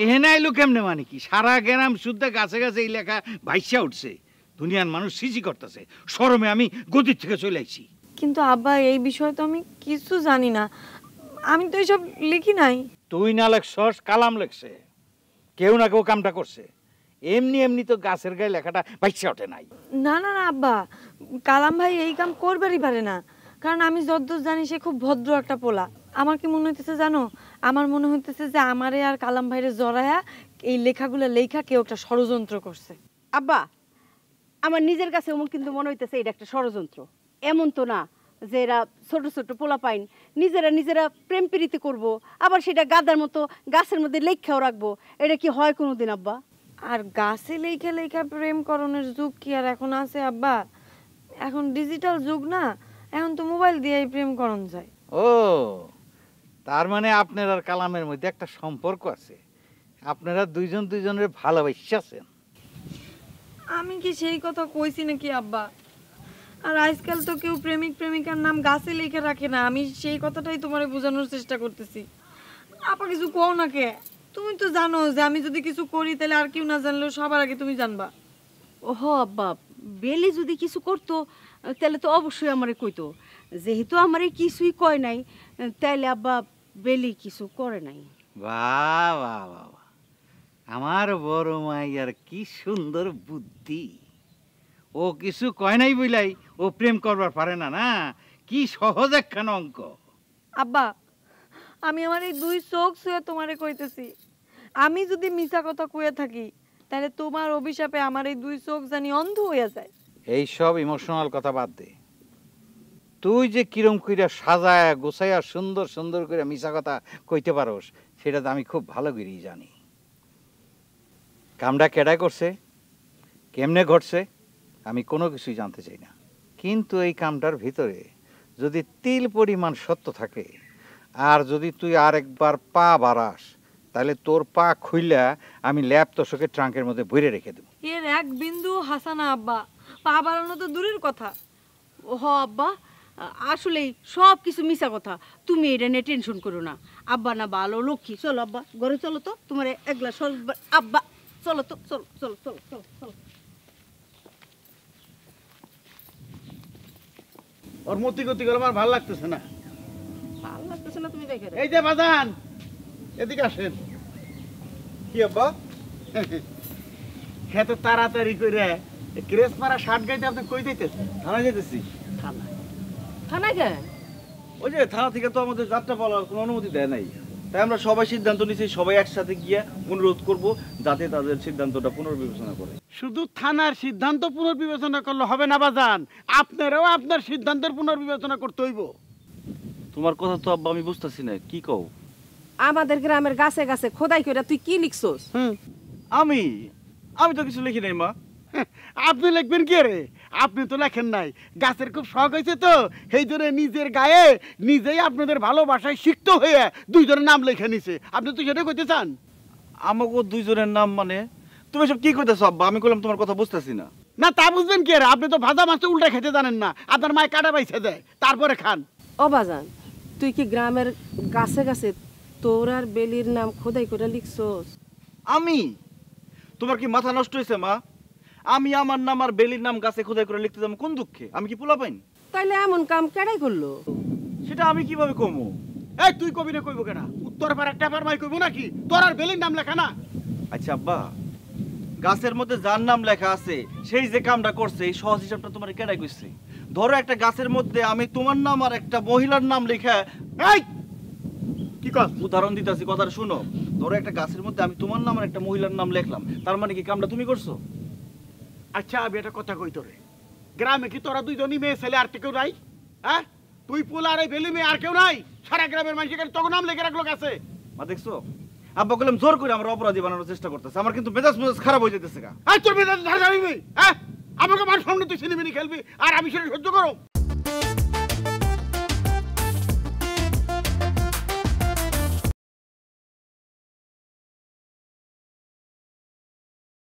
এহেনে আইলো কেমনে মানে কি, সারা গ্রাম শুদ্ধ গাছে গাছে এই লেখা ভাইসা উঠছে, দুনিয়ার মানুষ সিজি করতেছে, শরমে আমি গদির থেকে চলে আইছি। কিন্তু আব্বা এই বিষয়ে তো আমি কিছু জানি না, আমি তো এইসব লিখি নাই। তুই না লেখছস, কালাম লেখছে, কেউ না কেউ কামটা করছে, এমনি এমনি তো গাছের গায়ে লেখাটা ভাইসা ওঠে নাই। না না না আব্বা, কালাম ভাই এই কাম করবারই পারে না, কারণ আমি যতদূর জানি সে খুব ভদ্র একটা পোলা। আমার কি মনে হইতেছে জানো, আমার মনে হইতেছে যে আমারে আর কালাম ভাইরে জড়ায়া এই লেখাগুলো লেখা কেউ একটা ষড়যন্ত্র করছে। আব্বা আমার নিজের কাছে এমন কিন্তু মনে হইতেছে এটা একটা ষড়যন্ত্র। এমন তো না যে এরা ছোট ছোট পোলা পাইন নিজেরা প্রেম প্রীতি করবো, আবার সেটা গাদার মতো গাছের মধ্যে লেখাও রাখবো, এটা কি হয় কোনোদিন আব্বা? আর গাছে লেখা লেখা প্রেম করণের যুগ কি আর এখন আছে আব্বা? এখন ডিজিটাল যুগ না, এখন তো মোবাইল দিয়েই প্রেম করণ যায়। ও তার মানে আপনার আর কালামের মধ্যে একটা সম্পর্ক আছে, আপনারা দুইজন দুইজনের ভালোবাসছেন। আমি কি সেই কথা কইছি নাকি আব্বা? আর আজকাল তো কেউ প্রেমিক প্রেমিকার নাম গাছে লিখে রাখে না। আমি সেই কথাটাই তোমারে বোঝানোর চেষ্টা করতেছি। আপা কিছু কও না কে? তুমি তো জানো যে আমি যদি কিছু করি তাহলে আর কেউ না জানলেও সবার আগে তুমি জানবা। ওহ আব্বা, বেলি যদি কিছু করতো তাহলে তো অবশ্যই আমারে কইতো। যেহেতু আমারে কিছুই কয় নাই, তাইলে আব্বা বেলি কিছু করে নাই। বাহ বাহ বাহ, আমার বড় মাইয়ার কি সুন্দর বুদ্ধি। ও কিছু কয় নাই বইলাই ও প্রেম করবার পারে না। না, কি সহজ একখান অঙ্ক। আব্বা, আমি আমার এই দুই চোখ ছুঁয়ে তোমারে কইতেছি, আমি যদি মিছা কথা কইয়া থাকি তাহলে তোমার অভিশাপে আমার এই দুই চোখ জানি অন্ধ হইয়া যায়। এই সব ইমোশনাল কথা বাদ দে। তুই যে কিরম কইরা সাজায়া গোছাইয়া সুন্দর সুন্দর করে মিছা কথা কইতে পারোস সেটা তো আমি খুব ভালো করেই জানি। কামটা কেডা করছে, কেমনে ঘটছে, আমি কোনো কিছুই জানতে চাই না। কিন্তু এই কামটার ভিতরে যদি তিল পরিমাণ সত্য থাকে, আর যদি তুই আরেকবার পা বাড়াস, তাহলে তোর পা খুইলা আমি ল্যাব তোষকে ট্রাঙ্কের মধ্যে ভরে রেখে দেব। এর এক বিন্দু হাসানা আব্বা, পা বাড়ানো তো দূরের কথা। হ আব্বা, আসলেই সব কিছু মিছা কথা। তুমি এটা নিয়ে টেনশন করো না। আব্বা না ভালো লক্ষ্মী। চলো আব্বা, ঘরে চলো তো, তোমার এক গ্লাস আব্বা চলো তো, চলো চলো চলো চলো চলো। ওর মতি গতি গেল আমার ভালো লাগতেছে না। ভালো লাগতেছে না তুমি দেখে। এই যে বাজান, এদিকে আসেন। কি আব্বা? খেতে তাড়াতাড়ি করে ক্রেস মারা শার্ট গাইতে আপনি কই দিতেছেন? থানায় যেতেছি। থানায় কেন? ওই যে থানা থেকে তো আমাদের যাত্রা বলার কোনো অনুমতি দেয় নাই, তাই আমরা সবাই সিদ্ধান্ত নিয়েছি সবাই একসাথে গিয়ে অনুরোধ করব যাতে তাদের সিদ্ধান্তটা পুনর্বিবেচনা করে। শুধু থানার সিদ্ধান্ত পুনর্বিবেচনা করলে হবে না বাজান, আপনারাও আপনার সিদ্ধান্তের পুনর্বিবেচনা করতে হইব। তোমার কথা তো আব্বা আমি বুঝতেছি না, কি কও? আমাদের গ্রামের গাছে গাছে খোদাই করে তুই কি লিখছস? আমি তো কিছু লিখি নাই মা। আপনি লিখবেন কি রে? আপনি তো লেখেন নাই। গাছের খুব শখ হয়েছে তো সেই জন্য নিজের গায়ে নিজেই আপনাদের ভালোবাসায় সিক্ত হয়ে দুইজনের নাম লেখে নিছে। আপনি তো সেটা কইতে চান? আমাকে দুইজনের নাম মানে তুমি সব কি কইতেছ আব্বা? আমি কইলাম তোমার কথা বুঝতেছি না। না তা বুঝবেন কি রে? আপনি তো ভাজা মাছ উল্টা খেতে জানেন না। আপনার মায় কাটা বাইছে দেয় তারপরে খান। ও বাজান, তুই কি গ্রামের গাছে গাছে তোর আর বেলির নাম খোদাই করে লিখছস? আমি? তোমার কি মাথা নষ্ট হয়েছে মা? আমি আমার নাম আর বেলির নাম গাছে খোদাই করে লিখতে যাবো কোন দুঃখে? আমি কি পোলা পাইনি? তাইলে এমন কাম কেডাই করলো? সেটা আমি কিভাবে কমু? এই তুই কবি না কইব কেনা? উত্তর পার একটা পার মাই কইব নাকি? তোর আর বেলির নাম লেখা না? আচ্ছা আব্বা, গাছের মধ্যে যার নাম লেখা আছে সেই যে কামটা করছে এই সহজ হিসাবটা তোমার কেডাই কইছে? ধরো একটা গাছের মধ্যে আমি তোমার নাম আর একটা মহিলার নাম লেখা, এই কি কথা উদাহরণ দিতেছি, কথাটা শুনো। ধরো একটা গাছের মধ্যে আমি তোমার নাম আর একটা মহিলার নাম লিখলাম, তার মানে কি কামটা তুমি করছো? আচ্ছা আমি একটা কথা কই তোরে, গ্রামে কি তোরা দুইজনই মেয়ে ছেলে আর কেউ নাই? হ্যাঁ, তুই পোলা আর বেলি মেয়ে আর কেউ নাই? সারা গ্রামের মানুষ এখানে তোর নাম লিখে রাখলো গাছে। মা দেখছো আব্বা বললাম জোর করে আমরা অপরাধী বানানোর চেষ্টা করতেছে। আমার কিন্তু মেজাজ খারাপ হয়ে যেতেছে। তোর মেজাজ ধার ধারিবি? হ্যাঁ, আমাকে মান সামনে তুই সিনেমিনি খেলবি আর আমি সেটা সহ্য করো?